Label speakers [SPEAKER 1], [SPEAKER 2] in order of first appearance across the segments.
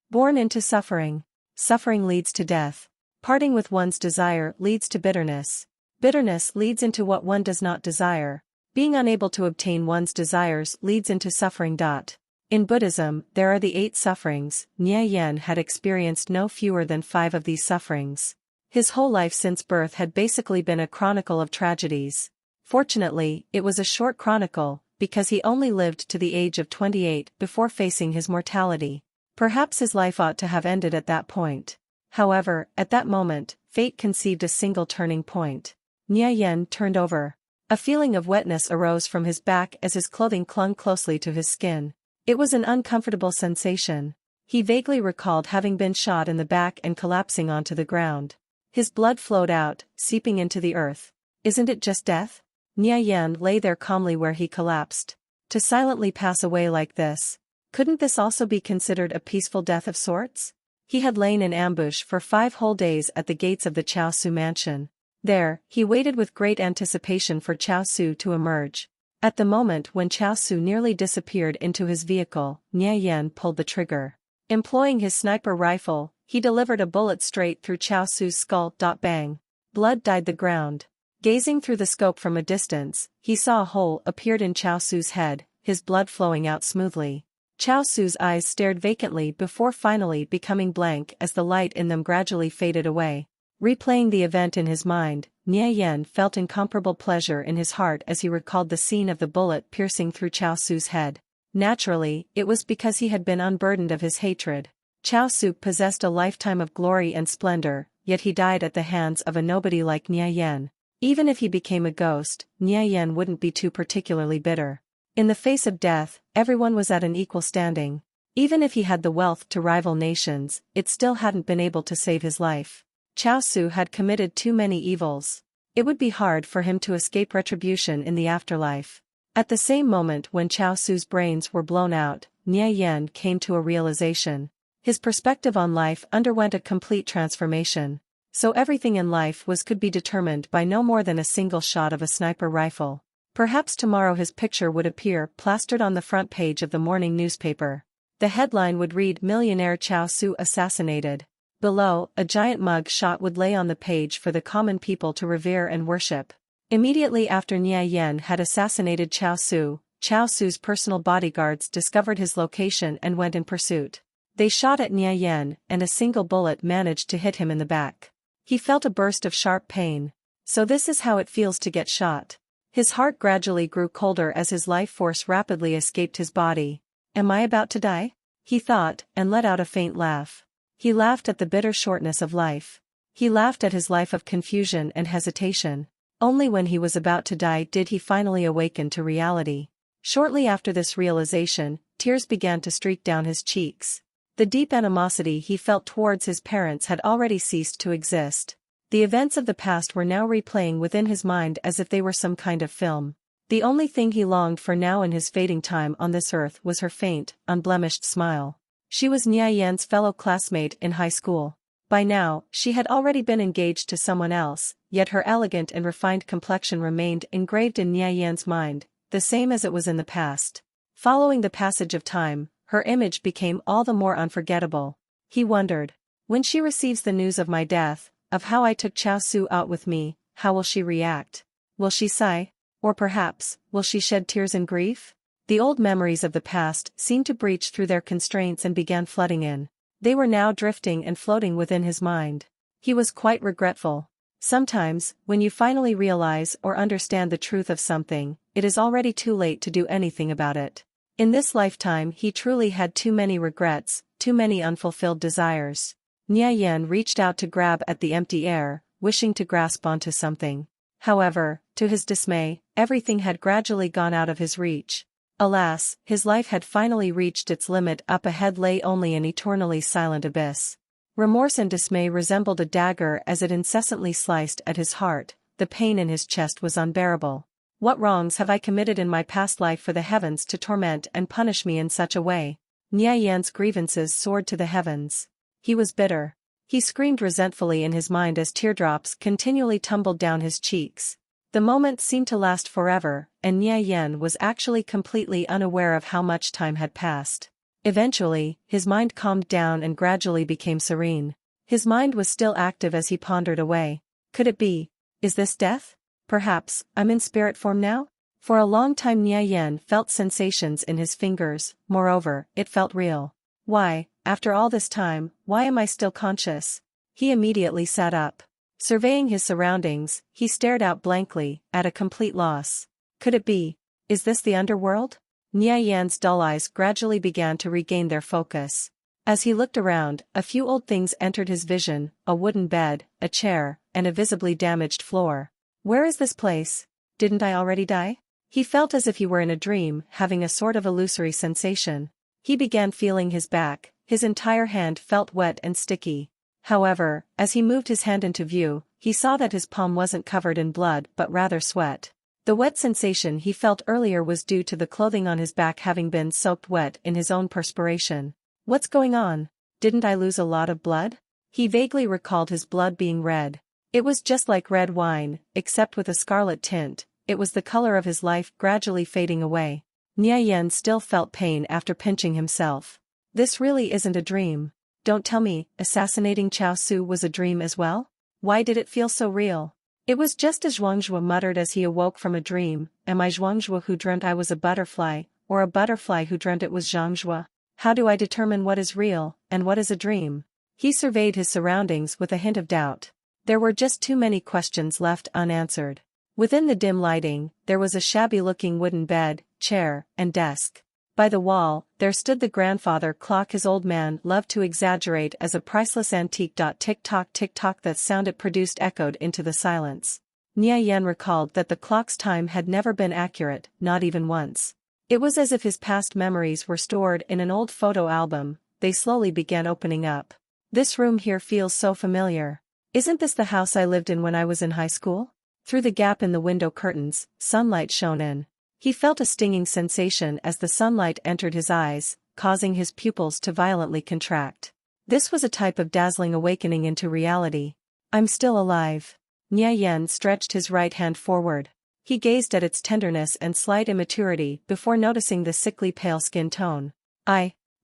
[SPEAKER 1] Born into suffering. Suffering leads to death. Parting with one's desire leads to bitterness. Bitterness leads into what one does not desire. Being unable to obtain one's desires leads into suffering. In Buddhism, there are the 8 sufferings. Nie Yen had experienced no fewer than 5 of these sufferings. His whole life since birth had basically been a chronicle of tragedies. Fortunately, it was a short chronicle, because he only lived to the age of 28 before facing his mortality. Perhaps his life ought to have ended at that point. However, at that moment, fate conceived a single turning point. Nie Yen turned over. A feeling of wetness arose from his back as his clothing clung closely to his skin. It was an uncomfortable sensation. He vaguely recalled having been shot in the back and collapsing onto the ground. His blood flowed out, seeping into the earth. Isn't it just death? Nie Yen lay there calmly where he collapsed. To silently pass away like this. Couldn't this also be considered a peaceful death of sorts? He had lain in ambush for 5 whole days at the gates of the Chao Su mansion. There, he waited with great anticipation for Chao Su to emerge. At the moment when Chao Su nearly disappeared into his vehicle, Nie Yen pulled the trigger. Employing his sniper rifle, he delivered a bullet straight through Chao Su's skull. Bang. Blood dyed the ground. Gazing through the scope from a distance, he saw a hole appeared in Chao Su's head, his blood flowing out smoothly. Chao Su's eyes stared vacantly before finally becoming blank as the light in them gradually faded away. Replaying the event in his mind, Nie Yen felt incomparable pleasure in his heart as he recalled the scene of the bullet piercing through Chao Su's head. Naturally, it was because he had been unburdened of his hatred. Chao Su possessed a lifetime of glory and splendor, yet he died at the hands of a nobody like Nie Yen. Even if he became a ghost, Nie Yen wouldn't be too particularly bitter. In the face of death, everyone was at an equal standing. Even if he had the wealth to rival nations, it still hadn't been able to save his life. Chao Su had committed too many evils. It would be hard for him to escape retribution in the afterlife. At the same moment when Chao Su's brains were blown out, Nie Yen came to a realization. His perspective on life underwent a complete transformation. So everything in life could be determined by no more than a single shot of a sniper rifle. Perhaps tomorrow his picture would appear plastered on the front page of the morning newspaper. The headline would read "Millionaire Chao Su Assassinated." Below, a giant mug shot would lay on the page for the common people to revere and worship. Immediately after Nie Yen had assassinated Chao Su's personal bodyguards discovered his location and went in pursuit. They shot at Nie Yen, and a single bullet managed to hit him in the back. He felt a burst of sharp pain. So this is how it feels to get shot. His heart gradually grew colder as his life force rapidly escaped his body. Am I about to die? He thought, and let out a faint laugh. He laughed at the bitter shortness of life. He laughed at his life of confusion and hesitation. Only when he was about to die did he finally awaken to reality. Shortly after this realization, tears began to streak down his cheeks. The deep animosity he felt towards his parents had already ceased to exist. The events of the past were now replaying within his mind as if they were some kind of film. The only thing he longed for now in his fading time on this earth was her faint, unblemished smile. She was Nie Yen's fellow classmate in high school. By now, she had already been engaged to someone else, yet her elegant and refined complexion remained engraved in Nie Yen's mind, the same as it was in the past. Following the passage of time, her image became all the more unforgettable. He wondered, when she receives the news of my death, of how I took Chao Su out with me, how will she react? Will she sigh? Or perhaps, will she shed tears in grief? The old memories of the past seemed to breach through their constraints and began flooding in. They were now drifting and floating within his mind. He was quite regretful. Sometimes, when you finally realize or understand the truth of something, it is already too late to do anything about it. In this lifetime he truly had too many regrets, too many unfulfilled desires. Nie Yen reached out to grab at the empty air, wishing to grasp onto something. However, to his dismay, everything had gradually gone out of his reach. Alas, his life had finally reached its limit. Up ahead lay only an eternally silent abyss. Remorse and dismay resembled a dagger as it incessantly sliced at his heart. The pain in his chest was unbearable. What wrongs have I committed in my past life for the heavens to torment and punish me in such a way? Nie Yen's grievances soared to the heavens. He was bitter. He screamed resentfully in his mind as teardrops continually tumbled down his cheeks. The moment seemed to last forever, and Nie Yen was actually completely unaware of how much time had passed. Eventually, his mind calmed down and gradually became serene. His mind was still active as he pondered away. Could it be? Is this death? Perhaps, I'm in spirit form now? For a long time Nia Yan felt sensations in his fingers, moreover, it felt real. Why, after all this time, why am I still conscious? He immediately sat up. Surveying his surroundings, he stared out blankly, at a complete loss. Could it be? Is this the underworld? Nia Yan's dull eyes gradually began to regain their focus. As he looked around, a few old things entered his vision, a wooden bed, a chair, and a visibly damaged floor. Where is this place? Didn't I already die? He felt as if he were in a dream, having a sort of illusory sensation. He began feeling his back, his entire hand felt wet and sticky. However, as he moved his hand into view, he saw that his palm wasn't covered in blood but rather sweat. The wet sensation he felt earlier was due to the clothing on his back having been soaked wet in his own perspiration. What's going on? Didn't I lose a lot of blood? He vaguely recalled his blood being red. It was just like red wine, except with a scarlet tint. It was the color of his life gradually fading away. Nia Yan still felt pain after pinching himself. This really isn't a dream. Don't tell me, assassinating Chao Su was a dream as well? Why did it feel so real? It was just as Zhuangzhou muttered as he awoke from a dream. Am I Zhuangzhou who dreamt I was a butterfly, or a butterfly who dreamt it was Zhuangzhou? How do I determine what is real, and what is a dream? He surveyed his surroundings with a hint of doubt. There were just too many questions left unanswered. Within the dim lighting, there was a shabby-looking wooden bed, chair, and desk. By the wall, there stood the grandfather clock his old man loved to exaggerate as a priceless antique. Tick-tock tick-tock, that sound it produced echoed into the silence. Nia Yan recalled that the clock's time had never been accurate, not even once. It was as if his past memories were stored in an old photo album. They slowly began opening up. This room here feels so familiar. Isn't this the house I lived in when I was in high school? Through the gap in the window curtains, sunlight shone in. He felt a stinging sensation as the sunlight entered his eyes, causing his pupils to violently contract. This was a type of dazzling awakening into reality. I'm still alive. Nia Yan stretched his right hand forward. He gazed at its tenderness and slight immaturity before noticing the sickly pale skin tone.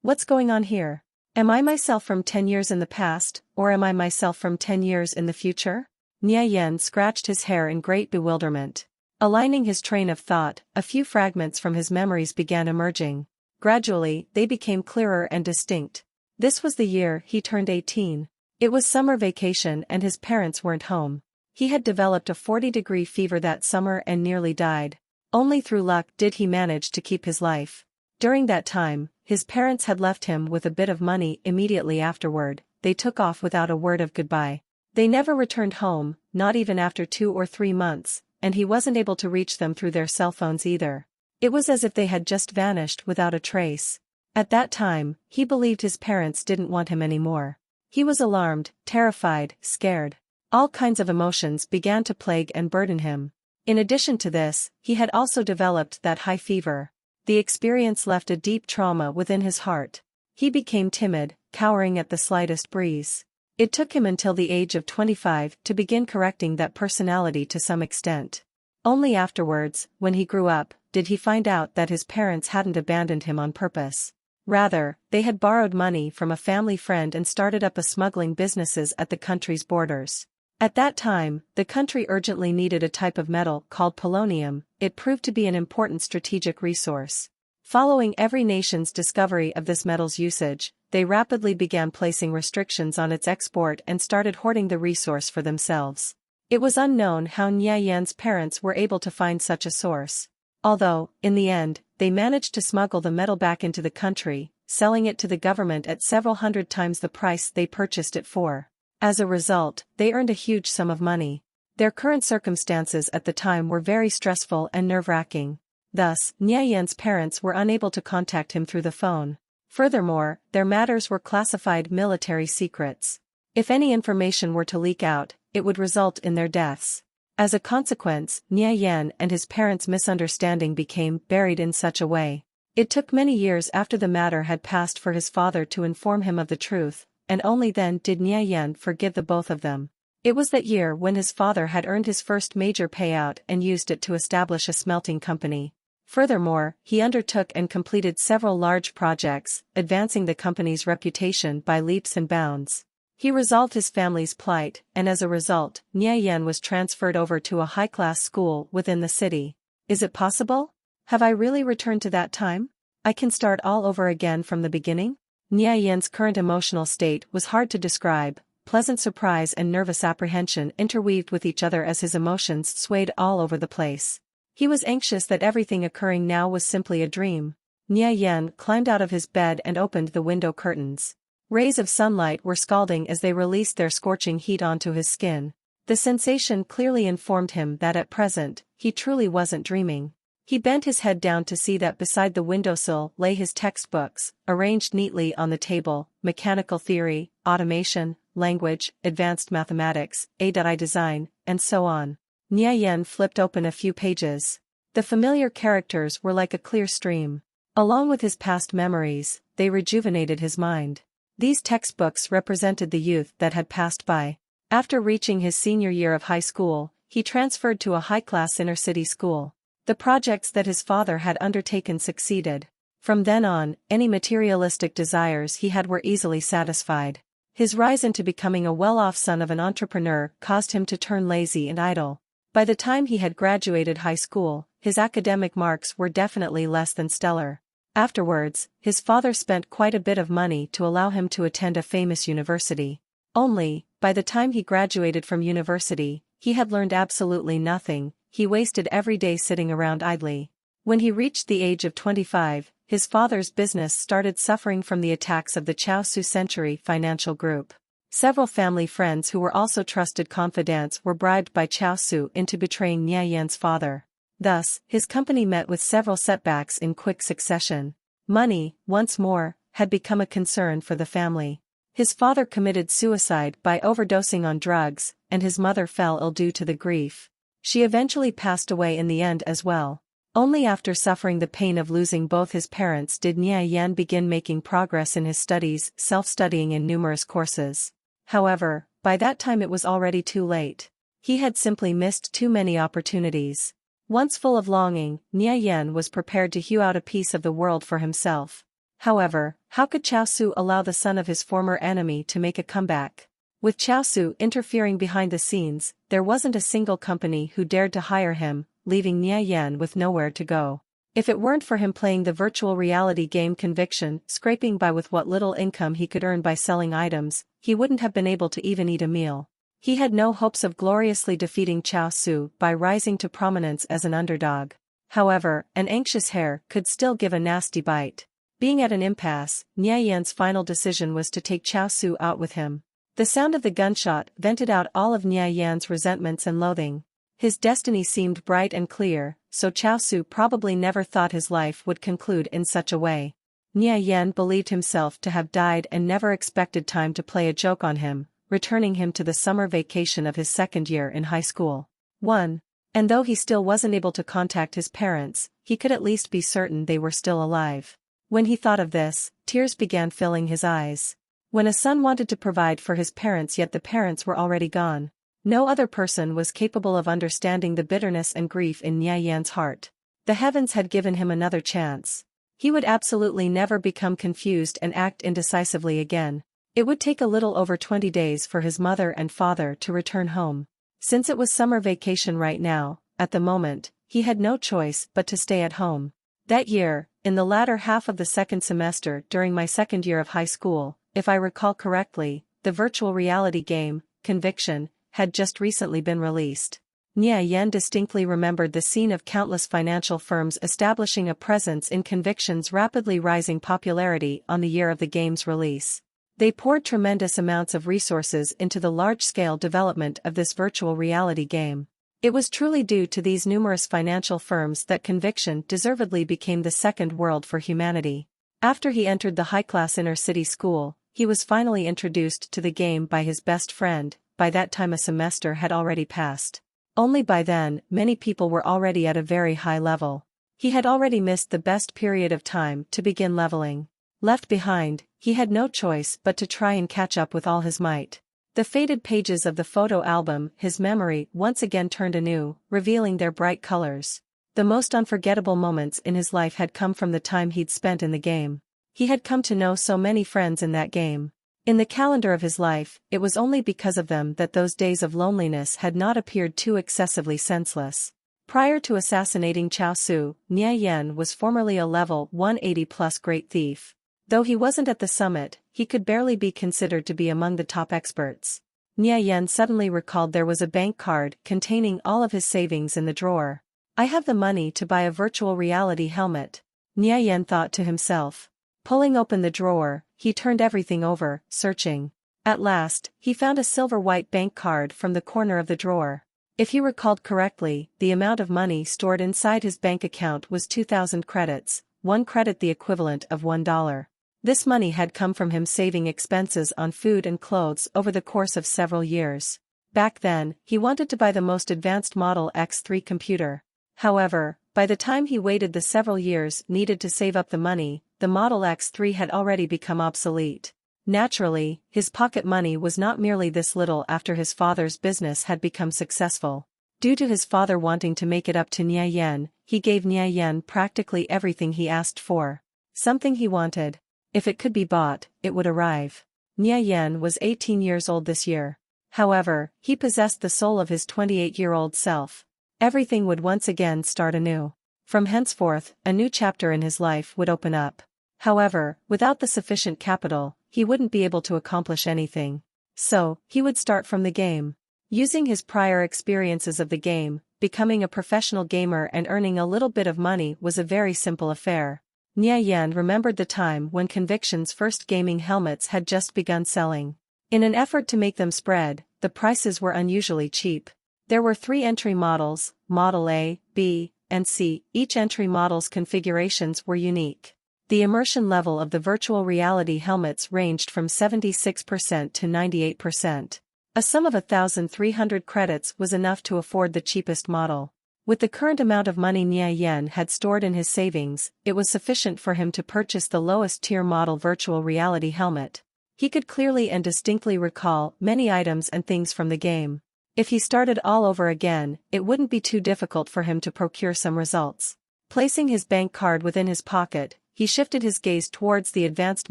[SPEAKER 1] What's going on here? Am I myself from 10 years in the past, or am I myself from 10 years in the future? Nia Yan scratched his hair in great bewilderment. Aligning his train of thought, a few fragments from his memories began emerging. Gradually, they became clearer and distinct. This was the year he turned 18. It was summer vacation and his parents weren't home. He had developed a 40-degree fever that summer and nearly died. Only through luck did he manage to keep his life. During that time, his parents had left him with a bit of money. Immediately afterward, they took off without a word of goodbye. They never returned home, not even after 2 or 3 months. And he wasn't able to reach them through their cell phones either. It was as if they had just vanished without a trace. At that time, he believed his parents didn't want him anymore. He was alarmed, terrified, scared. All kinds of emotions began to plague and burden him. In addition to this, he had also developed that high fever. The experience left a deep trauma within his heart. He became timid, cowering at the slightest breeze. It took him until the age of 25 to begin correcting that personality to some extent. Only afterwards, when he grew up, did he find out that his parents hadn't abandoned him on purpose. Rather, they had borrowed money from a family friend and started up a smuggling businesses at the country's borders. At that time, the country urgently needed a type of metal called polonium. It proved to be an important strategic resource. Following every nation's discovery of this metal's usage, they rapidly began placing restrictions on its export and started hoarding the resource for themselves. It was unknown how Nia Yan's parents were able to find such a source. Although, in the end, they managed to smuggle the metal back into the country, selling it to the government at several hundred times the price they purchased it for. As a result, they earned a huge sum of money. Their current circumstances at the time were very stressful and nerve-wracking. Thus, Nia Yan's parents were unable to contact him through the phone. Furthermore, their matters were classified military secrets. If any information were to leak out, it would result in their deaths. As a consequence, Nia Yan and his parents' misunderstanding became buried in such a way. It took many years after the matter had passed for his father to inform him of the truth, and only then did Nia Yan forgive the both of them. It was that year when his father had earned his first major payout and used it to establish a smelting company. Furthermore, he undertook and completed several large projects, advancing the company's reputation by leaps and bounds. He resolved his family's plight, and as a result, Nie Yen was transferred over to a high-class school within the city. Is it possible? Have I really returned to that time? I can start all over again from the beginning? Nie Yen's current emotional state was hard to describe. Pleasant surprise and nervous apprehension interweaved with each other as his emotions swayed all over the place. He was anxious that everything occurring now was simply a dream. Nie Yen climbed out of his bed and opened the window curtains. Rays of sunlight were scalding as they released their scorching heat onto his skin. The sensation clearly informed him that at present, he truly wasn't dreaming. He bent his head down to see that beside the windowsill lay his textbooks, arranged neatly on the table: mechanical theory, automation, language, advanced mathematics, AI design, and so on. Nie Yen flipped open a few pages. The familiar characters were like a clear stream. Along with his past memories, they rejuvenated his mind. These textbooks represented the youth that had passed by. After reaching his senior year of high school, he transferred to a high-class inner-city school. The projects that his father had undertaken succeeded. From then on, any materialistic desires he had were easily satisfied. His rise into becoming a well-off son of an entrepreneur caused him to turn lazy and idle. By the time he had graduated high school, his academic marks were definitely less than stellar. Afterwards, his father spent quite a bit of money to allow him to attend a famous university. Only, by the time he graduated from university, he had learned absolutely nothing. He wasted every day sitting around idly. When he reached the age of 25, his father's business started suffering from the attacks of the Chaosu Century Financial Group. Several family friends who were also trusted confidants were bribed by Chaosu into betraying Nie Yen's father. Thus, his company met with several setbacks in quick succession. Money, once more, had become a concern for the family. His father committed suicide by overdosing on drugs, and his mother fell ill due to the grief. She eventually passed away in the end as well. Only after suffering the pain of losing both his parents did Nie Yen begin making progress in his studies, self-studying in numerous courses. However, by that time it was already too late. He had simply missed too many opportunities. Once full of longing, Nie Yen was prepared to hew out a piece of the world for himself. However, how could Chaosu allow the son of his former enemy to make a comeback? With Chaosu interfering behind the scenes, there wasn't a single company who dared to hire him, leaving Nie Yen with nowhere to go. If it weren't for him playing the virtual reality game Conviction, scraping by with what little income he could earn by selling items, he wouldn't have been able to even eat a meal. He had no hopes of gloriously defeating Chaosu by rising to prominence as an underdog. However, an anxious hare could still give a nasty bite. Being at an impasse, Nie Yen's final decision was to take Chaosu out with him. The sound of the gunshot vented out all of Nie Yen's resentments and loathing. His destiny seemed bright and clear, so Chaosu probably never thought his life would conclude in such a way. Nie Yen believed himself to have died and never expected time to play a joke on him, returning him to the summer vacation of his second year in high school. 1. And though he still wasn't able to contact his parents, he could at least be certain they were still alive. When he thought of this, tears began filling his eyes. When a son wanted to provide for his parents yet the parents were already gone. No other person was capable of understanding the bitterness and grief in Nie Yen's heart. The heavens had given him another chance. He would absolutely never become confused and act indecisively again. It would take a little over 20 days for his mother and father to return home. Since it was summer vacation right now, at the moment, he had no choice but to stay at home. That year, in the latter half of the second semester during my second year of high school, if I recall correctly, the virtual reality game, Conviction, had just recently been released. Nie Yen distinctly remembered the scene of countless financial firms establishing a presence in Conviction's rapidly rising popularity on the year of the game's release. They poured tremendous amounts of resources into the large-scale development of this virtual reality game. It was truly due to these numerous financial firms that Conviction deservedly became the second world for humanity. After he entered the high-class inner-city school, he was finally introduced to the game by his best friend. By that time a semester had already passed. Only by then, many people were already at a very high level. He had already missed the best period of time to begin leveling. Left behind, he had no choice but to try and catch up with all his might. The faded pages of the photo album, his memory once again turned anew, revealing their bright colors. The most unforgettable moments in his life had come from the time he'd spent in the game. He had come to know so many friends in that game. In the calendar of his life, it was only because of them that those days of loneliness had not appeared too excessively senseless. Prior to assassinating Cao Su, Nie Yen was formerly a level 180+ great thief. Though he wasn't at the summit, he could barely be considered to be among the top experts. Nie Yen suddenly recalled there was a bank card containing all of his savings in the drawer. I have the money to buy a virtual reality helmet, Nie Yen thought to himself. Pulling open the drawer, he turned everything over, searching. At last, he found a silver-white bank card from the corner of the drawer. If he recalled correctly, the amount of money stored inside his bank account was 2,000 credits, 1 credit the equivalent of $1. This money had come from him saving expenses on food and clothes over the course of several years. Back then, he wanted to buy the most advanced Model X3 computer. However, by the time he waited the several years needed to save up the money, the Model X3 had already become obsolete. Naturally, his pocket money was not merely this little after his father's business had become successful. Due to his father wanting to make it up to Nie Yen, he gave Nie Yen practically everything he asked for. Something he wanted. If it could be bought, it would arrive. Nie Yen was 18 years old this year. However, he possessed the soul of his 28-year-old self. Everything would once again start anew. From henceforth, a new chapter in his life would open up. However, without the sufficient capital, he wouldn't be able to accomplish anything. So, he would start from the game. Using his prior experiences of the game, becoming a professional gamer and earning a little bit of money was a very simple affair. Nie Yen remembered the time when Conviction's first gaming helmets had just begun selling. In an effort to make them spread, the prices were unusually cheap. There were 3 entry models, Model A, B, and C. Each entry model's configurations were unique. The immersion level of the virtual reality helmets ranged from 76% to 98%. A sum of 1,300 credits was enough to afford the cheapest model. With the current amount of money Nie Yen had stored in his savings, it was sufficient for him to purchase the lowest tier model virtual reality helmet. He could clearly and distinctly recall many items and things from the game. If he started all over again, it wouldn't be too difficult for him to procure some results. Placing his bank card within his pocket, he shifted his gaze towards the advanced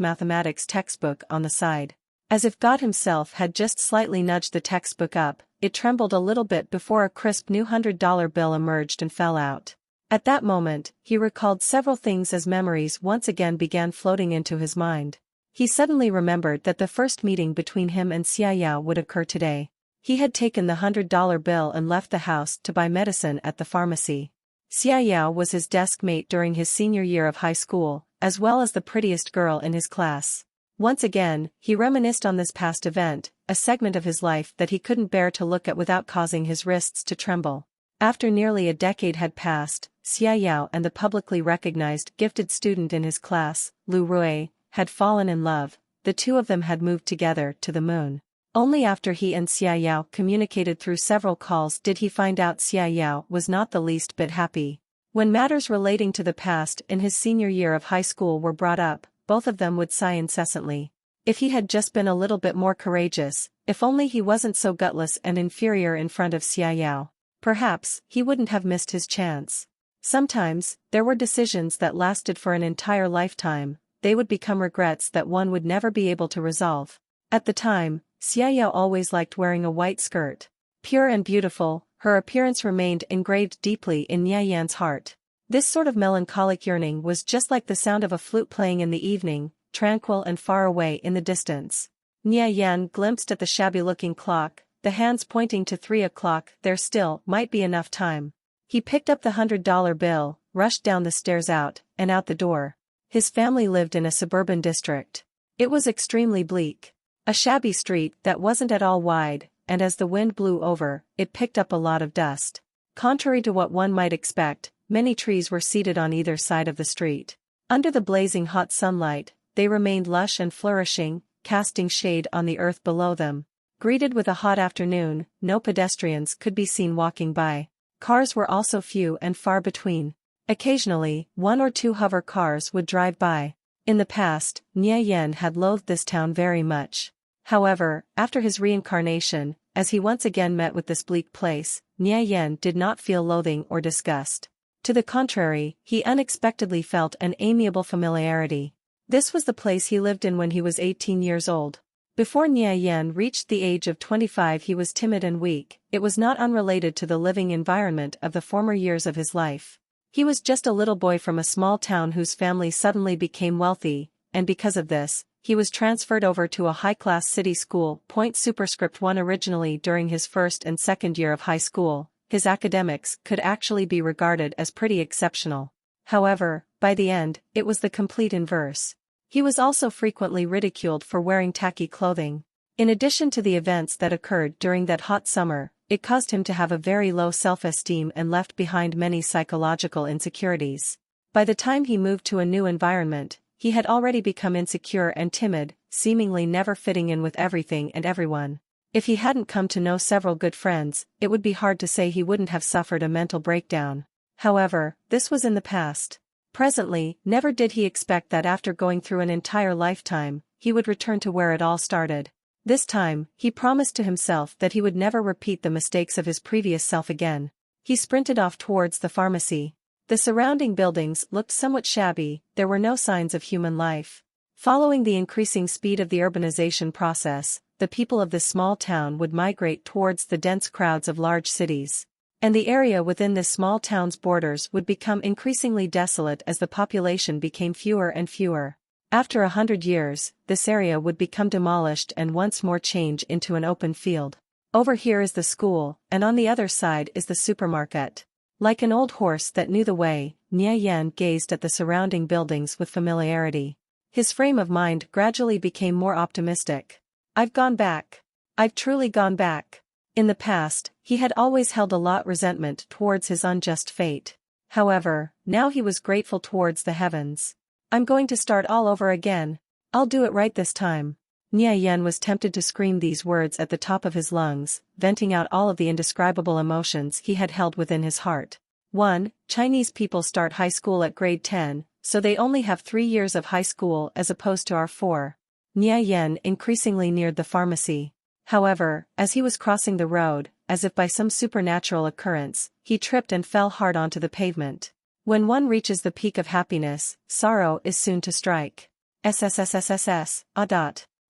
[SPEAKER 1] mathematics textbook on the side. As if God himself had just slightly nudged the textbook up, it trembled a little bit before a crisp new $100 bill emerged and fell out. At that moment, he recalled several things as memories once again began floating into his mind. He suddenly remembered that the first meeting between him and Xia Yao would occur today. He had taken the $100 bill and left the house to buy medicine at the pharmacy. Xia Yao was his desk mate during his senior year of high school, as well as the prettiest girl in his class. Once again, he reminisced on this past event, a segment of his life that he couldn't bear to look at without causing his wrists to tremble. After nearly a decade had passed, Xia Yao and the publicly recognized gifted student in his class, Lu Rui, had fallen in love. The two of them had moved together to the moon. Only after he and Xia Yao communicated through several calls did he find out Xia Yao was not the least bit happy. When matters relating to the past in his senior year of high school were brought up, both of them would sigh incessantly. If he had just been a little bit more courageous, if only he wasn't so gutless and inferior in front of Xia Yao, perhaps he wouldn't have missed his chance. Sometimes, there were decisions that lasted for an entire lifetime. They would become regrets that one would never be able to resolve. At the time, Xia Yao always liked wearing a white skirt. Pure and beautiful, her appearance remained engraved deeply in Nie Yan's heart. This sort of melancholic yearning was just like the sound of a flute playing in the evening, tranquil and far away in the distance. Nie Yan glimpsed at the shabby-looking clock, the hands pointing to 3 o'clock. There still might be enough time. He picked up the $100 bill, rushed down the stairs out the door. His family lived in a suburban district. It was extremely bleak. A shabby street that wasn't at all wide, and as the wind blew over, it picked up a lot of dust. Contrary to what one might expect, many trees were seated on either side of the street. Under the blazing hot sunlight, they remained lush and flourishing, casting shade on the earth below them. Greeted with a hot afternoon, no pedestrians could be seen walking by. Cars were also few and far between. Occasionally, 1 or 2 hover cars would drive by. In the past, Nie Yen had loathed this town very much. However, after his reincarnation, as he once again met with this bleak place, Nie Yen did not feel loathing or disgust. To the contrary, he unexpectedly felt an amiable familiarity. This was the place he lived in when he was 18 years old. Before Nia Yan reached the age of 25, he was timid and weak. It was not unrelated to the living environment of the former years of his life. He was just a little boy from a small town whose family suddenly became wealthy, and because of this, he was transferred over to a high-class city school. Superscript 1. Originally, during his first and second year of high school, his academics could actually be regarded as pretty exceptional. However, by the end, it was the complete inverse. He was also frequently ridiculed for wearing tacky clothing. In addition to the events that occurred during that hot summer, it caused him to have a very low self-esteem and left behind many psychological insecurities. By the time he moved to a new environment, he had already become insecure and timid, seemingly never fitting in with everything and everyone. If he hadn't come to know several good friends, it would be hard to say he wouldn't have suffered a mental breakdown. However, this was in the past. Presently, never did he expect that after going through an entire lifetime, he would return to where it all started. This time, he promised to himself that he would never repeat the mistakes of his previous self again. He sprinted off towards the pharmacy. The surrounding buildings looked somewhat shabby, there were no signs of human life. Following the increasing speed of the urbanization process, the people of this small town would migrate towards the dense crowds of large cities. And the area within this small town's borders would become increasingly desolate as the population became fewer and fewer. After 100 years, this area would become demolished and once more change into an open field. Over here is the school, and on the other side is the supermarket. Like an old horse that knew the way, Nia Yan gazed at the surrounding buildings with familiarity. His frame of mind gradually became more optimistic. I've gone back. I've truly gone back. In the past, he had always held a lot resentment towards his unjust fate. However, now he was grateful towards the heavens. I'm going to start all over again. I'll do it right this time. Nia Yan was tempted to scream these words at the top of his lungs, venting out all of the indescribable emotions he had held within his heart. 1. Chinese people start high school at grade 10, so they only have 3 years of high school as opposed to our 4. Nia Yan increasingly neared the pharmacy. However, as he was crossing the road, as if by some supernatural occurrence, he tripped and fell hard onto the pavement. When one reaches the peak of happiness, sorrow is soon to strike. SSSSSS.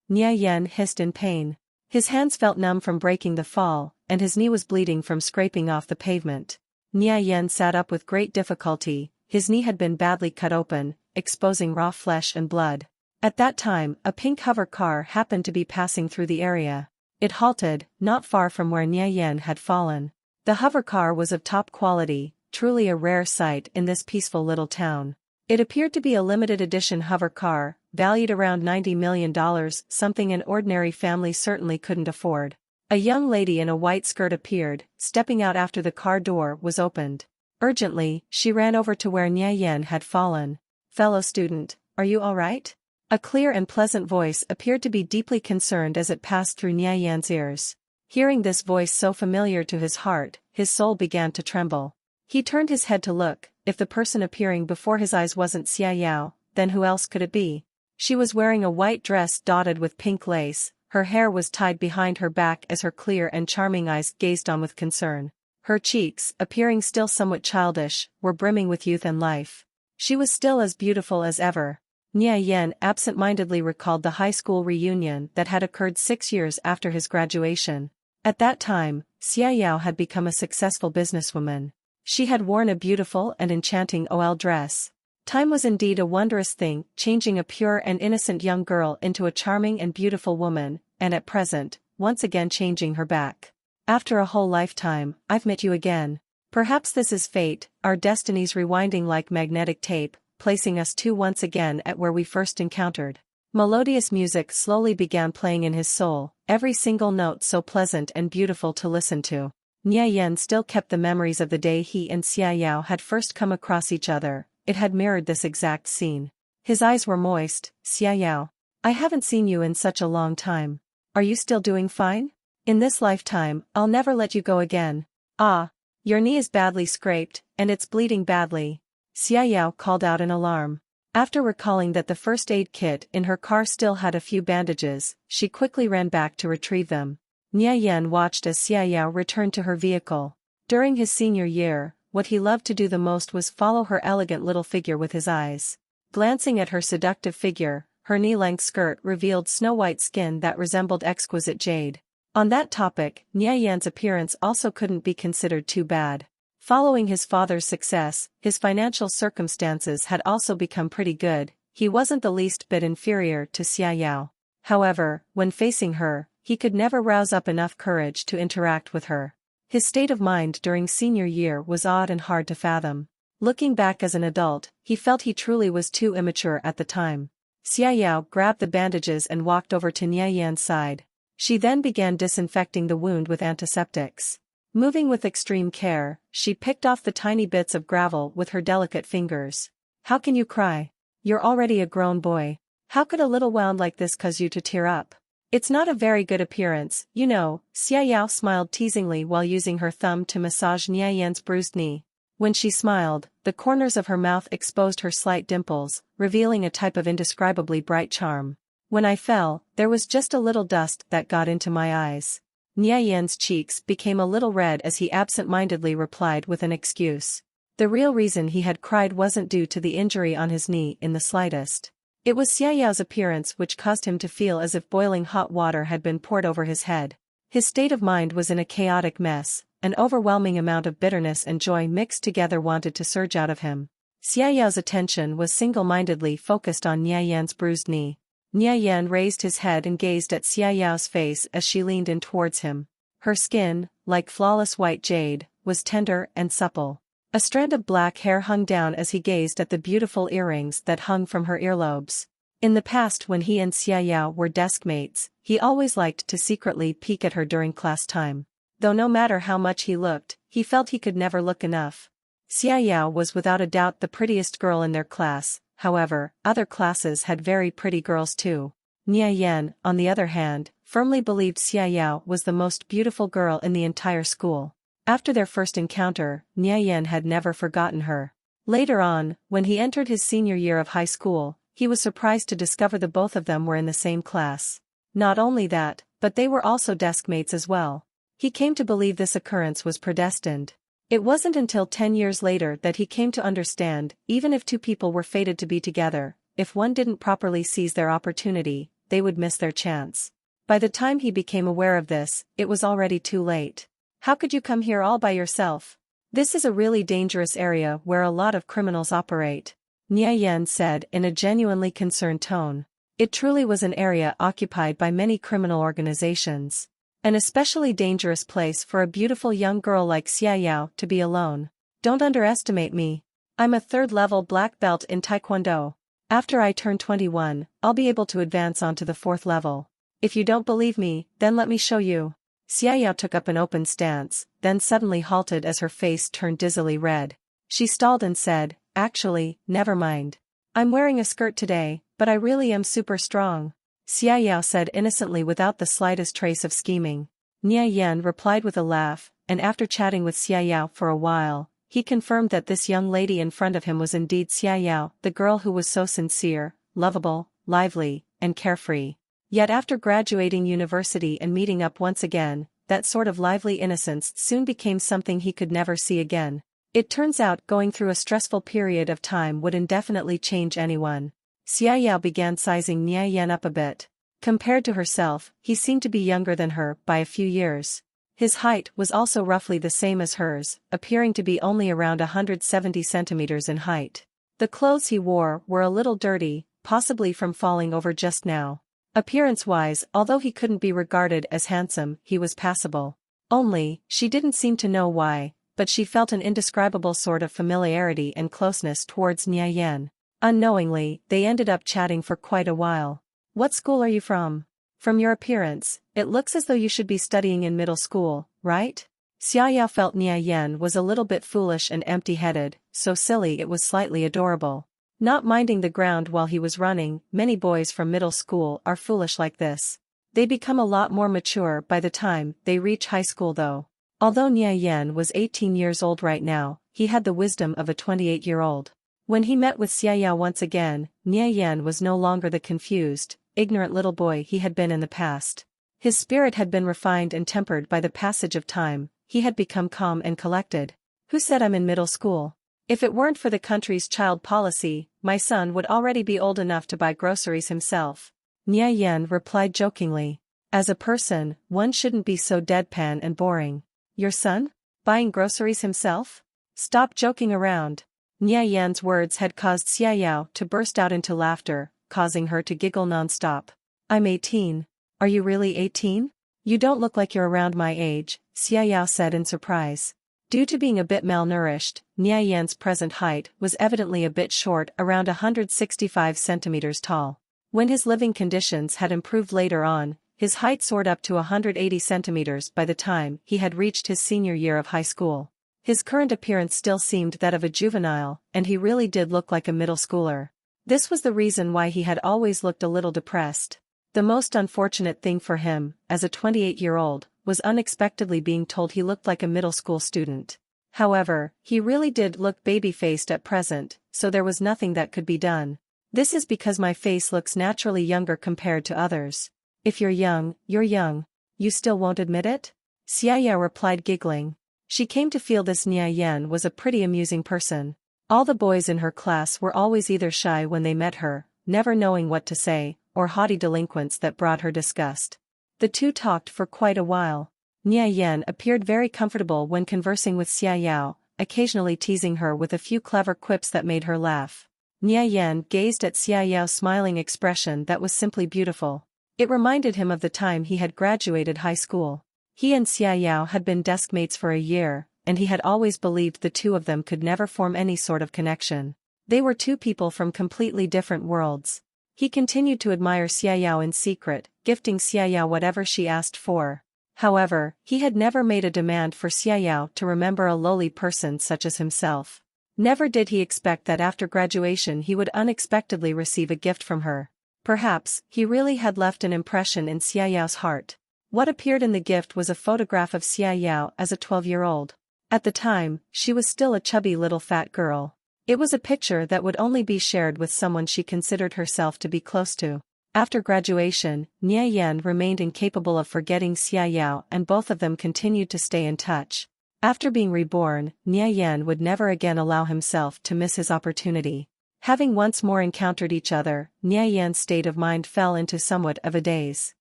[SPEAKER 1] Nia Yan hissed in pain. His hands felt numb from breaking the fall, and his knee was bleeding from scraping off the pavement. Nia Yan sat up with great difficulty. His knee had been badly cut open, exposing raw flesh and blood. At that time, a pink hover car happened to be passing through the area. It halted, not far from where Nia Yan had fallen. The hover car was of top quality, truly a rare sight in this peaceful little town. It appeared to be a limited edition hover car, valued around $90 million, something an ordinary family certainly couldn't afford. A young lady in a white skirt appeared, stepping out after the car door was opened. Urgently, she ran over to where Nia Yan had fallen. "Fellow student, are you all right?" A clear and pleasant voice appeared to be deeply concerned as it passed through Nia Yan's ears. Hearing this voice so familiar to his heart, his soul began to tremble. He turned his head to look. If the person appearing before his eyes wasn't Xia Yao, then who else could it be? She was wearing a white dress dotted with pink lace, her hair was tied behind her back as her clear and charming eyes gazed on with concern. Her cheeks, appearing still somewhat childish, were brimming with youth and life. She was still as beautiful as ever. Nia Yan absent-mindedly recalled the high school reunion that had occurred 6 years after his graduation. At that time, Xia Yao had become a successful businesswoman. She had worn a beautiful and enchanting OL dress. Time was indeed a wondrous thing, changing a pure and innocent young girl into a charming and beautiful woman, and at present, once again changing her back. After a whole lifetime, I've met you again. Perhaps this is fate, our destinies rewinding like magnetic tape, placing us two once again at where we first encountered. Melodious music slowly began playing in his soul, every single note so pleasant and beautiful to listen to. Nia Yan still kept the memories of the day he and Xia Yao had first come across each other. It had mirrored this exact scene. His eyes were moist. "Xia Yao, I haven't seen you in such a long time. Are you still doing fine? In this lifetime, I'll never let you go again." "Ah, your knee is badly scraped, and it's bleeding badly." Xia Yao called out in alarm. After recalling that the first aid kit in her car still had a few bandages, she quickly ran back to retrieve them. Nia Yan watched as Xia Yao returned to her vehicle. During his senior year, what he loved to do the most was follow her elegant little figure with his eyes. Glancing at her seductive figure, her knee-length skirt revealed snow-white skin that resembled exquisite jade. On that topic, Nia Yan's appearance also couldn't be considered too bad. Following his father's success, his financial circumstances had also become pretty good. He wasn't the least bit inferior to Xia Yao. However, when facing her, he could never rouse up enough courage to interact with her. His state of mind during senior year was odd and hard to fathom. Looking back as an adult, he felt he truly was too immature at the time. Xia Yao grabbed the bandages and walked over to Nia Yan's side. She then began disinfecting the wound with antiseptics. Moving with extreme care, she picked off the tiny bits of gravel with her delicate fingers. "How can you cry? You're already a grown boy. How could a little wound like this cause you to tear up? It's not a very good appearance, you know." Xia Yao smiled teasingly while using her thumb to massage Nia Yan's bruised knee. When she smiled, the corners of her mouth exposed her slight dimples, revealing a type of indescribably bright charm. "When I fell, there was just a little dust that got into my eyes." Nia Yan's cheeks became a little red as he absent-mindedly replied with an excuse. The real reason he had cried wasn't due to the injury on his knee in the slightest. It was Xia Yao's appearance which caused him to feel as if boiling hot water had been poured over his head. His state of mind was in a chaotic mess, an overwhelming amount of bitterness and joy mixed together wanted to surge out of him. Xia Yao's attention was single-mindedly focused on Nia Yan's bruised knee. Nia Yan raised his head and gazed at Xia Yao's face as she leaned in towards him. Her skin, like flawless white jade, was tender and supple. A strand of black hair hung down as he gazed at the beautiful earrings that hung from her earlobes. In the past when he and Xia Yao were desk mates, he always liked to secretly peek at her during class time. Though no matter how much he looked, he felt he could never look enough. Xia Yao was without a doubt the prettiest girl in their class. However, other classes had very pretty girls too. Nia Yan, on the other hand, firmly believed Xia Yao was the most beautiful girl in the entire school. After their first encounter, Nia Yan had never forgotten her. Later on, when he entered his senior year of high school, he was surprised to discover the both of them were in the same class. Not only that, but they were also desk mates as well. He came to believe this occurrence was predestined. It wasn't until 10 years later that he came to understand, even if two people were fated to be together, if one didn't properly seize their opportunity, they would miss their chance. By the time he became aware of this, it was already too late. "How could you come here all by yourself? This is a really dangerous area where a lot of criminals operate," Nia Yan said in a genuinely concerned tone. It truly was an area occupied by many criminal organizations. An especially dangerous place for a beautiful young girl like Xia Yao to be alone. "Don't underestimate me. I'm a third-level black belt in Taekwondo. After I turn 21, I'll be able to advance onto the 4th level. If you don't believe me, then let me show you." Xia Yao took up an open stance, then suddenly halted as her face turned dizzily red. She stalled and said, "Actually, never mind. I'm wearing a skirt today, but I really am super strong," Xia Yao said innocently without the slightest trace of scheming. Nia Yan replied with a laugh, and after chatting with Xia Yao for a while, he confirmed that this young lady in front of him was indeed Xia Yao, the girl who was so sincere, lovable, lively, and carefree. Yet after graduating university and meeting up once again, that sort of lively innocence soon became something he could never see again. It turns out going through a stressful period of time would indefinitely change anyone. Xia Yao began sizing Nia Yan up a bit. Compared to herself, he seemed to be younger than her by a few years. His height was also roughly the same as hers, appearing to be only around 170 centimeters in height. The clothes he wore were a little dirty, possibly from falling over just now. Appearance-wise, although he couldn't be regarded as handsome, he was passable. Only, she didn't seem to know why, but she felt an indescribable sort of familiarity and closeness towards Nia Yan. Unknowingly, they ended up chatting for quite a while. "What school are you from? From your appearance, it looks as though you should be studying in middle school, right?" Xia Yao felt Nia Yan was a little bit foolish and empty-headed, so silly it was slightly adorable. Not minding the ground while he was running, many boys from middle school are foolish like this. They become a lot more mature by the time they reach high school though. Although Nia Yan was 18 years old right now, he had the wisdom of a 28-year-old. When he met with Xia Yao once again, Nia Yan was no longer the confused, ignorant little boy he had been in the past. His spirit had been refined and tempered by the passage of time, he had become calm and collected. Who said I'm in middle school? If it weren't for the country's child policy, my son would already be old enough to buy groceries himself. Nia Yan replied jokingly. As a person, one shouldn't be so deadpan and boring. Your son? Buying groceries himself? Stop joking around. Nia Yan's words had caused Xiaoyao to burst out into laughter, causing her to giggle non-stop. I'm 18. Are you really 18? You don't look like you're around my age, Xiaoyao said in surprise. Due to being a bit malnourished, Nia Yan's present height was evidently a bit short, around 165 centimeters tall. When his living conditions had improved later on, his height soared up to 180 centimeters by the time he had reached his senior year of high school. His current appearance still seemed that of a juvenile, and he really did look like a middle schooler. This was the reason why he had always looked a little depressed. The most unfortunate thing for him, as a 28-year-old, was unexpectedly being told he looked like a middle school student. However, he really did look baby-faced at present, so there was nothing that could be done. This is because my face looks naturally younger compared to others. If you're young, you're young. You still won't admit it? Xiaoyao replied giggling. She came to feel this Nia Yan was a pretty amusing person. All the boys in her class were always either shy when they met her, never knowing what to say, or haughty delinquents that brought her disgust. The two talked for quite a while. Nia Yan appeared very comfortable when conversing with Xiaoyao, occasionally teasing her with a few clever quips that made her laugh. Nia Yan gazed at Xiaoyao's smiling expression that was simply beautiful. It reminded him of the time he had graduated high school. He and Xiaoyao had been deskmates for a year, and he had always believed the two of them could never form any sort of connection. They were two people from completely different worlds. He continued to admire Xiaoyao in secret, gifting Xiaoyao whatever she asked for. However, he had never made a demand for Xiaoyao to remember a lowly person such as himself. Never did he expect that after graduation he would unexpectedly receive a gift from her. Perhaps, he really had left an impression in Xiaoyao's heart. What appeared in the gift was a photograph of Xiaoyao as a 12-year-old. At the time, she was still a chubby little fat girl. It was a picture that would only be shared with someone she considered herself to be close to. After graduation, Nia Yan remained incapable of forgetting Xiaoyao, and both of them continued to stay in touch. After being reborn, Nia Yan would never again allow himself to miss his opportunity. Having once more encountered each other, Nia Yan's state of mind fell into somewhat of a daze.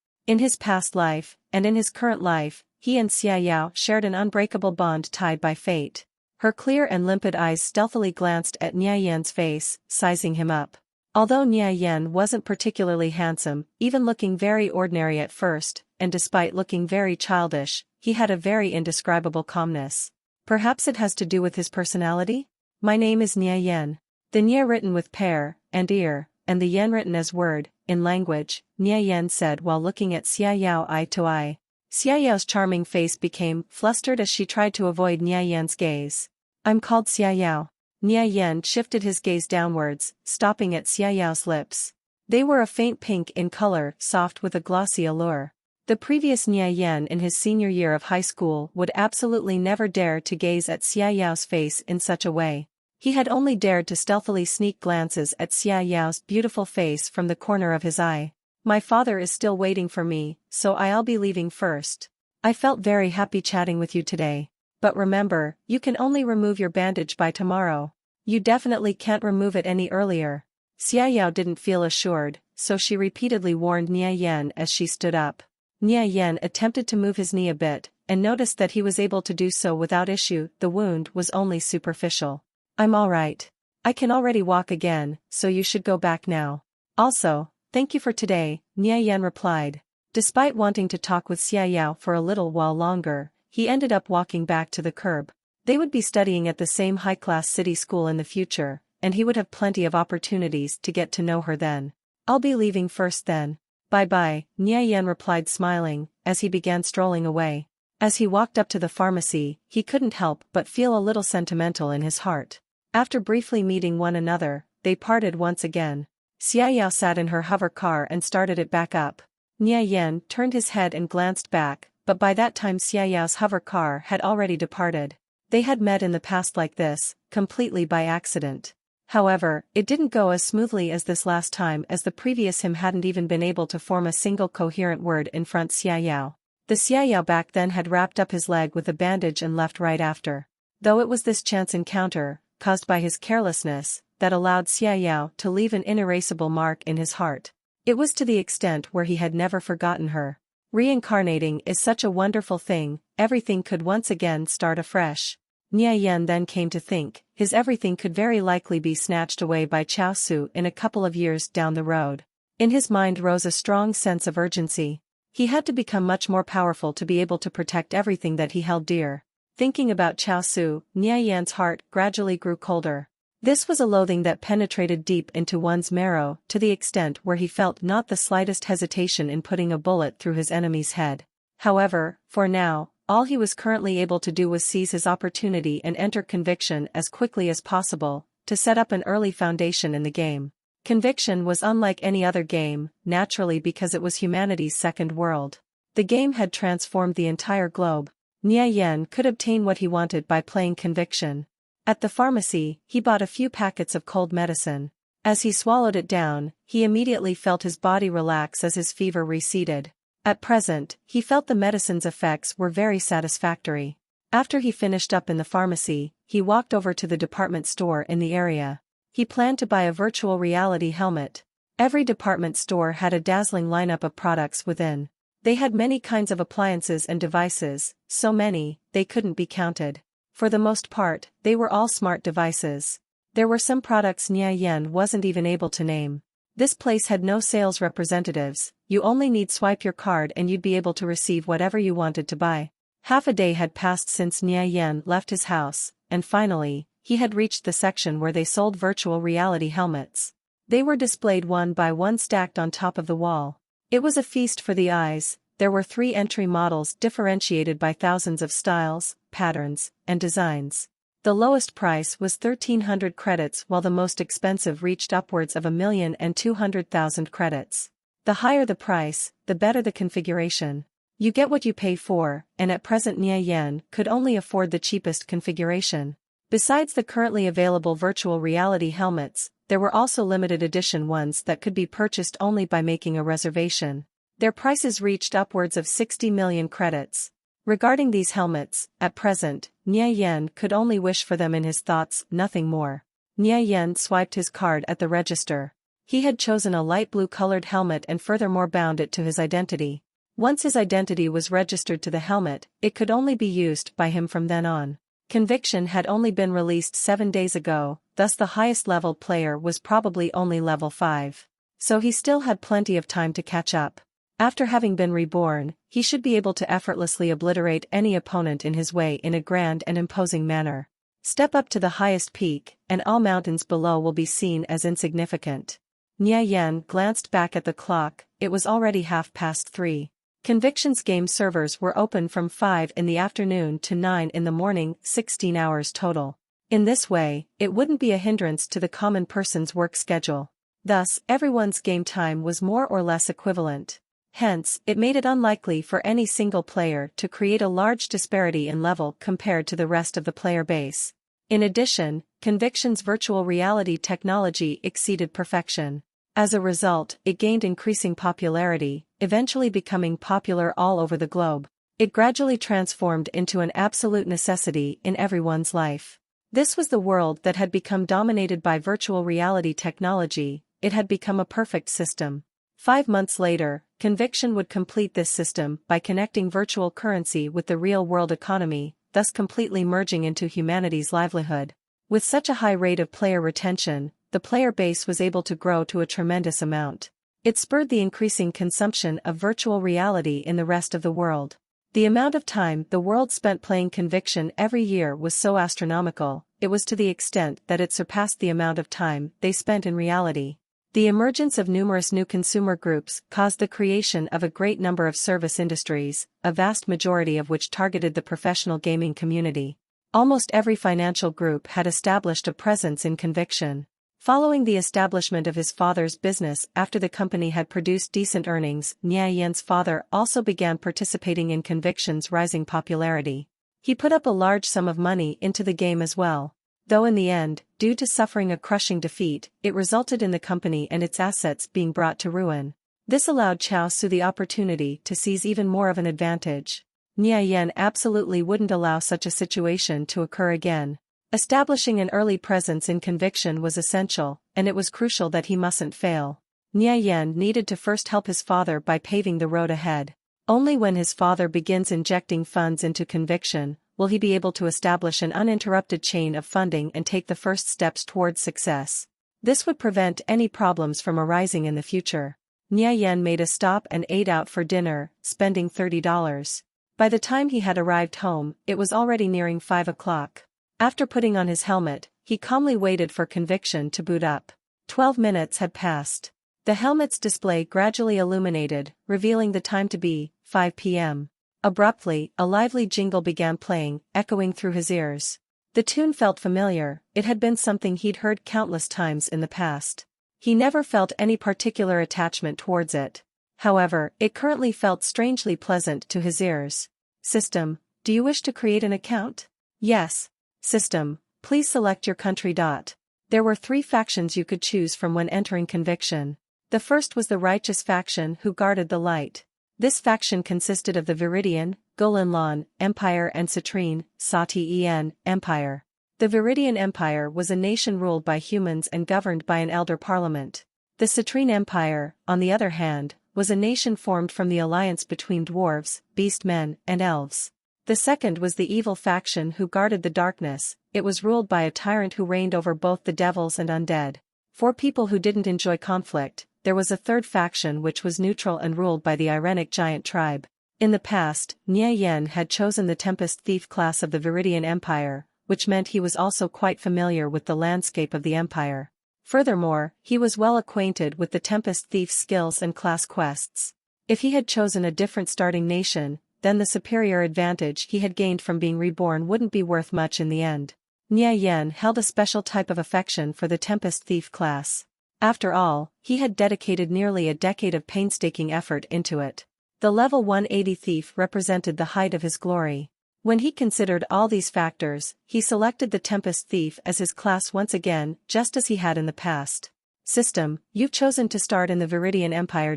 [SPEAKER 1] In his past life, and in his current life, he and Xiaoyao shared an unbreakable bond tied by fate. Her clear and limpid eyes stealthily glanced at Nia Yan's face, sizing him up. Although Nia Yan wasn't particularly handsome, even looking very ordinary at first, and despite looking very childish, he had a very indescribable calmness. Perhaps it has to do with his personality? My name is Nia Yan. The Nia written with pair, and ear, and the Yan written as word, in language, Nia Yan said while looking at Xiaoyao eye to eye. Xiaoyao's charming face became flustered as she tried to avoid Nia Yan's gaze. I'm called Xiaoyao. Nia Yan shifted his gaze downwards, stopping at Xiaoyao's lips. They were a faint pink in color, soft with a glossy allure. The previous Nia Yan in his senior year of high school would absolutely never dare to gaze at Xiaoyao's face in such a way. He had only dared to stealthily sneak glances at Xiaoyao's beautiful face from the corner of his eye. My father is still waiting for me, so I'll be leaving first. I felt very happy chatting with you today. But remember, you can only remove your bandage by tomorrow. You definitely can't remove it any earlier. Xiaoyao didn't feel assured, so she repeatedly warned Nia Yan as she stood up. Nia Yan attempted to move his knee a bit, and noticed that he was able to do so without issue. The wound was only superficial. I'm alright. I can already walk again, so you should go back now. Also, thank you for today, Nia Yan replied. Despite wanting to talk with Xiaoyao for a little while longer, he ended up walking back to the curb. They would be studying at the same high-class city school in the future, and he would have plenty of opportunities to get to know her then. I'll be leaving first then. Bye-bye, Nia Yan replied smiling, as he began strolling away. As he walked up to the pharmacy, he couldn't help but feel a little sentimental in his heart. After briefly meeting one another, they parted once again. Xiaoyao sat in her hover car and started it back up. Nia Yan turned his head and glanced back, but by that time Xiaoyao's hover car had already departed. They had met in the past like this, completely by accident. However, it didn't go as smoothly as this last time, as the previous him hadn't even been able to form a single coherent word in front Xiaoyao. The Xiaoyao back then had wrapped up his leg with a bandage and left right after. Though it was this chance encounter, caused by his carelessness, that allowed Xiaoyao to leave an inerasable mark in his heart. It was to the extent where he had never forgotten her. Reincarnating is such a wonderful thing, everything could once again start afresh. Nie Yan then came to think, his everything could very likely be snatched away by Chao Su in a couple of years down the road. In his mind rose a strong sense of urgency. He had to become much more powerful to be able to protect everything that he held dear. Thinking about Chao Su, Nie Yan's heart gradually grew colder. This was a loathing that penetrated deep into one's marrow, to the extent where he felt not the slightest hesitation in putting a bullet through his enemy's head. However, for now, all he was currently able to do was seize his opportunity and enter Conviction as quickly as possible, to set up an early foundation in the game. Conviction was unlike any other game, naturally because it was humanity's second world. The game had transformed the entire globe. Nie Yan could obtain what he wanted by playing Conviction. At the pharmacy, he bought a few packets of cold medicine. As he swallowed it down, he immediately felt his body relax as his fever receded. At present, he felt the medicine's effects were very satisfactory. After he finished up in the pharmacy, he walked over to the department store in the area. He planned to buy a virtual reality helmet. Every department store had a dazzling lineup of products within. They had many kinds of appliances and devices, so many, they couldn't be counted. For the most part, they were all smart devices. There were some products Nie Yan wasn't even able to name. This place had no sales representatives, you only need swipe your card and you'd be able to receive whatever you wanted to buy. Half a day had passed since Nie Yan left his house, and finally, he had reached the section where they sold virtual reality helmets. They were displayed one by one stacked on top of the wall. It was a feast for the eyes. There were 3 entry models differentiated by thousands of styles, patterns, and designs. The lowest price was 1,300 credits while the most expensive reached upwards of 1,200,000 credits. The higher the price, the better the configuration. You get what you pay for, and at present Nie Yan could only afford the cheapest configuration. Besides the currently available virtual reality helmets, there were also limited edition ones that could be purchased only by making a reservation. Their prices reached upwards of 60 million credits. Regarding these helmets, at present, Nie Yan could only wish for them in his thoughts, nothing more. Nie Yan swiped his card at the register. He had chosen a light blue-colored helmet and furthermore bound it to his identity. Once his identity was registered to the helmet, it could only be used by him from then on. Conviction had only been released 7 days ago, thus the highest level player was probably only level 5. So he still had plenty of time to catch up. After having been reborn, he should be able to effortlessly obliterate any opponent in his way in a grand and imposing manner. Step up to the highest peak, and all mountains below will be seen as insignificant. Nie Yan glanced back at the clock, it was already 3:30. Conviction's game servers were open from 5 in the afternoon to 9 in the morning, 16 hours total. In this way, it wouldn't be a hindrance to the common person's work schedule. Thus, everyone's game time was more or less equivalent. Hence, it made it unlikely for any single player to create a large disparity in level compared to the rest of the player base. In addition, Conviction's virtual reality technology exceeded perfection. As a result, it gained increasing popularity, eventually becoming popular all over the globe. It gradually transformed into an absolute necessity in everyone's life. This was the world that had become dominated by virtual reality technology. It had become a perfect system. 5 months later, Conviction would complete this system by connecting virtual currency with the real-world economy, thus completely merging into humanity's livelihood. With such a high rate of player retention, the player base was able to grow to a tremendous amount. It spurred the increasing consumption of virtual reality in the rest of the world. The amount of time the world spent playing Conviction every year was so astronomical, it was to the extent that it surpassed the amount of time they spent in reality. The emergence of numerous new consumer groups caused the creation of a great number of service industries, a vast majority of which targeted the professional gaming community. Almost every financial group had established a presence in Conviction. Following the establishment of his father's business after the company had produced decent earnings, Nie Yan's father also began participating in Conviction's rising popularity. He put up a large sum of money into the game as well. Though in the end, due to suffering a crushing defeat, it resulted in the company and its assets being brought to ruin. This allowed Chao Su the opportunity to seize even more of an advantage. Nia Yen absolutely wouldn't allow such a situation to occur again. Establishing an early presence in conviction was essential, and it was crucial that he mustn't fail. Nia Yen needed to first help his father by paving the road ahead. Only when his father begins injecting funds into conviction will he be able to establish an uninterrupted chain of funding and take the first steps towards success. This would prevent any problems from arising in the future. Nia Yen made a stop and ate out for dinner, spending $30. By the time he had arrived home, it was already nearing 5 o'clock. After putting on his helmet, he calmly waited for conviction to boot up. 12 minutes had passed. The helmet's display gradually illuminated, revealing the time to be 5 p.m. Abruptly, a lively jingle began playing, echoing through his ears. The tune felt familiar, it had been something he'd heard countless times in the past. He never felt any particular attachment towards it. However, it currently felt strangely pleasant to his ears. System, do you wish to create an account? Yes. System, please select your country. There were 3 factions you could choose from when entering conviction. The first was the righteous faction who guarded the light. This faction consisted of the Viridian, Golanlan Empire and Citrine, Sati-En Empire. The Viridian Empire was a nation ruled by humans and governed by an elder parliament. The Citrine Empire, on the other hand, was a nation formed from the alliance between dwarves, beastmen, and elves. The second was the evil faction who guarded the darkness. It was ruled by a tyrant who reigned over both the devils and undead. For people who didn't enjoy conflict, there was a third faction which was neutral and ruled by the Irenic giant tribe. In the past, Nia Yen had chosen the Tempest Thief class of the Viridian Empire, which meant he was also quite familiar with the landscape of the empire. Furthermore, he was well acquainted with the Tempest Thief's skills and class quests. If he had chosen a different starting nation, then the superior advantage he had gained from being reborn wouldn't be worth much in the end. Nia Yen held a special type of affection for the Tempest Thief class. After all, he had dedicated nearly a decade of painstaking effort into it. The level 180 thief represented the height of his glory. When he considered all these factors, he selected the Tempest Thief as his class once again, just as he had in the past. System, you've chosen to start in the Viridian Empire.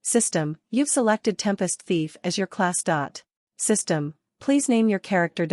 [SPEAKER 1] System, you've selected Tempest Thief as your class. System, please name your character.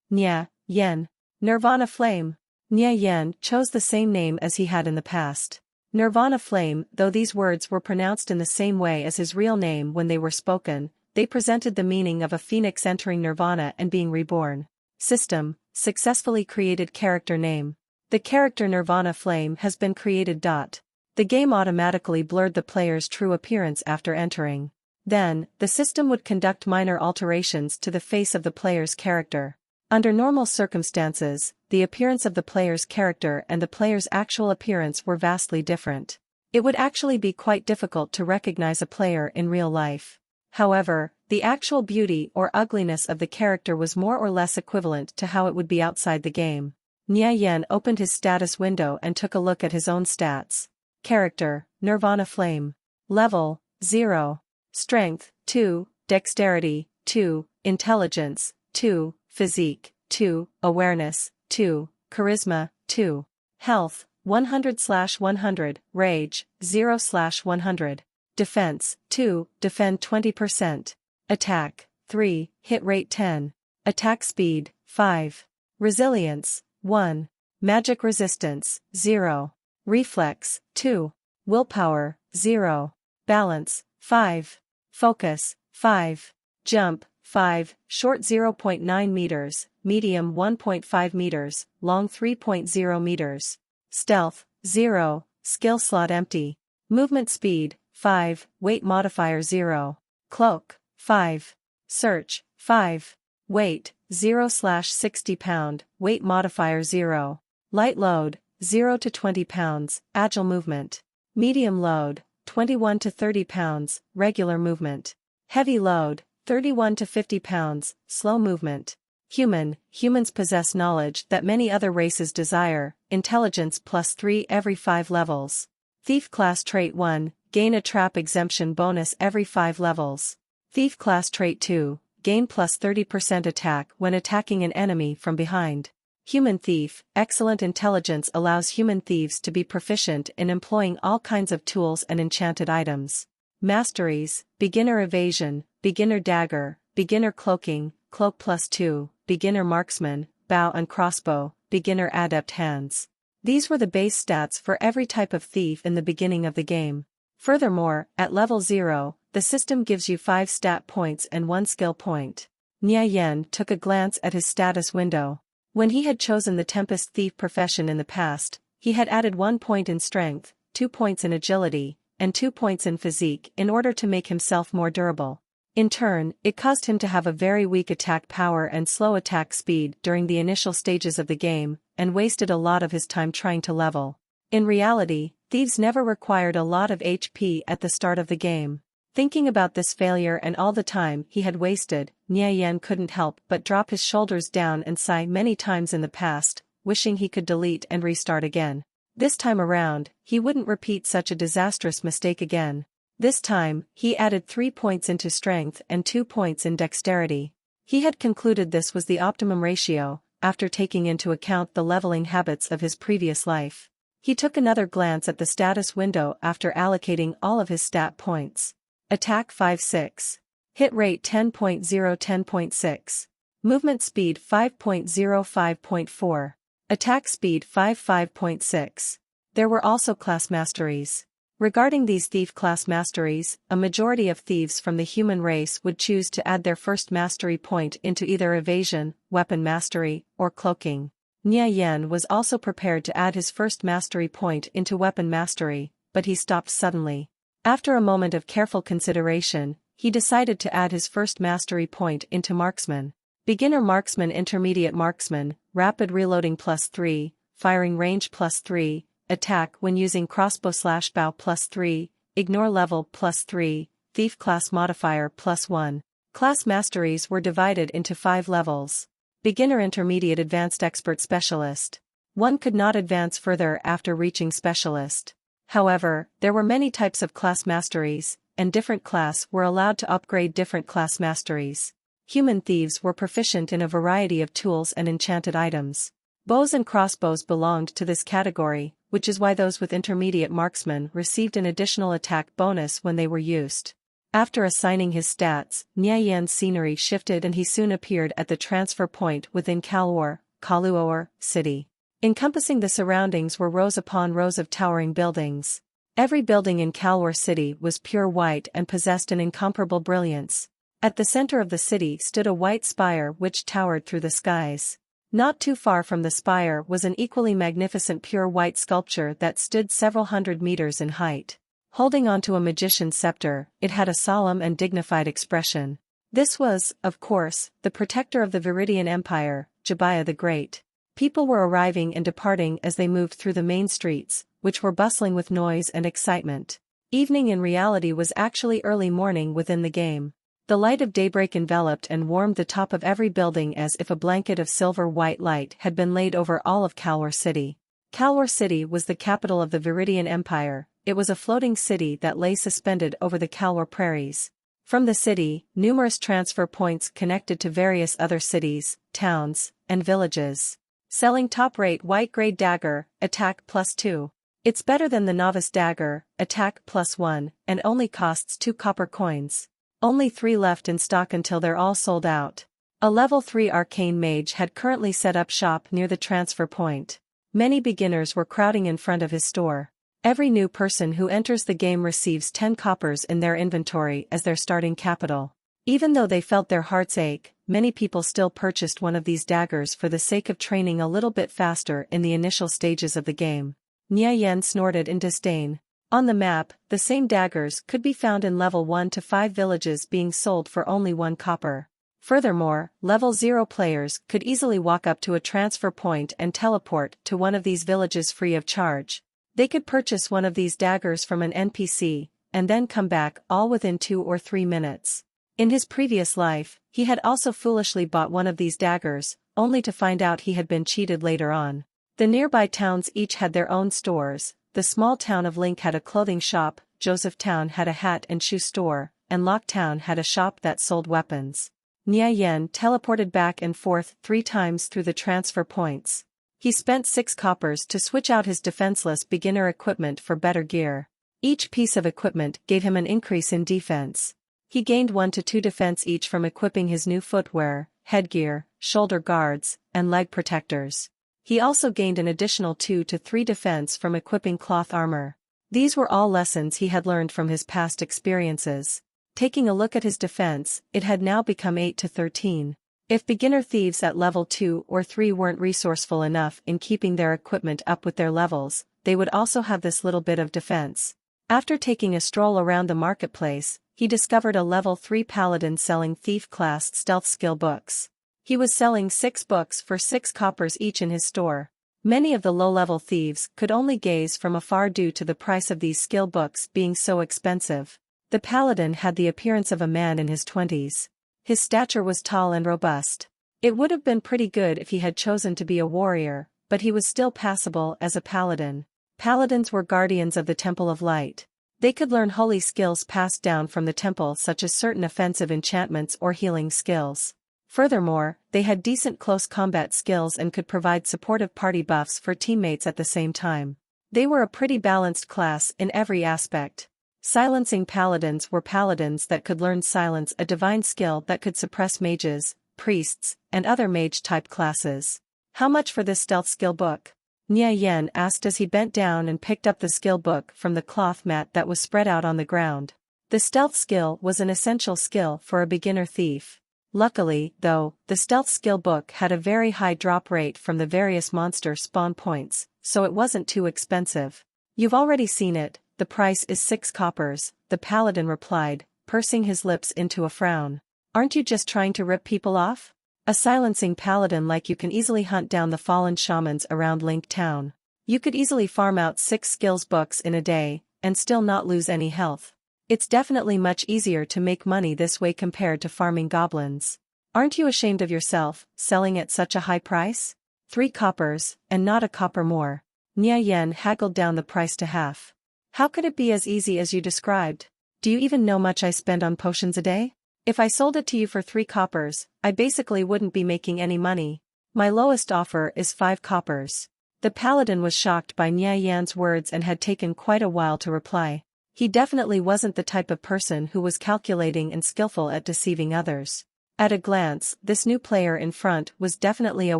[SPEAKER 1] Nia Yen. Nirvana Flame. Nia Yen chose the same name as he had in the past. Nirvana Flame, though these words were pronounced in the same way as his real name when they were spoken, they presented the meaning of a phoenix entering nirvana and being reborn. System, successfully created character name. The character Nirvana Flame has been created. The game automatically blurred the player's true appearance after entering. Then, the system would conduct minor alterations to the face of the player's character. Under normal circumstances, the appearance of the player's character and the player's actual appearance were vastly different. It would actually be quite difficult to recognize a player in real life. However, the actual beauty or ugliness of the character was more or less equivalent to how it would be outside the game. Nia Yen opened his status window and took a look at his own stats. Character, Nirvana Flame. Level, 0. Strength, 2. Dexterity, 2. Intelligence, 2. Physique, 2. Awareness, 2. Charisma, 2. Health, 100/100. Rage, 0/100. Defense, 2. Defend 20%. Attack, 3. Hit rate 10. Attack speed, 5. Resilience, 1. Magic resistance, 0. Reflex, 2. Willpower, 0. Balance, 5. Focus, 5. Jump, 5. Short 0.9 meters, medium 1.5 meters, long 3.0 meters. Stealth, 0. Skill slot empty. Movement speed, 5. Weight modifier 0. Cloak, 5. Search, 5. Weight, 0/60 pound, weight modifier 0. Light load, 0 to 20 pounds, agile movement. Medium load, 21 to 30 pounds, regular movement. Heavy load, 31 to 50 pounds, slow movement. Humans possess knowledge that many other races desire, intelligence +3 every 5 levels. Thief class trait 1, gain a trap exemption bonus every 5 levels. Thief class trait 2, gain +30% attack when attacking an enemy from behind. Human thief, excellent intelligence allows human thieves to be proficient in employing all kinds of tools and enchanted items. Masteries, beginner evasion, beginner dagger, beginner cloaking, cloak +2, beginner marksman, bow and crossbow, beginner adept hands. These were the base stats for every type of thief in the beginning of the game. Furthermore, at level 0, the system gives you 5 stat points and 1 skill point. Nia Yen took a glance at his status window. When he had chosen the Tempest Thief profession in the past, he had added 1 point in strength, 2 points in agility, and 2 points in physique in order to make himself more durable. In turn, it caused him to have a very weak attack power and slow attack speed during the initial stages of the game, and wasted a lot of his time trying to level. In reality, thieves never required a lot of HP at the start of the game. Thinking about this failure and all the time he had wasted, Nia Yen couldn't help but drop his shoulders down and sigh many times in the past, wishing he could delete and restart again. This time around, he wouldn't repeat such a disastrous mistake again. This time, he added 3 points into strength and 2 points in dexterity. He had concluded this was the optimum ratio, after taking into account the leveling habits of his previous life. He took another glance at the status window after allocating all of his stat points. Attack 5.6. Hit rate 10.0-10.6. Movement speed 5.0-5.4. Attack speed 5.5.6. There were also class masteries. Regarding these thief class masteries, a majority of thieves from the human race would choose to add their first mastery point into either evasion, weapon mastery, or cloaking. Nia Yen was also prepared to add his first mastery point into weapon mastery, but he stopped suddenly. After a moment of careful consideration, he decided to add his first mastery point into marksman. Beginner marksman, intermediate marksman, rapid reloading +3, firing range +3, attack when using crossbow/bow +3, ignore level +3, thief class modifier +1. Class masteries were divided into 5 levels. Beginner, intermediate, advanced, expert, specialist. One could not advance further after reaching specialist. However, there were many types of class masteries, and different class were allowed to upgrade different class masteries. Human thieves were proficient in a variety of tools and enchanted items. Bows and crossbows belonged to this category, which is why those with intermediate marksman received an additional attack bonus when they were used. After assigning his stats, Nia Yen's scenery shifted and he soon appeared at the transfer point within Kaluor city. Encompassing the surroundings were rows upon rows of towering buildings. Every building in Kaluor city was pure white and possessed an incomparable brilliance. At the center of the city stood a white spire which towered through the skies. Not too far from the spire was an equally magnificent pure white sculpture that stood several hundred meters in height. Holding onto a magician's scepter, it had a solemn and dignified expression. This was, of course, the protector of the Viridian Empire, Jabaya the Great. People were arriving and departing as they moved through the main streets, which were bustling with noise and excitement. Evening in reality was actually early morning within the game. The light of daybreak enveloped and warmed the top of every building as if a blanket of silver-white light had been laid over all of Kaluor city. Kaluor city was the capital of the Viridian Empire. It was a floating city that lay suspended over the Kaluor prairies. From the city, numerous transfer points connected to various other cities, towns, and villages. Selling top-rate white-grade dagger, attack +2. It's better than the novice dagger, attack +1, and only costs 2 copper coins. Only 3 left in stock until they're all sold out. A level 3 arcane mage had currently set up shop near the transfer point. Many beginners were crowding in front of his store. Every new person who enters the game receives 10 coppers in their inventory as their starting capital. Even though they felt their hearts ache, many people still purchased one of these daggers for the sake of training a little bit faster in the initial stages of the game. Nia Yen snorted in disdain. On the map, the same daggers could be found in level 1 to 5 villages being sold for only 1 copper. Furthermore, level 0 players could easily walk up to a transfer point and teleport to one of these villages free of charge. They could purchase one of these daggers from an NPC, and then come back all within 2 or 3 minutes. In his previous life, he had also foolishly bought one of these daggers, only to find out he had been cheated later on. The nearby towns each had their own stores. The small town of Link had a clothing shop, Josephtown had a hat and shoe store, and Locktown had a shop that sold weapons. Nia Yen teleported back and forth 3 times through the transfer points. He spent 6 coppers to switch out his defenseless beginner equipment for better gear. Each piece of equipment gave him an increase in defense. He gained 1 to 2 defense each from equipping his new footwear, headgear, shoulder guards, and leg protectors. He also gained an additional 2 to 3 defense from equipping cloth armor. These were all lessons he had learned from his past experiences. Taking a look at his defense, it had now become 8 to 13. If beginner thieves at level 2 or 3 weren't resourceful enough in keeping their equipment up with their levels, they would also have this little bit of defense. After taking a stroll around the marketplace, he discovered a level 3 paladin selling thief-class stealth skill books. He was selling 6 books for 6 coppers each in his store. Many of the low-level thieves could only gaze from afar due to the price of these skill books being so expensive. The paladin had the appearance of a man in his 20s. His stature was tall and robust. It would have been pretty good if he had chosen to be a warrior, but he was still passable as a paladin. Paladins were guardians of the Temple of Light. They could learn holy skills passed down from the temple, such as certain offensive enchantments or healing skills. Furthermore, they had decent close combat skills and could provide supportive party buffs for teammates at the same time. They were a pretty balanced class in every aspect. Silencing paladins were paladins that could learn silence, a divine skill that could suppress mages, priests, and other mage-type classes. How much for this stealth skill book? Nia Yen asked as he bent down and picked up the skill book from the cloth mat that was spread out on the ground. The stealth skill was an essential skill for a beginner thief. Luckily, though, the stealth skill book had a very high drop rate from the various monster spawn points, so it wasn't too expensive. You've already seen it, the price is 6 coppers, the paladin replied, pursing his lips into a frown. Aren't you just trying to rip people off? A silencing paladin like you can easily hunt down the fallen shamans around Link Town. You could easily farm out 6 skills books in a day, and still not lose any health. It's definitely much easier to make money this way compared to farming goblins. Aren't you ashamed of yourself, selling at such a high price? 3 coppers, and not a copper more. Nia Yen haggled down the price to half. How could it be as easy as you described? Do you even know much I spend on potions a day? If I sold it to you for 3 coppers, I basically wouldn't be making any money. My lowest offer is 5 coppers. The paladin was shocked by Nia Yan's words and had taken quite a while to reply. He definitely wasn't the type of person who was calculating and skillful at deceiving others. At a glance, this new player in front was definitely a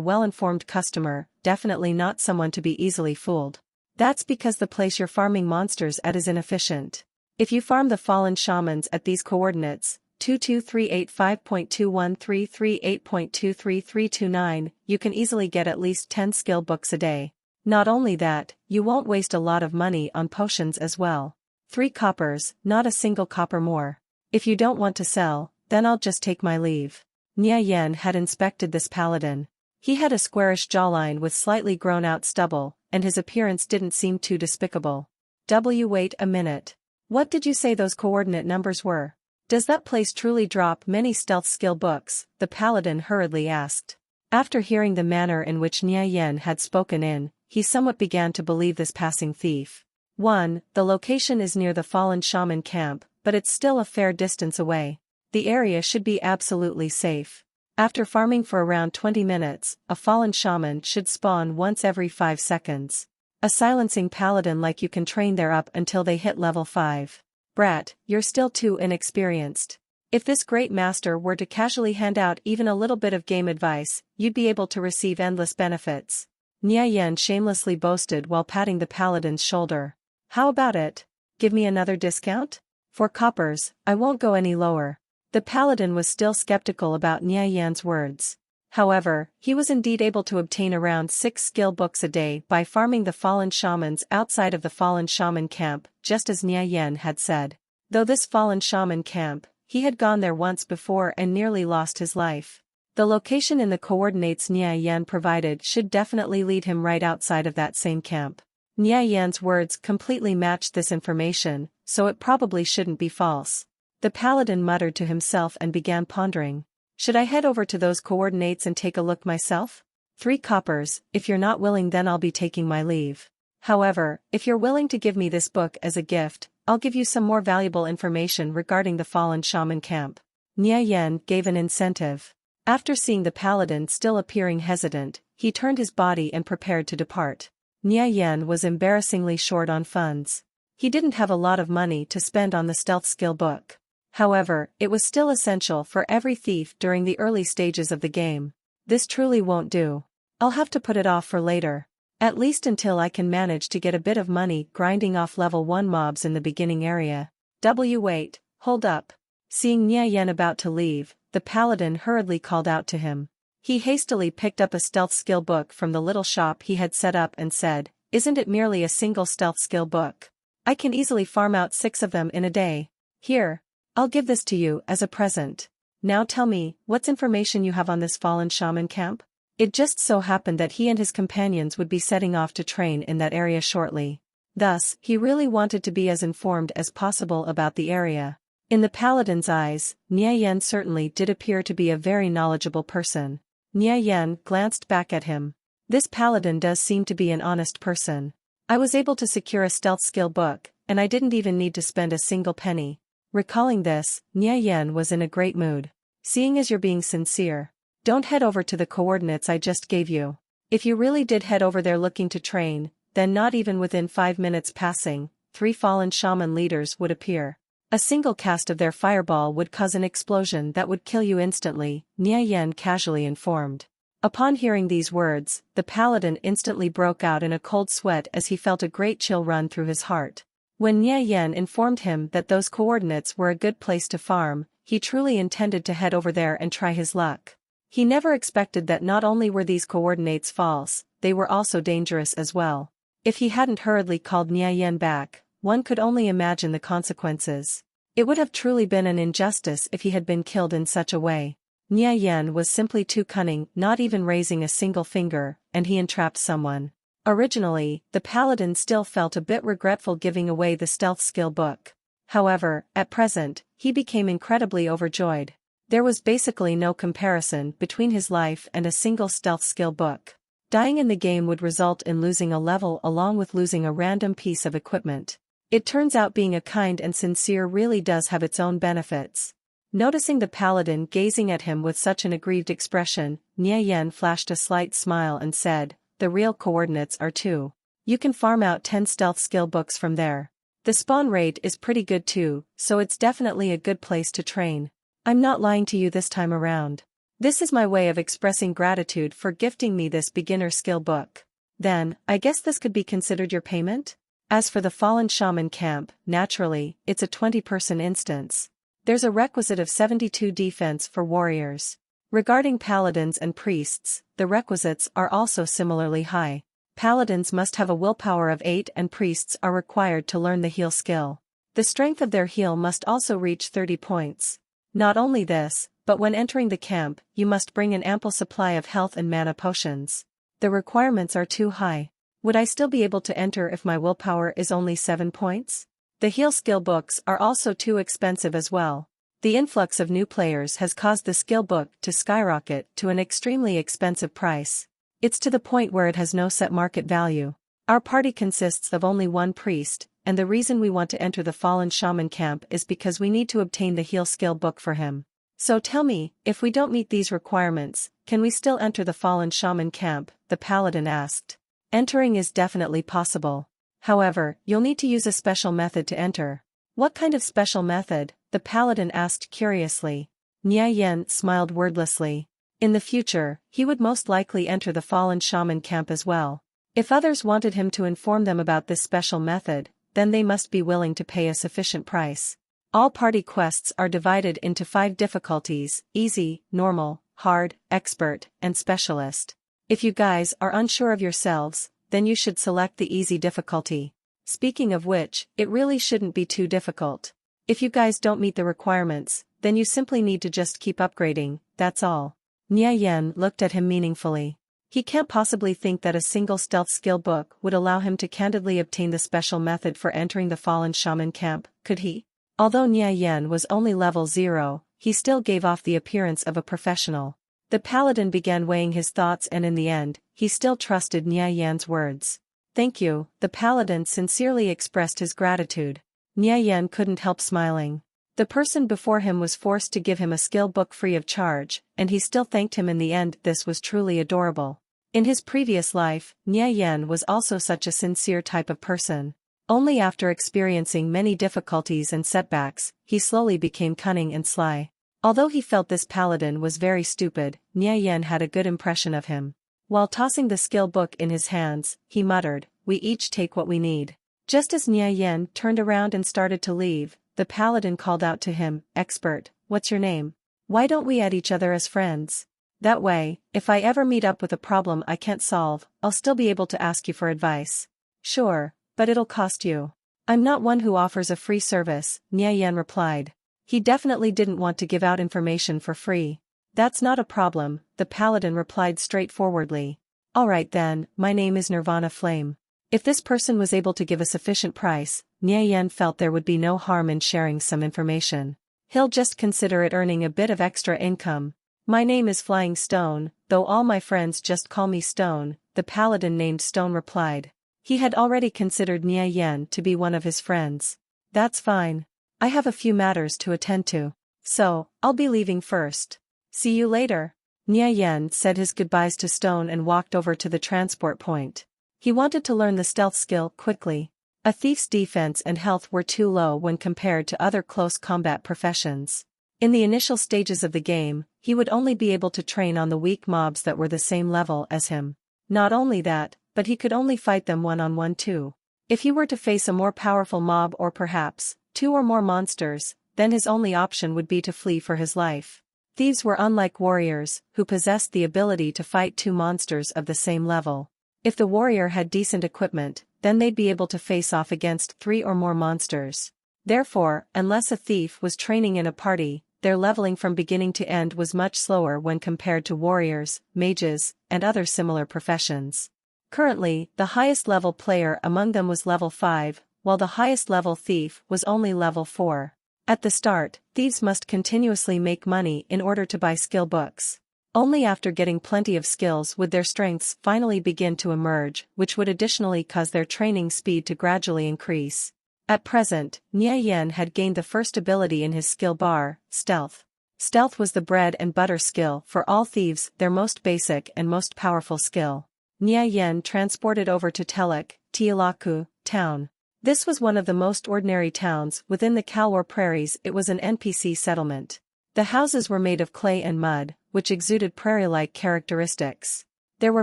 [SPEAKER 1] well-informed customer, definitely not someone to be easily fooled. That's because the place you're farming monsters at is inefficient. If you farm the fallen shamans at these coordinates, 22385.213338.23329, you can easily get at least 10 skill books a day. Not only that, you won't waste a lot of money on potions as well. 3 coppers, not a single copper more. If you don't want to sell, then I'll just take my leave. Nia Yen had inspected this paladin. He had a squarish jawline with slightly grown-out stubble, and his appearance didn't seem too despicable. Wait a minute. What did you say those coordinate numbers were? Does that place truly drop many stealth skill books? The paladin hurriedly asked. After hearing the manner in which Nia Yen had spoken in, he somewhat began to believe this passing thief. 1. The location is near the fallen shaman camp, but it's still a fair distance away. The area should be absolutely safe. After farming for around 20 minutes, a fallen shaman should spawn once every 5 seconds. A silencing paladin like you can train there up until they hit level 5. Brat, you're still too inexperienced. If this great master were to casually hand out even a little bit of game advice, you'd be able to receive endless benefits. Nia Yen shamelessly boasted while patting the paladin's shoulder. How about it? Give me another discount? 4 coppers, I won't go any lower. The paladin was still skeptical about Nia Yan's words. However, he was indeed able to obtain around 6 skill books a day by farming the fallen shamans outside of the fallen shaman camp, just as Nia Yen had said. Though this fallen shaman camp, he had gone there once before and nearly lost his life. The location in the coordinates Nia Yen provided should definitely lead him right outside of that same camp. Nia Yan's words completely matched this information, so it probably shouldn't be false. The paladin muttered to himself and began pondering. Should I head over to those coordinates and take a look myself? 3 coppers, if you're not willing then I'll be taking my leave. However, if you're willing to give me this book as a gift, I'll give you some more valuable information regarding the fallen shaman camp. Nia Yen gave an incentive. After seeing the paladin still appearing hesitant, he turned his body and prepared to depart. Nia Yen was embarrassingly short on funds. He didn't have a lot of money to spend on the stealth skill book. However, it was still essential for every thief during the early stages of the game. This truly won't do. I'll have to put it off for later. At least until I can manage to get a bit of money grinding off level 1 mobs in the beginning area. Wait, hold up. Seeing Nia Yen about to leave, the paladin hurriedly called out to him. He hastily picked up a stealth skill book from the little shop he had set up and said, "Isn't it merely a single stealth skill book? I can easily farm out 6 of them in a day. Here. I'll give this to you as a present. Now tell me, what's information you have on this fallen shaman camp?" It just so happened that he and his companions would be setting off to train in that area shortly. Thus, he really wanted to be as informed as possible about the area. In the paladin's eyes, Nia Yen certainly did appear to be a very knowledgeable person. Nia Yen glanced back at him. This paladin does seem to be an honest person. I was able to secure a stealth skill book, and I didn't even need to spend a single penny. Recalling this, Nia Yen was in a great mood. Seeing as you're being sincere, don't head over to the coordinates I just gave you. If you really did head over there looking to train, then not even within 5 minutes passing, 3 fallen shaman leaders would appear. A single cast of their fireball would cause an explosion that would kill you instantly, Nia Yen casually informed. Upon hearing these words, the paladin instantly broke out in a cold sweat as he felt a great chill run through his heart. When Nia Yen informed him that those coordinates were a good place to farm, he truly intended to head over there and try his luck. He never expected that not only were these coordinates false, they were also dangerous as well. If he hadn't hurriedly called Nia Yen back, one could only imagine the consequences. It would have truly been an injustice if he had been killed in such a way. Nia Yen was simply too cunning, not even raising a single finger, and he entrapped someone. Originally, the paladin still felt a bit regretful giving away the stealth skill book. However, at present, he became incredibly overjoyed. There was basically no comparison between his life and a single stealth skill book. Dying in the game would result in losing a level along with losing a random piece of equipment. It turns out being a kind and sincere really does have its own benefits. Noticing the paladin gazing at him with such an aggrieved expression, Nia Yen flashed a slight smile and said, "The real coordinates are 2. You can farm out 10 stealth skill books from there. The spawn rate is pretty good too, so it's definitely a good place to train. I'm not lying to you this time around. This is my way of expressing gratitude for gifting me this beginner skill book. Then, I guess this could be considered your payment?" As for the fallen shaman camp, naturally, it's a 20-person instance. There's a requisite of 72 defense for warriors. Regarding paladins and priests, the requisites are also similarly high. Paladins must have a willpower of 8 and priests are required to learn the heal skill. The strength of their heal must also reach 30 points. Not only this, but when entering the camp, you must bring an ample supply of health and mana potions. The requirements are too high. Would I still be able to enter if my willpower is only 7 points? The heal skill books are also too expensive as well. The influx of new players has caused the skill book to skyrocket to an extremely expensive price. It's to the point where it has no set market value. Our party consists of only 1 priest, and the reason we want to enter the fallen shaman camp is because we need to obtain the heal skill book for him. So tell me, if we don't meet these requirements, can we still enter the fallen shaman camp? The paladin asked. Entering is definitely possible. However, you'll need to use a special method to enter. What kind of special method? The paladin asked curiously. Nia Yen smiled wordlessly. In the future, he would most likely enter the fallen shaman camp as well. If others wanted him to inform them about this special method, then they must be willing to pay a sufficient price. All party quests are divided into 5 difficulties: easy, normal, hard, expert, and specialist. If you guys are unsure of yourselves, then you should select the easy difficulty. Speaking of which, it really shouldn't be too difficult. If you guys don't meet the requirements, then you simply need to just keep upgrading, that's all. Nia Yen looked at him meaningfully. He can't possibly think that a single stealth skill book would allow him to candidly obtain the special method for entering the fallen shaman camp, could he? Although Nia Yen was only level 0, he still gave off the appearance of a professional. The paladin began weighing his thoughts and in the end, he still trusted Nia Yan's words. "Thank you," the paladin sincerely expressed his gratitude. Nia Yan couldn't help smiling. The person before him was forced to give him a skill book free of charge, and he still thanked him in the end. This was truly adorable. In his previous life, Nia Yan was also such a sincere type of person. Only after experiencing many difficulties and setbacks, he slowly became cunning and sly. Although he felt this paladin was very stupid, Nie Yen had a good impression of him. While tossing the skill book in his hands, he muttered, "We each take what we need." Just as Nie Yen turned around and started to leave, the paladin called out to him, "Expert, what's your name? Why don't we add each other as friends? That way, if I ever meet up with a problem I can't solve, I'll still be able to ask you for advice." "Sure, but it'll cost you." "I'm not one who offers a free service," Nie Yen replied. He definitely didn't want to give out information for free. "That's not a problem," the paladin replied straightforwardly. "Alright then, my name is Nirvana Flame." If this person was able to give a sufficient price, Nie Yen felt there would be no harm in sharing some information. He'll just consider it earning a bit of extra income. "My name is Flying Stone, though all my friends just call me Stone," the paladin named Stone replied. He had already considered Nie Yen to be one of his friends. "That's fine. I have a few matters to attend to. So, I'll be leaving first. See you later." Nie Yen said his goodbyes to Stone and walked over to the transport point. He wanted to learn the stealth skill quickly. A thief's defense and health were too low when compared to other close combat professions. In the initial stages of the game, he would only be able to train on the weak mobs that were the same level as him. Not only that, but he could only fight them one-on-one too. If he were to face a more powerful mob or perhaps two or more monsters, then his only option would be to flee for his life. Thieves were unlike warriors, who possessed the ability to fight two monsters of the same level. If the warrior had decent equipment, then they'd be able to face off against 3 or more monsters. Therefore, unless a thief was training in a party, their leveling from beginning to end was much slower when compared to warriors, mages, and other similar professions. Currently, the highest level player among them was level 5, while the highest level thief was only level 4. At the start, thieves must continuously make money in order to buy skill books. Only after getting plenty of skills would their strengths finally begin to emerge, which would additionally cause their training speed to gradually increase. At present, Nie Yen had gained the first ability in his skill bar, Stealth. Stealth was the bread and butter skill for all thieves, their most basic and most powerful skill. Nie Yen transported over to Telek, Tialaku, town. This was one of the most ordinary towns within the Kalwar prairies. It was an NPC settlement. The houses were made of clay and mud, which exuded prairie-like characteristics. There were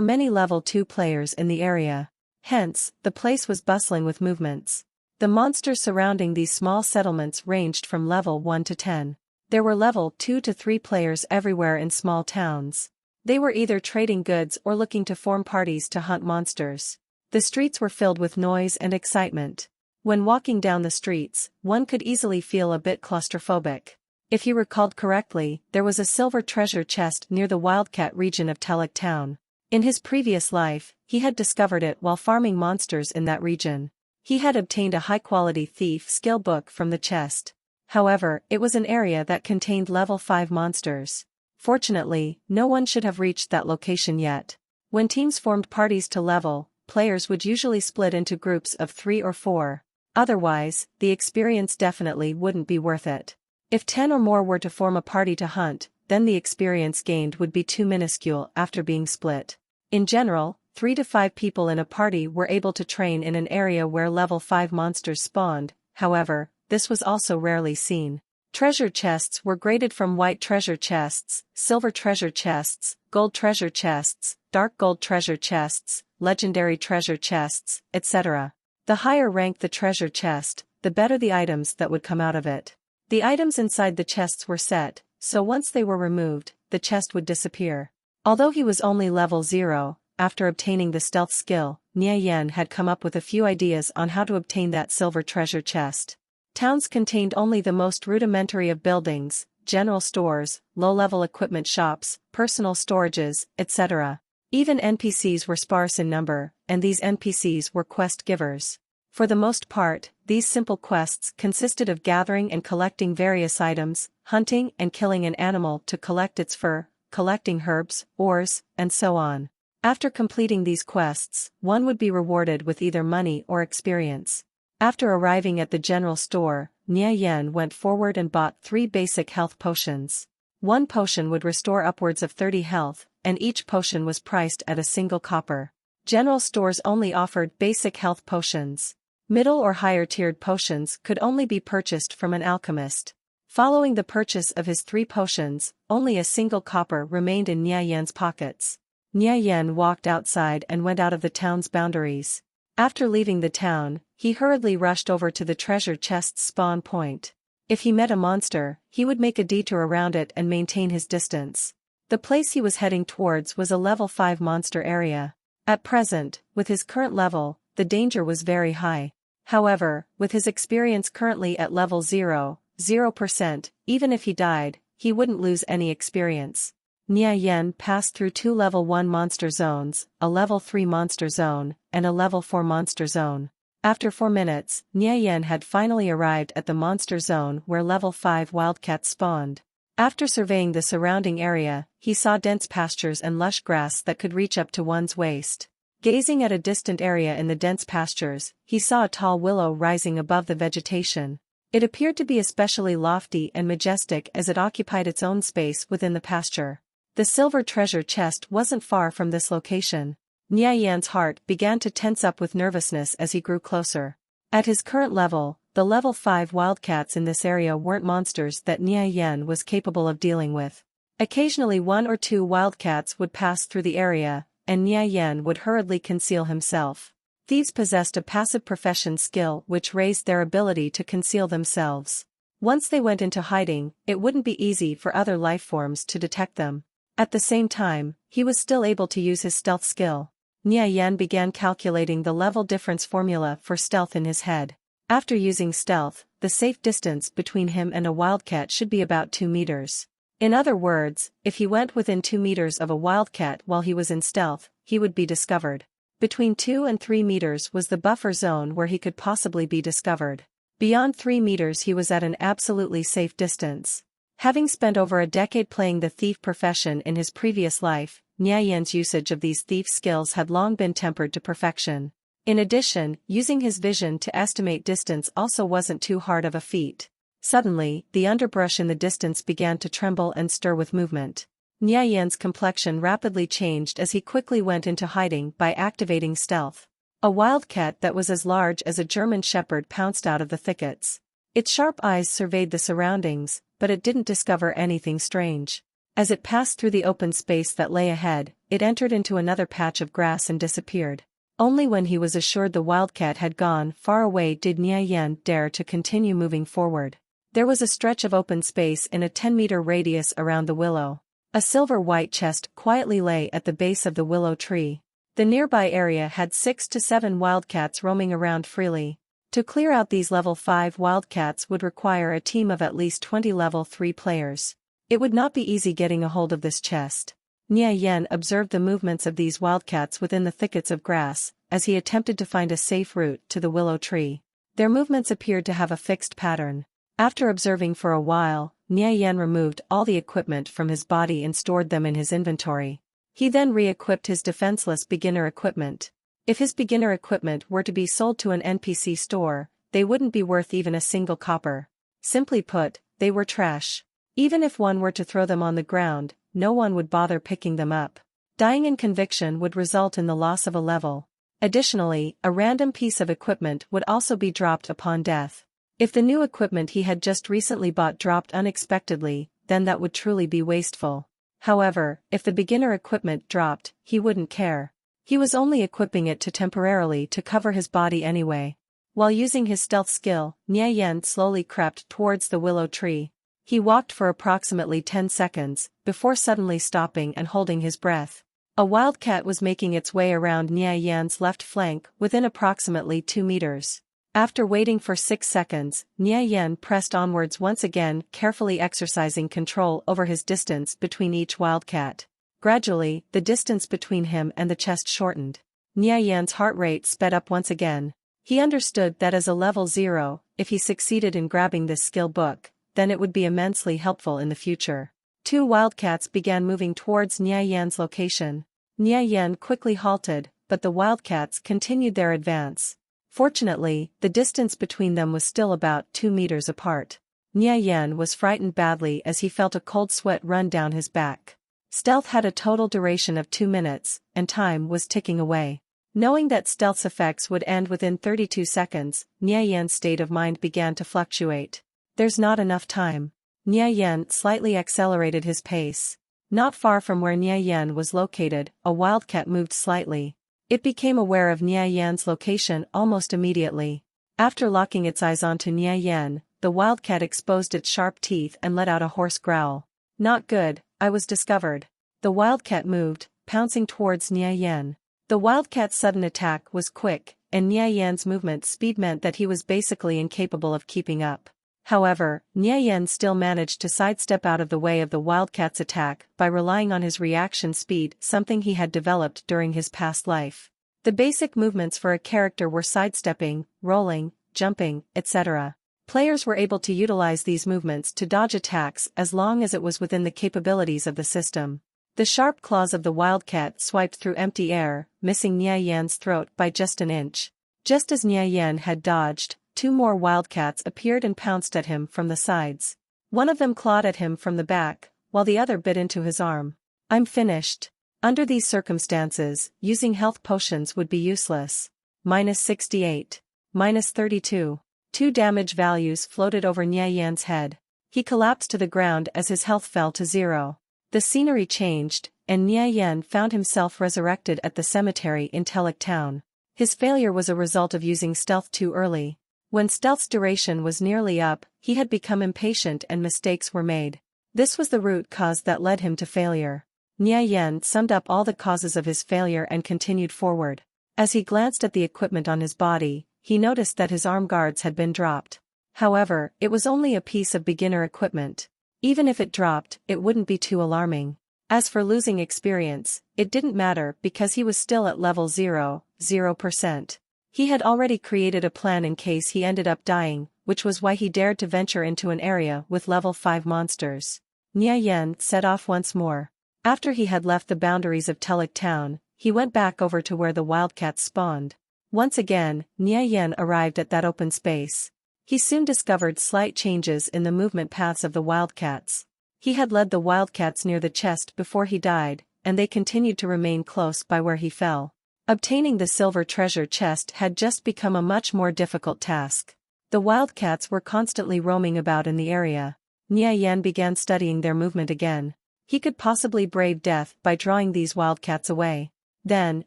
[SPEAKER 1] many level 2 players in the area. Hence, the place was bustling with movements. The monsters surrounding these small settlements ranged from level 1 to 10. There were level 2 to 3 players everywhere in small towns. They were either trading goods or looking to form parties to hunt monsters. The streets were filled with noise and excitement. When walking down the streets, one could easily feel a bit claustrophobic. If he recalled correctly, there was a silver treasure chest near the Wildcat region of Telek town. In his previous life, he had discovered it while farming monsters in that region. He had obtained a high-quality thief skill book from the chest. However, it was an area that contained level 5 monsters. Fortunately, no one should have reached that location yet. When teams formed parties to level, players would usually split into groups of 3 or 4. Otherwise, the experience definitely wouldn't be worth it. If 10 or more were to form a party to hunt, then the experience gained would be too minuscule after being split. In general, 3 to 5 people in a party were able to train in an area where level 5 monsters spawned. However, this was also rarely seen. Treasure chests were graded from white treasure chests, silver treasure chests, gold treasure chests, dark gold treasure chests, legendary treasure chests, etc. The higher ranked the treasure chest, the better the items that would come out of it. The items inside the chests were set, so once they were removed, the chest would disappear. Although he was only level 0, after obtaining the stealth skill, Nie Yen had come up with a few ideas on how to obtain that silver treasure chest. Towns contained only the most rudimentary of buildings, general stores, low-level equipment shops, personal storages, etc. Even NPCs were sparse in number, and these NPCs were quest givers. For the most part, these simple quests consisted of gathering and collecting various items, hunting and killing an animal to collect its fur, collecting herbs, ores, and so on. After completing these quests, one would be rewarded with either money or experience. After arriving at the general store, Nie Yen went forward and bought 3 basic health potions. One potion would restore upwards of 30 health, and each potion was priced at a single copper. General stores only offered basic health potions. Middle or higher tiered potions could only be purchased from an alchemist. Following the purchase of his 3 potions, only a single copper remained in Nia Yan's pockets. Nia Yan walked outside and went out of the town's boundaries. After leaving the town, he hurriedly rushed over to the treasure chest's spawn point. If he met a monster, he would make a detour around it and maintain his distance. The place he was heading towards was a level 5 monster area. At present, with his current level, the danger was very high. However, with his experience currently at level 0%, even if he died, he wouldn't lose any experience. Nia Yan passed through 2 level 1 monster zones, a level 3 monster zone, and a level 4 monster zone. After 4 minutes, Nia Yan had finally arrived at the monster zone where level 5 wildcats spawned. After surveying the surrounding area, he saw dense pastures and lush grass that could reach up to one's waist. Gazing at a distant area in the dense pastures, he saw a tall willow rising above the vegetation. It appeared to be especially lofty and majestic as it occupied its own space within the pasture. The silver treasure chest wasn't far from this location. Nia Yan's heart began to tense up with nervousness as he grew closer. At his current level, the level 5 wildcats in this area weren't monsters that Nia Yan was capable of dealing with. Occasionally 1 or 2 wildcats would pass through the area, and Nia Yan would hurriedly conceal himself. Thieves possessed a passive profession skill which raised their ability to conceal themselves. Once they went into hiding, it wouldn't be easy for other life forms to detect them. At the same time, he was still able to use his stealth skill. Nia Yan began calculating the level difference formula for stealth in his head. After using stealth, the safe distance between him and a wildcat should be about 2 meters. In other words, if he went within 2 meters of a wildcat while he was in stealth, he would be discovered. Between 2 and 3 meters was the buffer zone where he could possibly be discovered. Beyond 3 meters he was at an absolutely safe distance. Having spent over a decade playing the thief profession in his previous life, Nia Yan's usage of these thief skills had long been tempered to perfection. In addition, using his vision to estimate distance also wasn't too hard of a feat. Suddenly, the underbrush in the distance began to tremble and stir with movement. Nia Yan's complexion rapidly changed as he quickly went into hiding by activating stealth. A wildcat that was as large as a German shepherd pounced out of the thickets. Its sharp eyes surveyed the surroundings, but it didn't discover anything strange. As it passed through the open space that lay ahead, it entered into another patch of grass and disappeared. Only when he was assured the wildcat had gone far away did Nia Yan dare to continue moving forward. There was a stretch of open space in a 10-meter radius around the willow. A silver-white chest quietly lay at the base of the willow tree. The nearby area had 6 to 7 wildcats roaming around freely. To clear out these level 5 wildcats would require a team of at least 20 level 3 players. It would not be easy getting a hold of this chest. Nia Yan observed the movements of these wildcats within the thickets of grass, as he attempted to find a safe route to the willow tree. Their movements appeared to have a fixed pattern. After observing for a while, Nia Yan removed all the equipment from his body and stored them in his inventory. He then re-equipped his defenseless beginner equipment. If his beginner equipment were to be sold to an NPC store, they wouldn't be worth even a single copper. Simply put, they were trash. Even if one were to throw them on the ground, no one would bother picking them up. Dying in conviction would result in the loss of a level. Additionally, a random piece of equipment would also be dropped upon death. If the new equipment he had just recently bought dropped unexpectedly, then that would truly be wasteful. However, if the beginner equipment dropped, he wouldn't care. He was only equipping it temporarily to cover his body anyway. While using his stealth skill, Nia Yan slowly crept towards the willow tree. He walked for approximately 10 seconds, before suddenly stopping and holding his breath. A wildcat was making its way around Nia Yan's left flank within approximately 2 meters. After waiting for 6 seconds, Nia Yan pressed onwards once again, carefully exercising control over his distance between each wildcat. Gradually, the distance between him and the chest shortened. Nia Yan's heart rate sped up once again. He understood that as a level 0, if he succeeded in grabbing this skill book, then it would be immensely helpful in the future. 2 wildcats began moving towards Nia Yan's location. Nia Yan quickly halted, but the wildcats continued their advance. Fortunately, the distance between them was still about 2 meters apart. Nia Yan was frightened badly as he felt a cold sweat run down his back. Stealth had a total duration of 2 minutes, and time was ticking away. Knowing that stealth's effects would end within 32 seconds, Nie Yan's state of mind began to fluctuate. There's not enough time. Nie Yan slightly accelerated his pace. Not far from where Nie Yan was located, a wildcat moved slightly. It became aware of Nie Yan's location almost immediately. After locking its eyes onto Nie Yan, the wildcat exposed its sharp teeth and let out a hoarse growl. Not good, I was discovered. The wildcat moved, pouncing towards Nie Yan. The wildcat's sudden attack was quick, and Nie Yan's movement speed meant that he was basically incapable of keeping up. However, Nie Yan still managed to sidestep out of the way of the wildcat's attack by relying on his reaction speed, something he had developed during his past life. The basic movements for a character were sidestepping, rolling, jumping, etc. Players were able to utilize these movements to dodge attacks as long as it was within the capabilities of the system. The sharp claws of the wildcat swiped through empty air, missing Nie Yan's throat by just an inch. Just as Nie Yan had dodged, two more wildcats appeared and pounced at him from the sides. One of them clawed at him from the back, while the other bit into his arm. I'm finished. Under these circumstances, using health potions would be useless. -68. -32. Two damage values floated over Nie Yan's head. He collapsed to the ground as his health fell to 0. The scenery changed, and Nie Yan found himself resurrected at the cemetery in Telic Town. His failure was a result of using stealth too early. When stealth's duration was nearly up, he had become impatient and mistakes were made. This was the root cause that led him to failure. Nie Yan summed up all the causes of his failure and continued forward. As he glanced at the equipment on his body, he noticed that his arm guards had been dropped. However, it was only a piece of beginner equipment. Even if it dropped, it wouldn't be too alarming. As for losing experience, it didn't matter because he was still at level 0%. He had already created a plan in case he ended up dying, which was why he dared to venture into an area with level 5 monsters. Nie Yan set off once more. After he had left the boundaries of Telic Town, he went back over to where the wildcats spawned. Once again, Nie Yan arrived at that open space. He soon discovered slight changes in the movement paths of the wildcats. He had led the wildcats near the chest before he died, and they continued to remain close by where he fell. Obtaining the silver treasure chest had just become a much more difficult task. The wildcats were constantly roaming about in the area. Nie Yan began studying their movement again. He could possibly brave death by drawing these wildcats away. Then,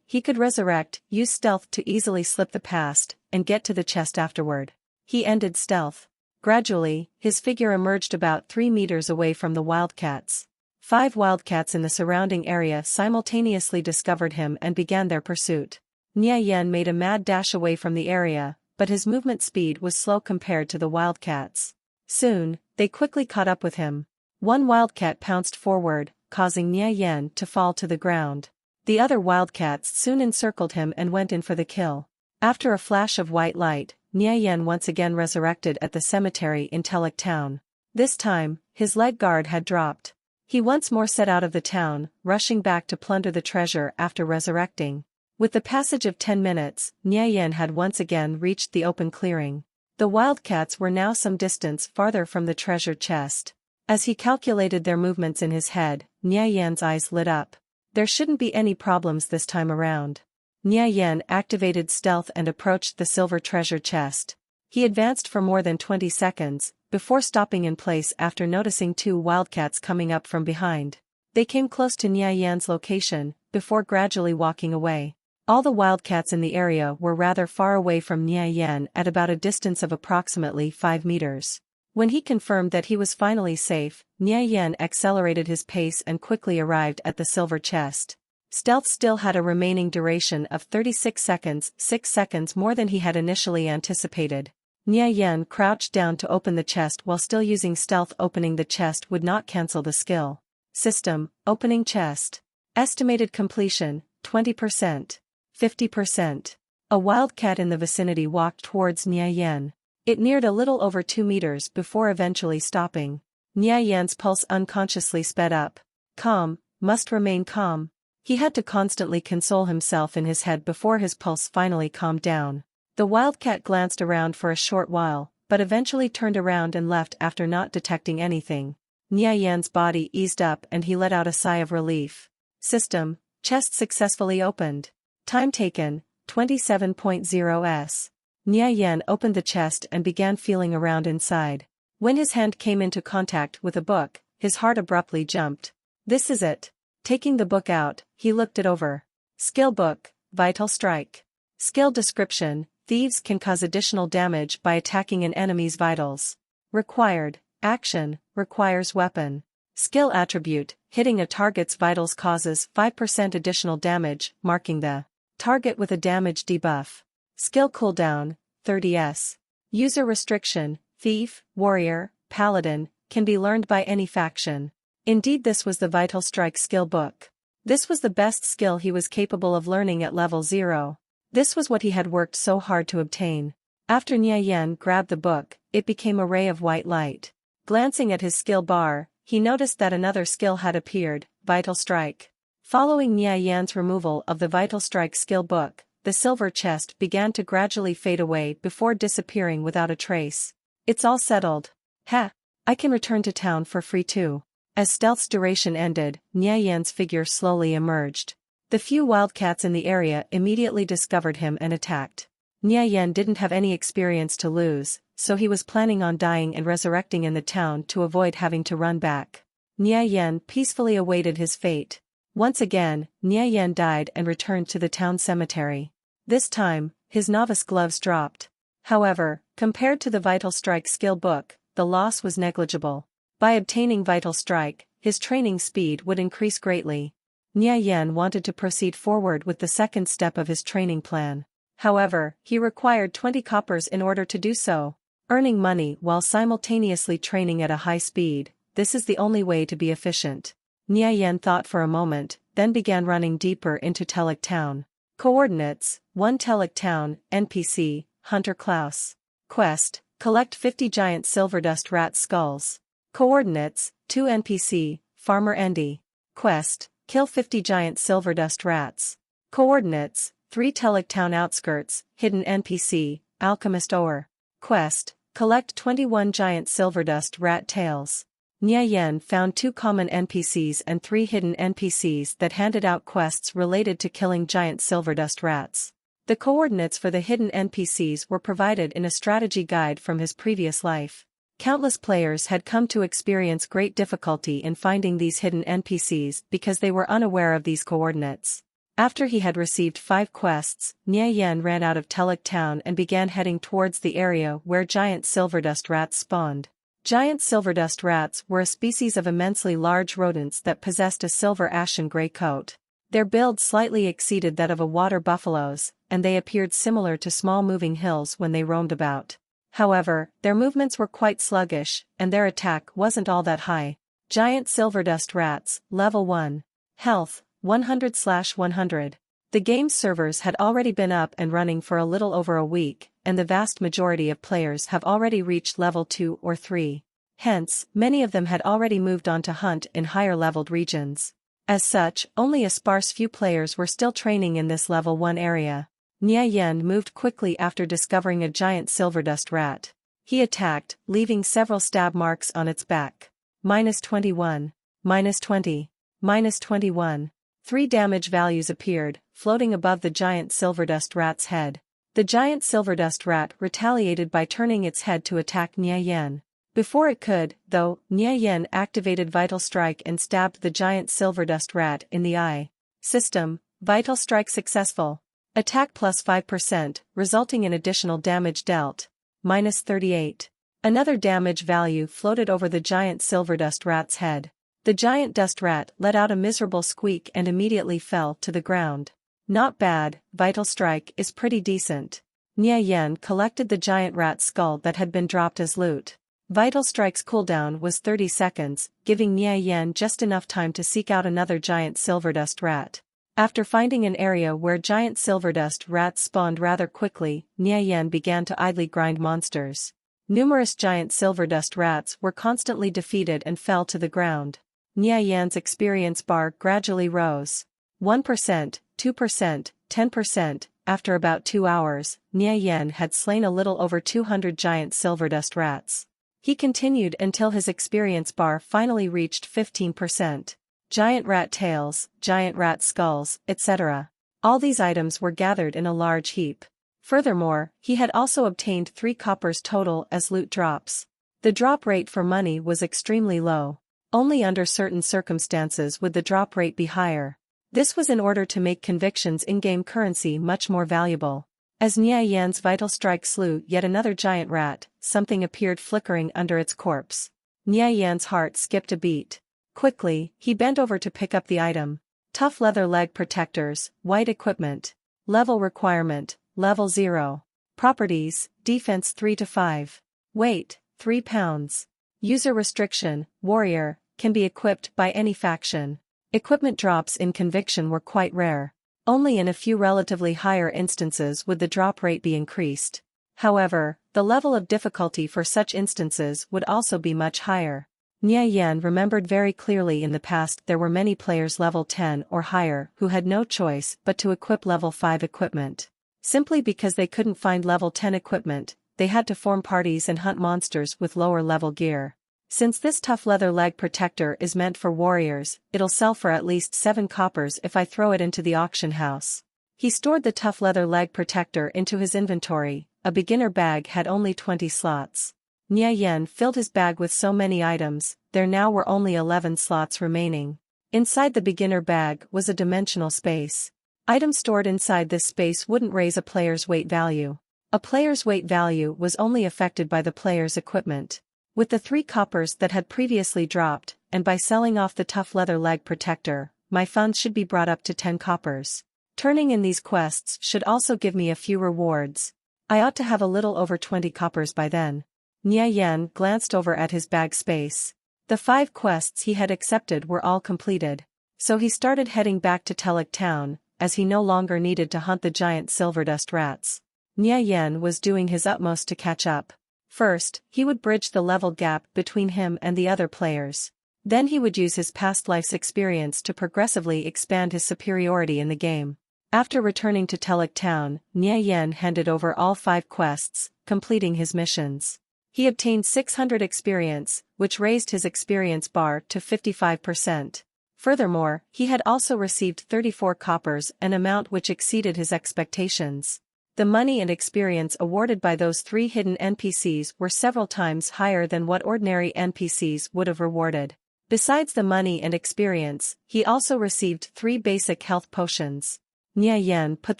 [SPEAKER 1] he could resurrect, use stealth to easily slip the past, and get to the chest afterward. He ended stealth. Gradually, his figure emerged about 3 meters away from the wildcats. 5 wildcats in the surrounding area simultaneously discovered him and began their pursuit. Nie Yan made a mad dash away from the area, but his movement speed was slow compared to the wildcats. Soon, they quickly caught up with him. One wildcat pounced forward, causing Nie Yan to fall to the ground. The other wildcats soon encircled him and went in for the kill. After a flash of white light, Nie Yan once again resurrected at the cemetery in Telic Town. This time, his leg guard had dropped. He once more set out of the town, rushing back to plunder the treasure after resurrecting. With the passage of 10 minutes, Nie Yan had once again reached the open clearing. The wildcats were now some distance farther from the treasure chest. As he calculated their movements in his head, Nie Yan's eyes lit up. There shouldn't be any problems this time around. Nie Yan activated stealth and approached the silver treasure chest. He advanced for more than 20 seconds, before stopping in place after noticing 2 wildcats coming up from behind. They came close to Nie Yan's location, before gradually walking away. All the wildcats in the area were rather far away from Nie Yan at about a distance of approximately 5 meters. When he confirmed that he was finally safe, Nie Yan accelerated his pace and quickly arrived at the silver chest. Stealth still had a remaining duration of 36 seconds, 6 seconds more than he had initially anticipated. Nie Yan crouched down to open the chest while still using stealth. Opening the chest would not cancel the skill. System, opening chest. Estimated completion, 20%. 50%. A wildcat in the vicinity walked towards Nie Yan. It neared a little over 2 meters before eventually stopping. Nie Yan's pulse unconsciously sped up. Calm, must remain calm. He had to constantly console himself in his head before his pulse finally calmed down. The wildcat glanced around for a short while, but eventually turned around and left after not detecting anything. Nie Yan's body eased up and he let out a sigh of relief. System, chest successfully opened. Time taken, 27.0s. Nia Yan opened the chest and began feeling around inside. When his hand came into contact with a book, his heart abruptly jumped. This is it. Taking the book out, he looked it over. Skill book, Vital Strike. Skill description: thieves can cause additional damage by attacking an enemy's vitals. Required action: requires weapon. Skill attribute: hitting a target's vitals causes 5% additional damage, marking the target with a damage debuff. Skill cooldown: 30s. User restriction: thief, warrior, paladin, can be learned by any faction. Indeed, this was the Vital Strike skill book. This was the best skill he was capable of learning at level 0. This was what he had worked so hard to obtain. After Nia Yan grabbed the book, it became a ray of white light. Glancing at his skill bar, he noticed that another skill had appeared, Vital Strike. Following Nia Yan's removal of the Vital Strike skill book, the silver chest began to gradually fade away before disappearing without a trace. It's all settled. Heh. I can return to town for free too. As Stealth's duration ended, Nia Yan's figure slowly emerged. The few wildcats in the area immediately discovered him and attacked. Nia Yan didn't have any experience to lose, so he was planning on dying and resurrecting in the town to avoid having to run back. Nia Yan peacefully awaited his fate. Once again, Nia Yan died and returned to the town cemetery. This time, his novice gloves dropped. However, compared to the Vital Strike skill book, the loss was negligible. By obtaining Vital Strike, his training speed would increase greatly. Nia Yan wanted to proceed forward with the second step of his training plan. However, he required 20 coppers in order to do so. Earning money while simultaneously training at a high speed, this is the only way to be efficient. Nia Yan thought for a moment, then began running deeper into Telek Town. Coordinates: 1 Telek Town, NPC, Hunter Klaus. Quest: collect 50 giant silver dust rat skulls. Coordinates: 2 NPC, Farmer Andy. Quest: kill 50 giant silver dust rats. Coordinates: 3 Telek Town outskirts, hidden NPC, Alchemist Or. Quest: collect 21 giant silver dust rat tails. Nia Yan found 2 common NPCs and 3 hidden NPCs that handed out quests related to killing giant silver dust rats. The coordinates for the hidden NPCs were provided in a strategy guide from his previous life. Countless players had come to experience great difficulty in finding these hidden NPCs because they were unaware of these coordinates. After he had received 5 quests, Nia Yan ran out of Telek Town and began heading towards the area where giant silverdust rats spawned. Giant silverdust rats were a species of immensely large rodents that possessed a silver ashen gray coat. Their build slightly exceeded that of a water buffalo's, and they appeared similar to small moving hills when they roamed about. However, their movements were quite sluggish, and their attack wasn't all that high. Giant silverdust rats, level 1. Health, 100/100. The game's servers had already been up and running for a little over a week, and the vast majority of players have already reached level 2 or 3. Hence, many of them had already moved on to hunt in higher-leveled regions. As such, only a sparse few players were still training in this level 1 area. Nia Yan moved quickly after discovering a giant silverdust rat. He attacked, leaving several stab marks on its back. -21, -20, -21. 3 damage values appeared, floating above the giant silverdust rat's head. The giant silverdust rat retaliated by turning its head to attack Nia Yan. Before it could, though, Nia Yan activated Vital Strike and stabbed the giant silverdust rat in the eye. System: Vital Strike successful. Attack plus 5%, resulting in additional damage dealt. -38. Another damage value floated over the giant silverdust rat's head. The giant dust rat let out a miserable squeak and immediately fell to the ground. Not bad, Vital Strike is pretty decent. Nia Yan collected the giant rat skull that had been dropped as loot. Vital Strike's cooldown was 30 seconds, giving Nia Yan just enough time to seek out another giant silverdust rat. After finding an area where giant silverdust rats spawned rather quickly, Nia Yan began to idly grind monsters. Numerous giant silverdust rats were constantly defeated and fell to the ground. Nia Yan's experience bar gradually rose. 1%, 2%, 10%. After about 2 hours, Nia Yan had slain a little over 200 giant silverdust rats. He continued until his experience bar finally reached 15%. Giant rat tails, giant rat skulls, etc. All these items were gathered in a large heap. Furthermore, he had also obtained 3 coppers total as loot drops. The drop rate for money was extremely low. Only under certain circumstances would the drop rate be higher. This was in order to make convictions in-game currency much more valuable. As Nia Yan's vital strike slew yet another giant rat, something appeared flickering under its corpse. Nia Yan's heart skipped a beat. Quickly, he bent over to pick up the item. Tough leather leg protectors, white equipment. Level requirement, level 0. Properties, defense 3 to 5. Weight, 3 pounds. User restriction, warrior, can be equipped by any faction. Equipment drops in conviction were quite rare. Only in a few relatively higher instances would the drop rate be increased. However, the level of difficulty for such instances would also be much higher. Nia Yan remembered very clearly in the past there were many players level 10 or higher who had no choice but to equip level 5 equipment. Simply because they couldn't find level 10 equipment, they had to form parties and hunt monsters with lower level gear. Since this tough leather leg protector is meant for warriors, it'll sell for at least 7 coppers if I throw it into the auction house. He stored the tough leather leg protector into his inventory. A beginner bag had only 20 slots. Nia Yan filled his bag with so many items, there now were only 11 slots remaining. Inside the beginner bag was a dimensional space. Items stored inside this space wouldn't raise a player's weight value. A player's weight value was only affected by the player's equipment. With the 3 coppers that had previously dropped, and by selling off the tough leather leg protector, my funds should be brought up to 10 coppers. Turning in these quests should also give me a few rewards. I ought to have a little over 20 coppers by then. Nia Yan glanced over at his bag space. The 5 quests he had accepted were all completed. So he started heading back to Telek Town, as he no longer needed to hunt the giant silverdust rats. Nia Yan was doing his utmost to catch up. First, he would bridge the level gap between him and the other players. Then he would use his past life's experience to progressively expand his superiority in the game. After returning to Telek Town, Nia Yan handed over all 5 quests, completing his missions. He obtained 600 experience, which raised his experience bar to 55%. Furthermore, he had also received 34 coppers, an amount which exceeded his expectations. The money and experience awarded by those 3 hidden NPCs were several times higher than what ordinary NPCs would have rewarded. Besides the money and experience, he also received 3 basic health potions. Nia Yan put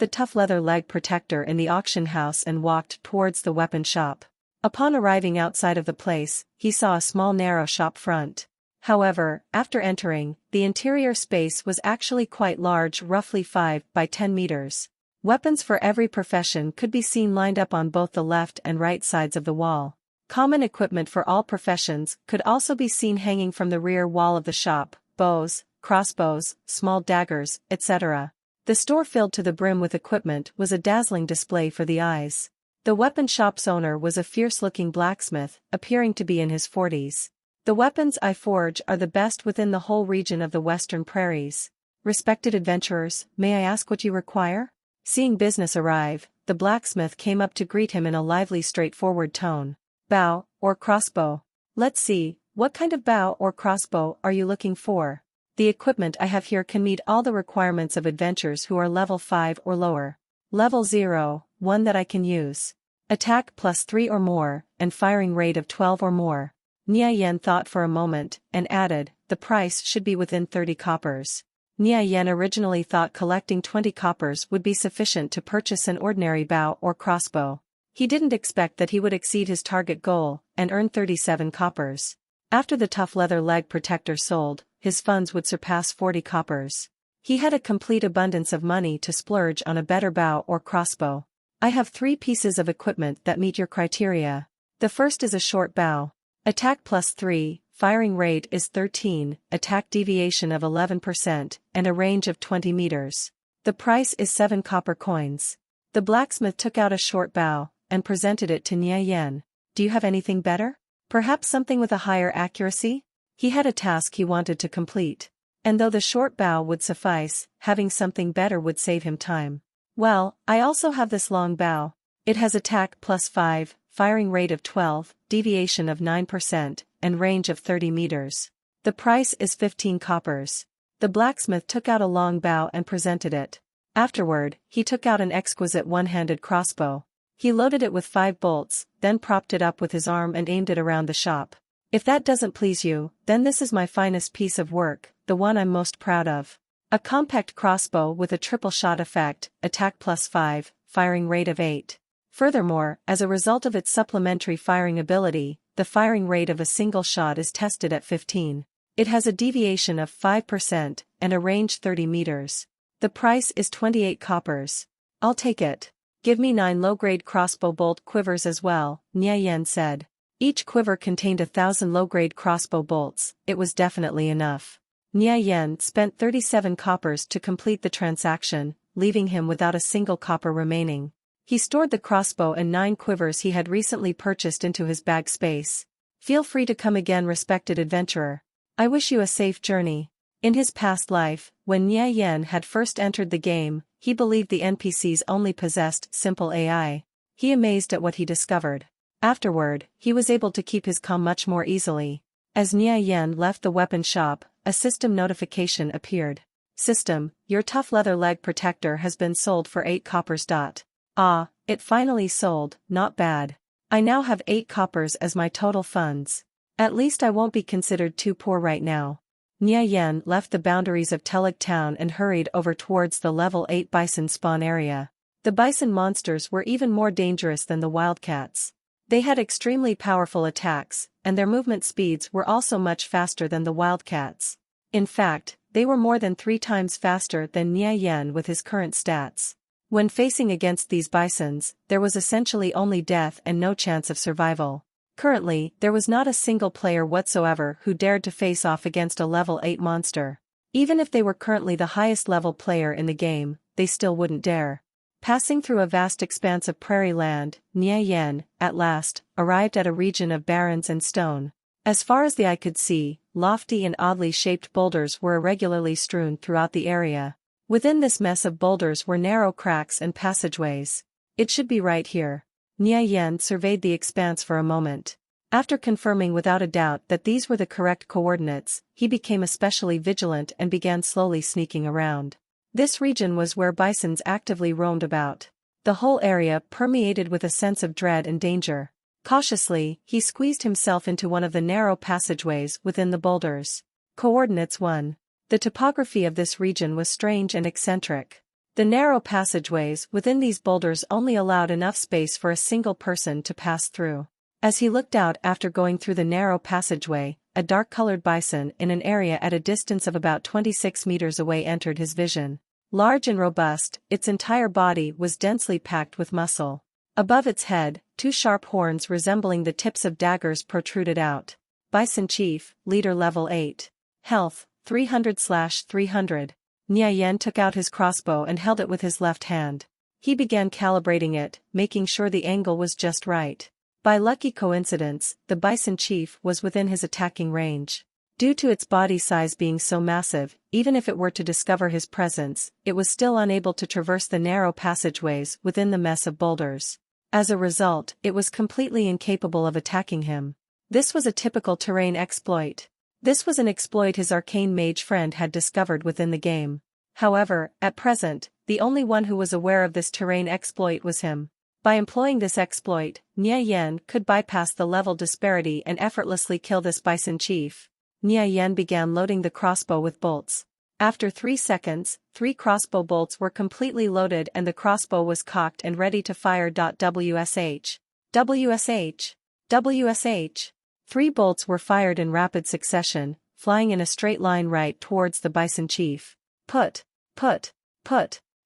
[SPEAKER 1] the tough leather leg protector in the auction house and walked towards the weapon shop. Upon arriving outside of the place, he saw a small narrow shop front. However, after entering, the interior space was actually quite large, roughly 5 by 10 meters. Weapons for every profession could be seen lined up on both the left and right sides of the wall. Common equipment for all professions could also be seen hanging from the rear wall of the shop: bows, crossbows, small daggers, etc. The store filled to the brim with equipment was a dazzling display for the eyes. The weapon shop's owner was a fierce-looking blacksmith, appearing to be in his 40s. The weapons I forge are the best within the whole region of the Western Prairies. Respected adventurers, may I ask what you require? Seeing business arrive, the blacksmith came up to greet him in a lively, straightforward tone. Bow, or crossbow? Let's see, what kind of bow or crossbow are you looking for? The equipment I have here can meet all the requirements of adventurers who are level 5 or lower. Level 0, one that I can use. Attack +3 or more, and firing rate of 12 or more. Nia Yan thought for a moment, and added, the price should be within 30 coppers. Nia Yan originally thought collecting 20 coppers would be sufficient to purchase an ordinary bow or crossbow. He didn't expect that he would exceed his target goal, and earn 37 coppers. After the tough leather leg protector sold, his funds would surpass 40 coppers. He had a complete abundance of money to splurge on a better bow or crossbow. I have 3 pieces of equipment that meet your criteria. The first is a short bow. Attack +3, firing rate is 13, attack deviation of 11%, and a range of 20 meters. The price is 7 copper coins. The blacksmith took out a short bow, and presented it to Nia Yan. Do you have anything better? Perhaps something with a higher accuracy? He had a task he wanted to complete. And though the short bow would suffice, having something better would save him time. Well, I also have this long bow. It has attack +5, firing rate of 12, deviation of 9%, and range of 30 meters. The price is 15 coppers. The blacksmith took out a long bow and presented it. Afterward, he took out an exquisite one-handed crossbow. He loaded it with 5 bolts, then propped it up with his arm and aimed it around the shop. If that doesn't please you, then this is my finest piece of work, the one I'm most proud of. A compact crossbow with a triple shot effect, attack +5, firing rate of 8. Furthermore, as a result of its supplementary firing ability, the firing rate of a single shot is tested at 15. It has a deviation of 5% and a range 30 meters. The price is 28 coppers. I'll take it. Give me 9 low-grade crossbow bolt quivers as well, Nia Yen said. Each quiver contained 1,000 low-grade crossbow bolts. It was definitely enough. Nia Yen spent 37 coppers to complete the transaction, leaving him without a single copper remaining. He stored the crossbow and 9 quivers he had recently purchased into his bag space. Feel free to come again, respected adventurer. I wish you a safe journey. In his past life, when Nia Yen had first entered the game, he believed the NPCs only possessed simple AI. He amazed at what he discovered. Afterward, he was able to keep his calm much more easily. As Nia Yen left the weapon shop, a system notification appeared. System, your tough leather leg protector has been sold for 8 coppers. Ah, it finally sold, not bad. I now have 8 coppers as my total funds. At least I won't be considered too poor right now. Nia Yen left the boundaries of Teleg town and hurried over towards the level 8 bison spawn area. The bison monsters were even more dangerous than the wildcats. They had extremely powerful attacks, and their movement speeds were also much faster than the wildcats. In fact, they were more than 3 times faster than Nia Yen with his current stats. When facing against these bisons, there was essentially only death and no chance of survival. Currently, there was not a single player whatsoever who dared to face off against a level 8 monster. Even if they were currently the highest level player in the game, they still wouldn't dare. Passing through a vast expanse of prairie land, Nia Yen, at last, arrived at a region of barrens and stone. As far as the eye could see, lofty and oddly shaped boulders were irregularly strewn throughout the area. Within this mess of boulders were narrow cracks and passageways. It should be right here. Nia Yen surveyed the expanse for a moment. After confirming without a doubt that these were the correct coordinates, he became especially vigilant and began slowly sneaking around. This region was where bisons actively roamed about. The whole area permeated with a sense of dread and danger. Cautiously, he squeezed himself into one of the narrow passageways within the boulders. Coordinates 1. The topography of this region was strange and eccentric. The narrow passageways within these boulders only allowed enough space for a single person to pass through. As he looked out after going through the narrow passageway, a dark-colored bison in an area at a distance of about 26 meters away entered his vision. Large and robust, its entire body was densely packed with muscle. Above its head, 2 sharp horns resembling the tips of daggers protruded out. Bison Chief, Leader Level 8. Health, 300/300. Nia Yen took out his crossbow and held it with his left hand. He began calibrating it, making sure the angle was just right. By lucky coincidence, the Bison Chief was within his attacking range. Due to its body size being so massive, even if it were to discover his presence, it was still unable to traverse the narrow passageways within the mess of boulders. As a result, it was completely incapable of attacking him. This was a typical terrain exploit. This was an exploit his arcane mage friend had discovered within the game. However, at present, the only one who was aware of this terrain exploit was him. By employing this exploit, Nia Yen could bypass the level disparity and effortlessly kill this Bison Chief. Nia Yen began loading the crossbow with bolts. After 3 seconds, 3 crossbow bolts were completely loaded and the crossbow was cocked and ready to fire. WSH. WSH. WSH. 3 bolts were fired in rapid succession, flying in a straight line right towards the Bison Chief. Put.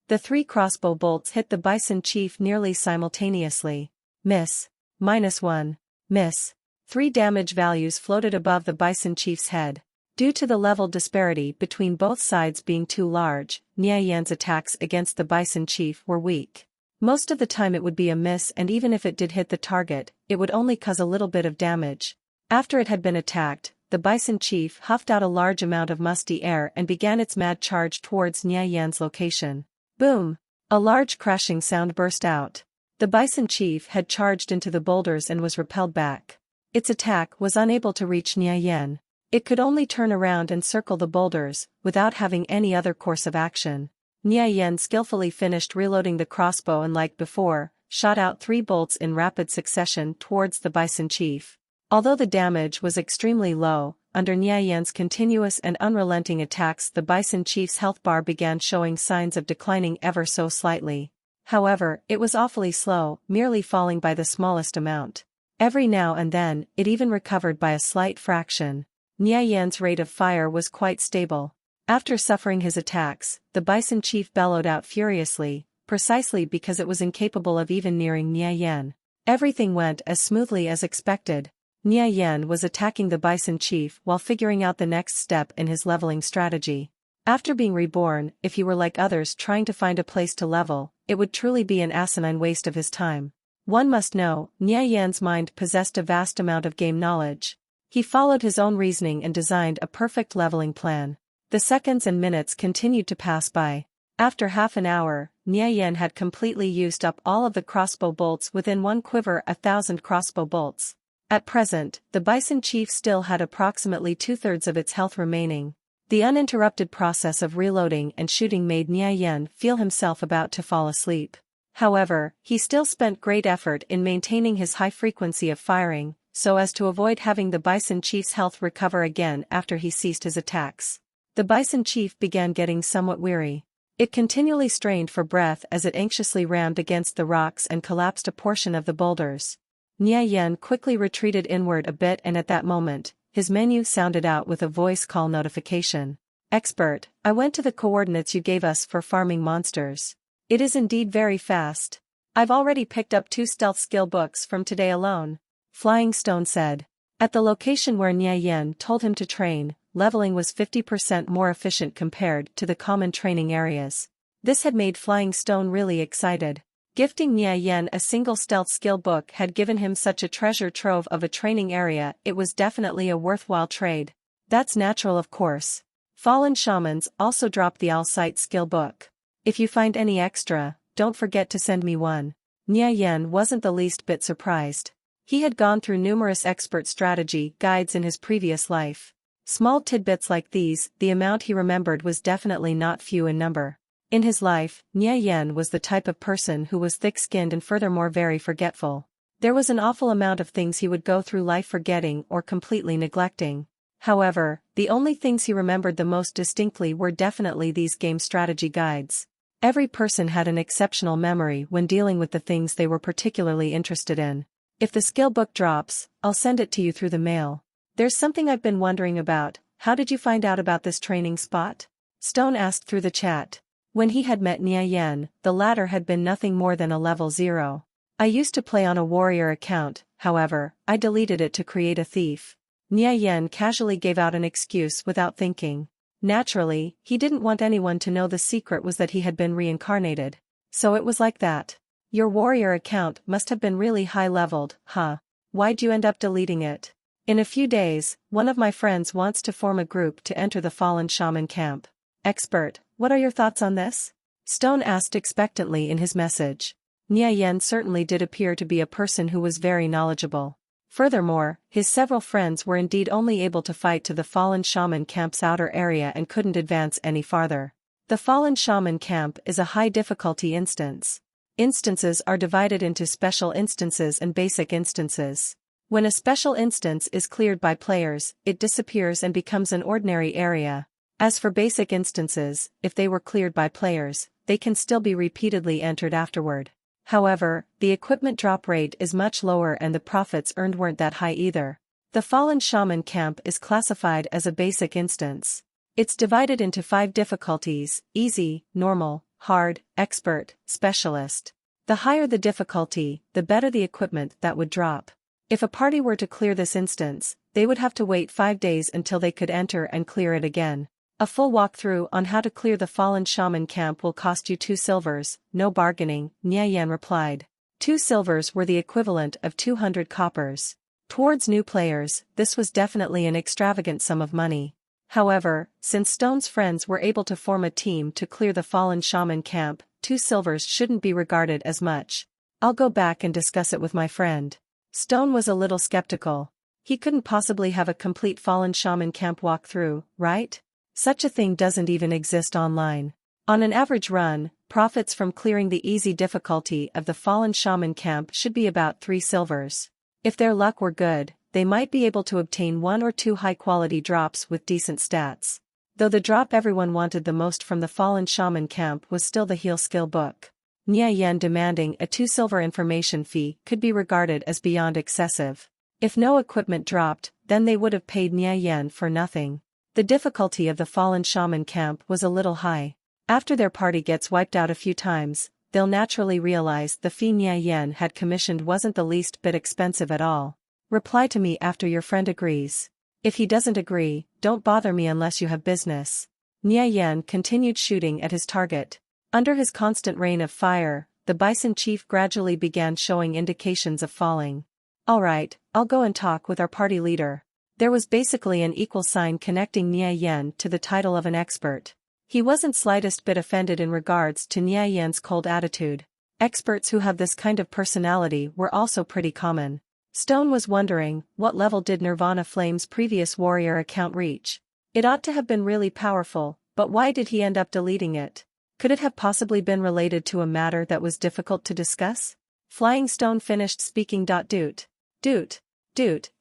[SPEAKER 1] The 3 crossbow bolts hit the Bison Chief nearly simultaneously. Miss. -1. Miss. 3 damage values floated above the Bison Chief's head. Due to the level disparity between both sides being too large, Nia Yen's attacks against the Bison Chief were weak. Most of the time it would be a miss, and even if it did hit the target, it would only cause a little bit of damage. After it had been attacked, the Bison Chief huffed out a large amount of musty air and began its mad charge towards Nia Yen's location. Boom! A large crashing sound burst out. The Bison Chief had charged into the boulders and was repelled back. Its attack was unable to reach Nia Yen. It could only turn around and circle the boulders, without having any other course of action. Nia Yen skillfully finished reloading the crossbow and like before, shot out 3 bolts in rapid succession towards the bison chief. Although the damage was extremely low, under Nia Yen's continuous and unrelenting attacks the bison chief's health bar began showing signs of declining ever so slightly. However, it was awfully slow, merely falling by the smallest amount. Every now and then, it even recovered by a slight fraction. Nia Yen's rate of fire was quite stable. After suffering his attacks, the bison chief bellowed out furiously, precisely because it was incapable of even nearing Nia Yen. Everything went as smoothly as expected. Nia Yen was attacking the bison chief while figuring out the next step in his leveling strategy. After being reborn, if he were like others trying to find a place to level, it would truly be an asinine waste of his time. One must know, Nia Yen's mind possessed a vast amount of game knowledge. He followed his own reasoning and designed a perfect leveling plan. The seconds and minutes continued to pass by. After half an hour, Nia Yen had completely used up all of the crossbow bolts within one quiver, 1,000 crossbow bolts. At present, the bison chief still had approximately 2/3 of its health remaining. The uninterrupted process of reloading and shooting made Nia Yen feel himself about to fall asleep. However, he still spent great effort in maintaining his high frequency of firing, so as to avoid having the bison chief's health recover again after he ceased his attacks. The bison chief began getting somewhat weary. It continually strained for breath as it anxiously rammed against the rocks and collapsed a portion of the boulders. Nia Yen quickly retreated inward a bit, and at that moment, his menu sounded out with a voice call notification. "Expert, I went to the coordinates you gave us for farming monsters. It is indeed very fast. I've already picked up 2 stealth skill books from today alone," Flying Stone said. At the location where Nia Yen told him to train, leveling was 50% more efficient compared to the common training areas. This had made Flying Stone really excited. Gifting Nia Yen a single stealth skill book had given him such a treasure trove of a training area, it was definitely a worthwhile trade. That's natural, of course. Fallen Shamans also dropped the All Sight skill book. If you find any extra, don't forget to send me one. Nia Yen wasn't the least bit surprised. He had gone through numerous expert strategy guides in his previous life. Small tidbits like these, the amount he remembered was definitely not few in number. In his life, Nia Yen was the type of person who was thick-skinned and furthermore very forgetful. There was an awful amount of things he would go through life forgetting or completely neglecting. However, the only things he remembered the most distinctly were definitely these game strategy guides. Every person had an exceptional memory when dealing with the things they were particularly interested in. If the skill book drops, I'll send it to you through the mail. There's something I've been wondering about. How did you find out about this training spot? Stone asked through the chat. When he had met Nia Yen, the latter had been nothing more than a level 0. I used to play on a warrior account, however, I deleted it to create a thief. Nia Yen casually gave out an excuse without thinking. Naturally, he didn't want anyone to know the secret was that he had been reincarnated. So it was like that. Your warrior account must have been really high-leveled, huh? Why'd you end up deleting it? In a few days, one of my friends wants to form a group to enter the Fallen Shaman camp. Expert, what are your thoughts on this? Stone asked expectantly in his message. Nia Yen certainly did appear to be a person who was very knowledgeable. Furthermore, his several friends were indeed only able to fight to the Fallen Shaman camp's outer area and couldn't advance any farther. The Fallen Shaman camp is a high-difficulty instance. Instances are divided into special instances and basic instances. When a special instance is cleared by players, it disappears and becomes an ordinary area. As for basic instances, if they were cleared by players, they can still be repeatedly entered afterward. However, the equipment drop rate is much lower and the profits earned weren't that high either. The Fallen Shaman camp is classified as a basic instance. It's divided into 5 difficulties: easy, normal, hard, expert, specialist. The higher the difficulty, the better the equipment that would drop. If a party were to clear this instance, they would have to wait 5 days until they could enter and clear it again. A full walkthrough on how to clear the Fallen Shaman camp will cost you 2 silvers, no bargaining, Nia Yen replied. 2 silvers were the equivalent of 200 coppers. Towards new players, this was definitely an extravagant sum of money. However, since Stone's friends were able to form a team to clear the Fallen Shaman camp, 2 silvers shouldn't be regarded as much. I'll go back and discuss it with my friend. Stone was a little skeptical. He couldn't possibly have a complete Fallen Shaman camp walkthrough, right? Such a thing doesn't even exist online. On an average run, profits from clearing the easy difficulty of the fallen shaman camp should be about 3 silvers. If their luck were good, they might be able to obtain 1 or 2 high-quality drops with decent stats. Though the drop everyone wanted the most from the fallen shaman camp was still the heal skill book. Nia Yen demanding a 2 silver information fee could be regarded as beyond excessive. If no equipment dropped, then they would have paid Nia Yen for nothing. The difficulty of the fallen shaman camp was a little high. After their party gets wiped out a few times, they'll naturally realize the fee Nia Yen had commissioned wasn't the least bit expensive at all. Reply to me after your friend agrees. If he doesn't agree, don't bother me unless you have business. Nia Yen continued shooting at his target. Under his constant rain of fire, the bison chief gradually began showing indications of falling. Alright, I'll go and talk with our party leader. There was basically an equal sign connecting Nia Yen to the title of an expert. He wasn't slightest bit offended in regards to Nia Yen's cold attitude. Experts who have this kind of personality were also pretty common. Stone was wondering, what level did Nirvana Flame's previous warrior account reach? It ought to have been really powerful, but why did he end up deleting it? Could it have possibly been related to a matter that was difficult to discuss? Flying Stone finished speaking. Doot.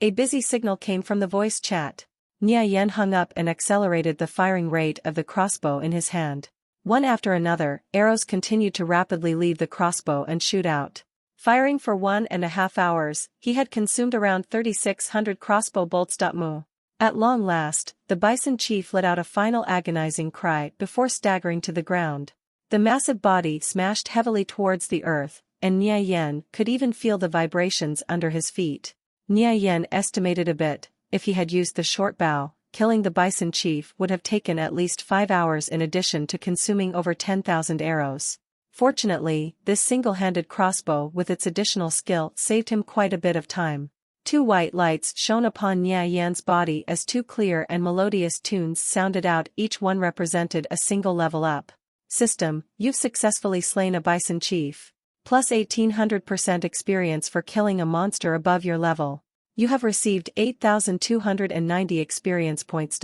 [SPEAKER 1] A busy signal came from the voice chat. Nia Yen hung up and accelerated the firing rate of the crossbow in his hand. One after another, arrows continued to rapidly leave the crossbow and shoot out. Firing for 1.5 hours, he had consumed around 3,600 crossbow bolts. At long last, the bison chief let out a final agonizing cry before staggering to the ground. The massive body smashed heavily towards the earth, and Nia Yen could even feel the vibrations under his feet. Nia Yen estimated a bit, if he had used the short bow, killing the bison chief would have taken at least 5 hours in addition to consuming over 10,000 arrows. Fortunately, this single-handed crossbow with its additional skill saved him quite a bit of time. 2 white lights shone upon Nia Yan's body as 2 clear and melodious tunes sounded out, each one represented a single level up. System, you've successfully slain a bison chief. Plus 1800% experience for killing a monster above your level. You have received 8,290 experience points.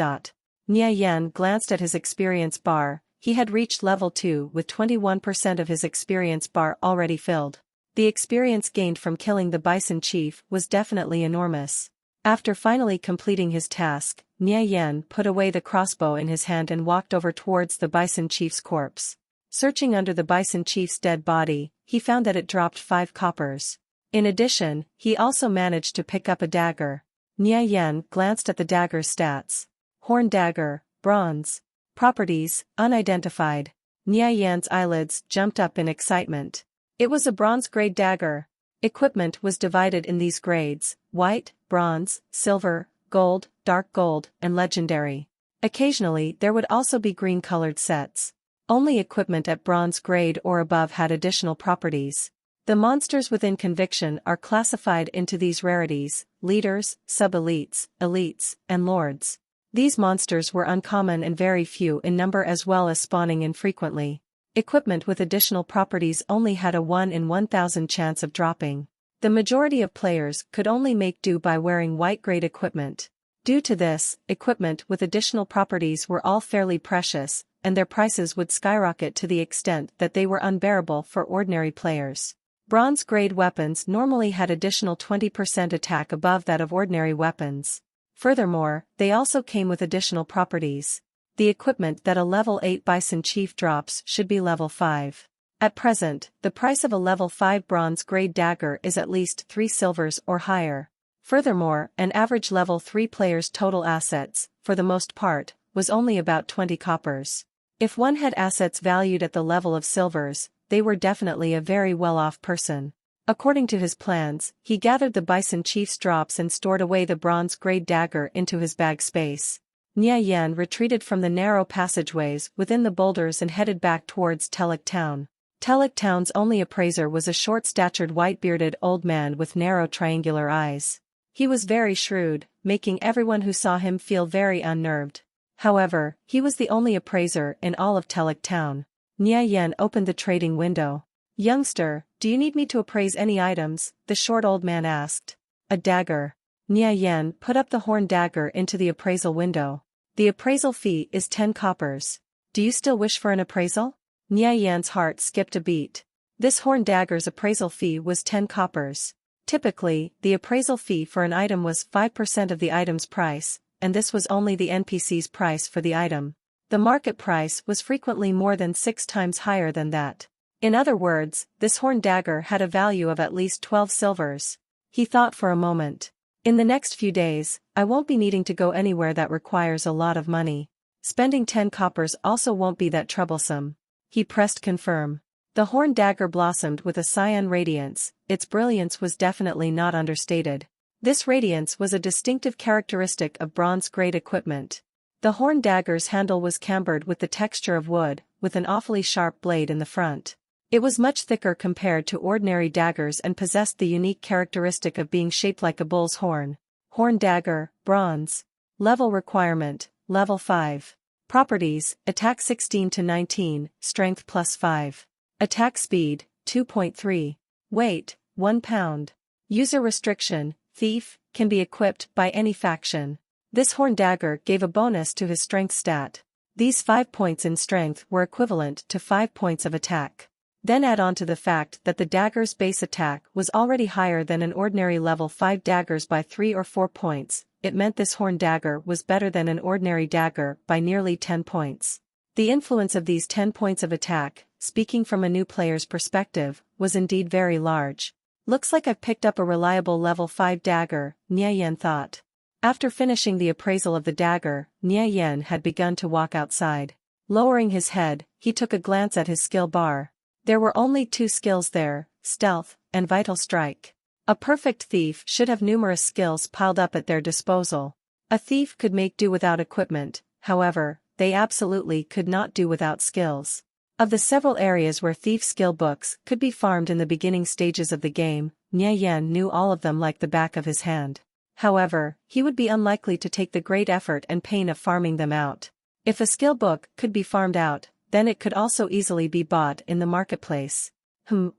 [SPEAKER 1] Nia Yan glanced at his experience bar. He had reached level 2 with 21% of his experience bar already filled. The experience gained from killing the bison chief was definitely enormous. After finally completing his task, Nia Yan put away the crossbow in his hand and walked over towards the bison chief's corpse. Searching under the bison chief's dead body, he found that it dropped 5 coppers. In addition, he also managed to pick up a dagger. Nia Yan glanced at the dagger's stats. Horn dagger, bronze. Properties, unidentified. Nia Yan's eyelids jumped up in excitement. It was a bronze-grade dagger. Equipment was divided in these grades: white, bronze, silver, gold, dark gold, and legendary. Occasionally there would also be green-colored sets. Only equipment at bronze grade or above had additional properties. The monsters within Conviction are classified into these rarities: leaders, sub-elites, elites, and lords. These monsters were uncommon and very few in number, as well as spawning infrequently. Equipment with additional properties only had a 1 in 1,000 chance of dropping. The majority of players could only make do by wearing white-grade equipment. Due to this, equipment with additional properties were all fairly precious, and their prices would skyrocket to the extent that they were unbearable for ordinary players. Bronze-grade weapons normally had additional 20% attack above that of ordinary weapons. Furthermore, they also came with additional properties. The equipment that a level 8 bison chief drops should be level 5. At present, the price of a level 5 bronze-grade dagger is at least 3 silvers or higher. Furthermore, an average level 3 player's total assets, for the most part, was only about 20 coppers. If one had assets valued at the level of silvers, they were definitely a very well-off person. According to his plans, he gathered the bison chief's drops and stored away the bronze-grade dagger into his bag space. Nia Yan retreated from the narrow passageways within the boulders and headed back towards Telek Town. Telek Town's only appraiser was a short-statured white-bearded old man with narrow triangular eyes. He was very shrewd, making everyone who saw him feel very unnerved. However, he was the only appraiser in all of Telek Town. Nia Yan opened the trading window. "Youngster, do you need me to appraise any items?" the short old man asked. "A dagger." Nia Yan put up the horn dagger into the appraisal window. "The appraisal fee is 10 coppers. Do you still wish for an appraisal? Nia Yan's heart skipped a beat. This horn dagger's appraisal fee was 10 coppers. Typically, the appraisal fee for an item was 5% of the item's price, and this was only the NPC's price for the item. The market price was frequently more than 6 times higher than that. In other words, this horn dagger had a value of at least 12 silvers. He thought for a moment. In the next few days, I won't be needing to go anywhere that requires a lot of money. Spending 10 coppers also won't be that troublesome. He pressed confirm. The horn dagger blossomed with a cyan radiance. Its brilliance was definitely not understated. This radiance was a distinctive characteristic of bronze-grade equipment. The horn dagger's handle was cambered with the texture of wood, with an awfully sharp blade in the front. It was much thicker compared to ordinary daggers and possessed the unique characteristic of being shaped like a bull's horn. Horn dagger, bronze. Level requirement, level 5. Properties, attack 16 to 19, strength +5. Attack speed, 2.3. Weight, 1 pound. User restriction, thief, can be equipped by any faction. This horn dagger gave a bonus to his strength stat. These 5 points in strength were equivalent to 5 points of attack. Then add on to the fact that the dagger's base attack was already higher than an ordinary level 5 daggers by 3 or 4 points, it meant this horn dagger was better than an ordinary dagger by nearly 10 points. The influence of these 10 points of attack, speaking from a new player's perspective, was indeed very large. Looks like I've picked up a reliable level 5 dagger, Nia Yan thought. After finishing the appraisal of the dagger, Nia Yan had begun to walk outside. Lowering his head, he took a glance at his skill bar. There were only 2 skills there, stealth and vital strike. A perfect thief should have numerous skills piled up at their disposal. A thief could make do without equipment, however, they absolutely could not do without skills. Of the several areas where thief skill books could be farmed in the beginning stages of the game, Nia Yan knew all of them like the back of his hand. However, he would be unlikely to take the great effort and pain of farming them out. If a skill book could be farmed out, then it could also easily be bought in the marketplace.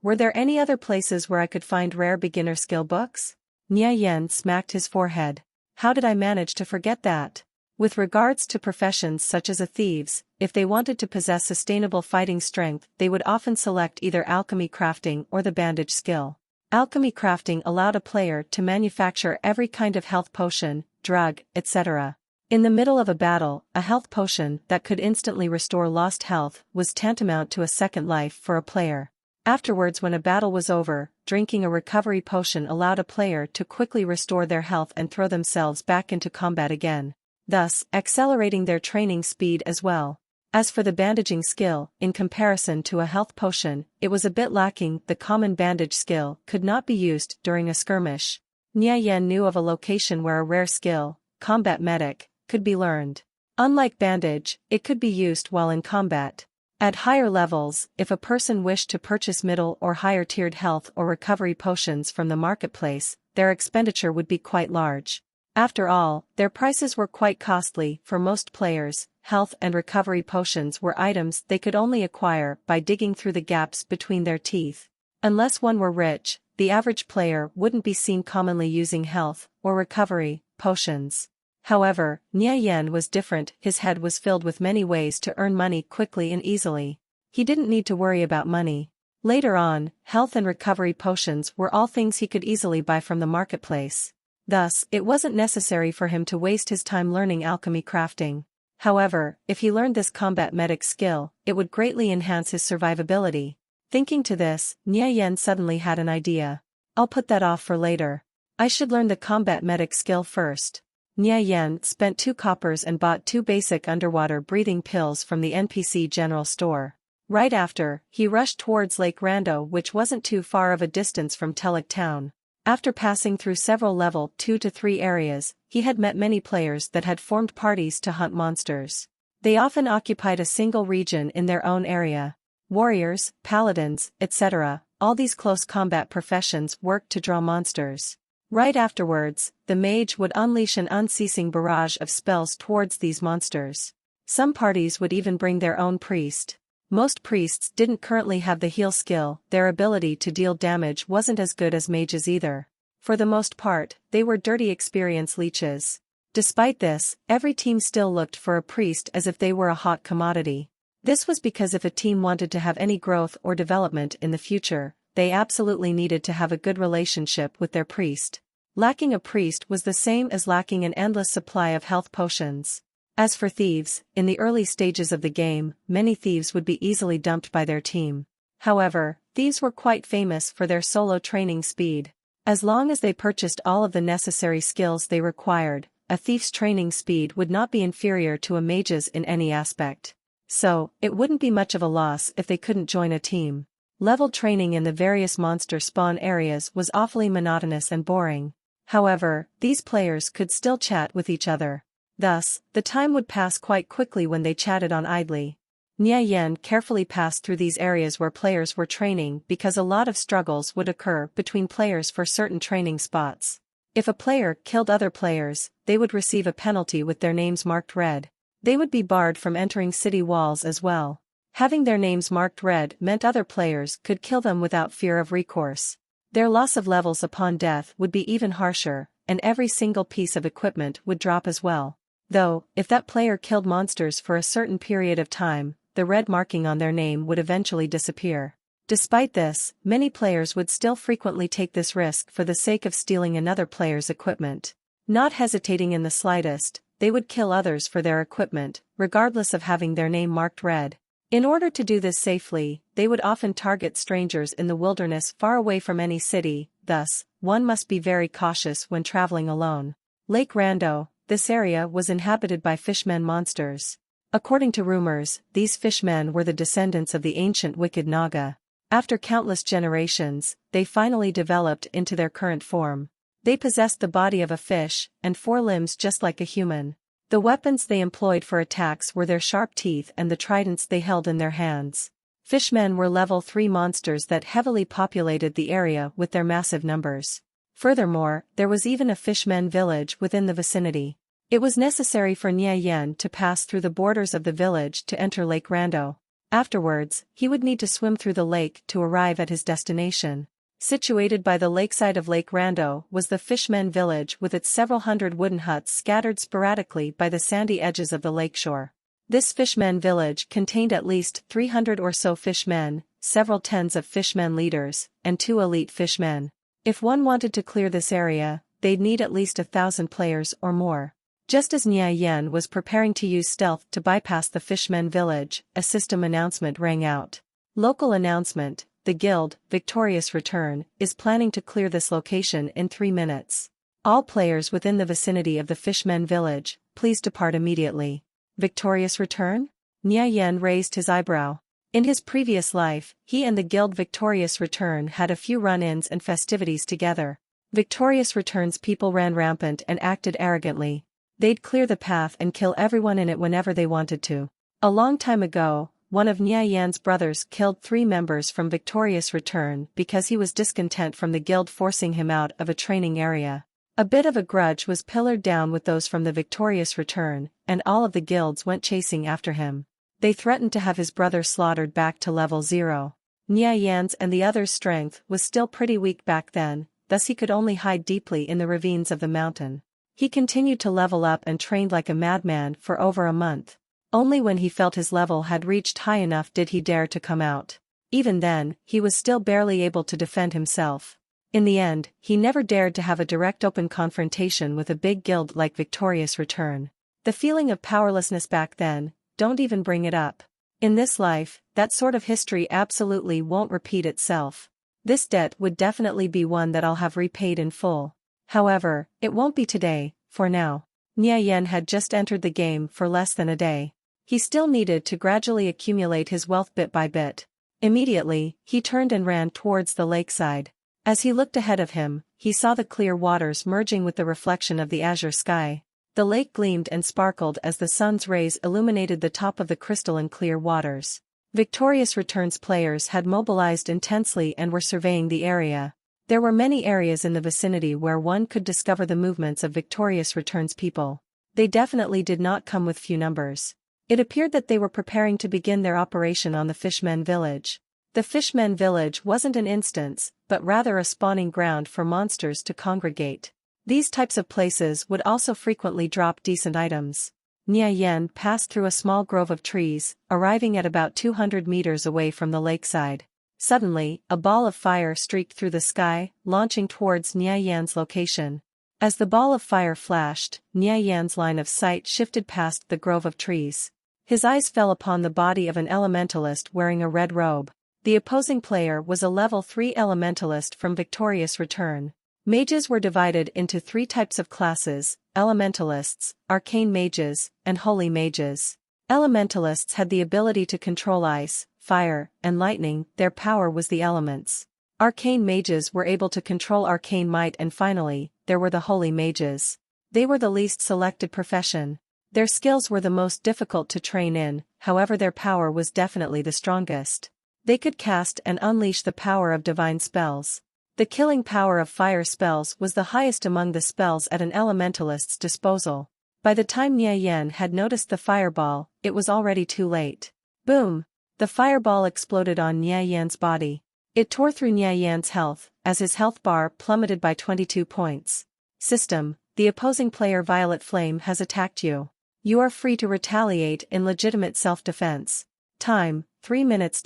[SPEAKER 1] Were there any other places where I could find rare beginner skill books? Nia Yan smacked his forehead. How did I manage to forget that? With regards to professions such as a thieves, if they wanted to possess sustainable fighting strength, they would often select either alchemy crafting or the bandage skill. Alchemy crafting allowed a player to manufacture every kind of health potion, drug, etc. In the middle of a battle, a health potion that could instantly restore lost health was tantamount to a second life for a player. Afterwards, when a battle was over, drinking a recovery potion allowed a player to quickly restore their health and throw themselves back into combat again, thus accelerating their training speed as well. As for the bandaging skill, in comparison to a health potion, it was a bit lacking. The common bandage skill could not be used during a skirmish. Nia Yan knew of a location where a rare skill, combat medic, could be learned. Unlike bandage, it could be used while in combat. At higher levels, if a person wished to purchase middle or higher tiered health or recovery potions from the marketplace, their expenditure would be quite large. After all, their prices were quite costly for most players. Health and recovery potions were items they could only acquire by digging through the gaps between their teeth. Unless one were rich, the average player wouldn't be seen commonly using health or recovery potions. However, Nia Yan was different. His head was filled with many ways to earn money quickly and easily. He didn't need to worry about money. Later on, health and recovery potions were all things he could easily buy from the marketplace. Thus, it wasn't necessary for him to waste his time learning alchemy crafting. However, if he learned this combat medic skill, it would greatly enhance his survivability. Thinking to this, Nia Yan suddenly had an idea. I'll put that off for later. I should learn the combat medic skill first. Nia Yan spent 2 coppers and bought 2 basic underwater breathing pills from the NPC general store. Right after, he rushed towards Lake Rando, which wasn't too far of a distance from Telek town. After passing through several level 2 to 3 areas, he had met many players that had formed parties to hunt monsters. They often occupied a single region in their own area. Warriors, paladins, etc., all these close combat professions worked to draw monsters. Right afterwards, the mage would unleash an unceasing barrage of spells towards these monsters. Some parties would even bring their own priest. Most priests didn't currently have the heal skill. Their ability to deal damage wasn't as good as mages either. For the most part, they were dirty experience leeches. Despite this, every team still looked for a priest as if they were a hot commodity. This was because if a team wanted to have any growth or development in the future, they absolutely needed to have a good relationship with their priest. Lacking a priest was the same as lacking an endless supply of health potions. As for thieves, in the early stages of the game, many thieves would be easily dumped by their team. However, thieves were quite famous for their solo training speed. As long as they purchased all of the necessary skills they required, a thief's training speed would not be inferior to a mage's in any aspect. So, it wouldn't be much of a loss if they couldn't join a team. Level training in the various monster spawn areas was awfully monotonous and boring. However, these players could still chat with each other. Thus, the time would pass quite quickly when they chatted on idly. Nia Yen carefully passed through these areas where players were training because a lot of struggles would occur between players for certain training spots. If a player killed other players, they would receive a penalty with their names marked red. They would be barred from entering city walls as well. Having their names marked red meant other players could kill them without fear of recourse. Their loss of levels upon death would be even harsher, and every single piece of equipment would drop as well. Though, if that player killed monsters for a certain period of time, the red marking on their name would eventually disappear. Despite this, many players would still frequently take this risk for the sake of stealing another player's equipment. Not hesitating in the slightest, they would kill others for their equipment, regardless of having their name marked red. In order to do this safely, they would often target strangers in the wilderness far away from any city, thus, one must be very cautious when traveling alone. Lake Rando, this area was inhabited by fishmen monsters. According to rumors, these fishmen were the descendants of the ancient wicked Naga. After countless generations, they finally developed into their current form. They possessed the body of a fish, and 4 limbs just like a human. The weapons they employed for attacks were their sharp teeth and the tridents they held in their hands. Fishmen were level 3 monsters that heavily populated the area with their massive numbers. Furthermore, there was even a fishmen village within the vicinity. It was necessary for Nia Yen to pass through the borders of the village to enter Lake Rando. Afterwards, he would need to swim through the lake to arrive at his destination. Situated by the lakeside of Lake Rando was the fishmen village with its several hundred wooden huts scattered sporadically by the sandy edges of the lakeshore. This fishmen village contained at least 300 or so fishmen, several tens of fishmen leaders, and 2 elite fishmen. If one wanted to clear this area, they'd need at least 1,000 players or more. Just as Nia Yen was preparing to use stealth to bypass the fishmen village, a system announcement rang out. Local announcement. The guild, Victorious Return, is planning to clear this location in 3 minutes. All players within the vicinity of the fishmen village, please depart immediately. Victorious Return? Nia Yen raised his eyebrow. In his previous life, he and the guild Victorious Return had a few run-ins and festivities together. Victorious Return's people ran rampant and acted arrogantly. They'd clear the path and kill everyone in it whenever they wanted to. A long time ago, one of Nia Yan's brothers killed 3 members from Victorious Return because he was discontent from the guild forcing him out of a training area. A bit of a grudge was pillared down with those from the Victorious Return, and all of the guilds went chasing after him. They threatened to have his brother slaughtered back to level 0. Nia Yan's and the others' strength was still pretty weak back then, thus he could only hide deeply in the ravines of the mountain. He continued to level up and trained like a madman for over a month. Only when he felt his level had reached high enough did he dare to come out. Even then, he was still barely able to defend himself. In the end, he never dared to have a direct open confrontation with a big guild like Victorious Return. The feeling of powerlessness back then, don't even bring it up. In this life, that sort of history absolutely won't repeat itself. This debt would definitely be one that I'll have repaid in full. However, it won't be today, for now. Nia Yen had just entered the game for less than a day. He still needed to gradually accumulate his wealth bit by bit. Immediately, he turned and ran towards the lakeside. As he looked ahead of him, he saw the clear waters merging with the reflection of the azure sky. The lake gleamed and sparkled as the sun's rays illuminated the top of the crystalline clear waters. Victorious Return's players had mobilized intensely and were surveying the area. There were many areas in the vicinity where one could discover the movements of Victorious Return's people. They definitely did not come with few numbers. It appeared that they were preparing to begin their operation on the fishmen village. The fishmen village wasn't an instance, but rather a spawning ground for monsters to congregate. These types of places would also frequently drop decent items. Nia Yan passed through a small grove of trees, arriving at about 200 meters away from the lakeside. Suddenly, a ball of fire streaked through the sky, launching towards Nia Yan's location. As the ball of fire flashed, Nia Yan's line of sight shifted past the grove of trees. His eyes fell upon the body of an elementalist wearing a red robe. The opposing player was a level 3 elementalist from Victorious Return. Mages were divided into 3 types of classes: elementalists, arcane mages, and holy mages. Elementalists had the ability to control ice, fire, and lightning. Their power was the elements. Arcane mages were able to control arcane might, and finally, there were the holy mages. They were the least selected profession. Their skills were the most difficult to train in, however their power was definitely the strongest. They could cast and unleash the power of divine spells. The killing power of fire spells was the highest among the spells at an elementalist's disposal. By the time Nia Yan had noticed the fireball, it was already too late. Boom! The fireball exploded on Nia Yan's body. It tore through Nia Yan's health, as his health bar plummeted by 22 points. System: the opposing player Violet Flame has attacked you. You are free to retaliate in legitimate self-defense. Time: 3 minutes.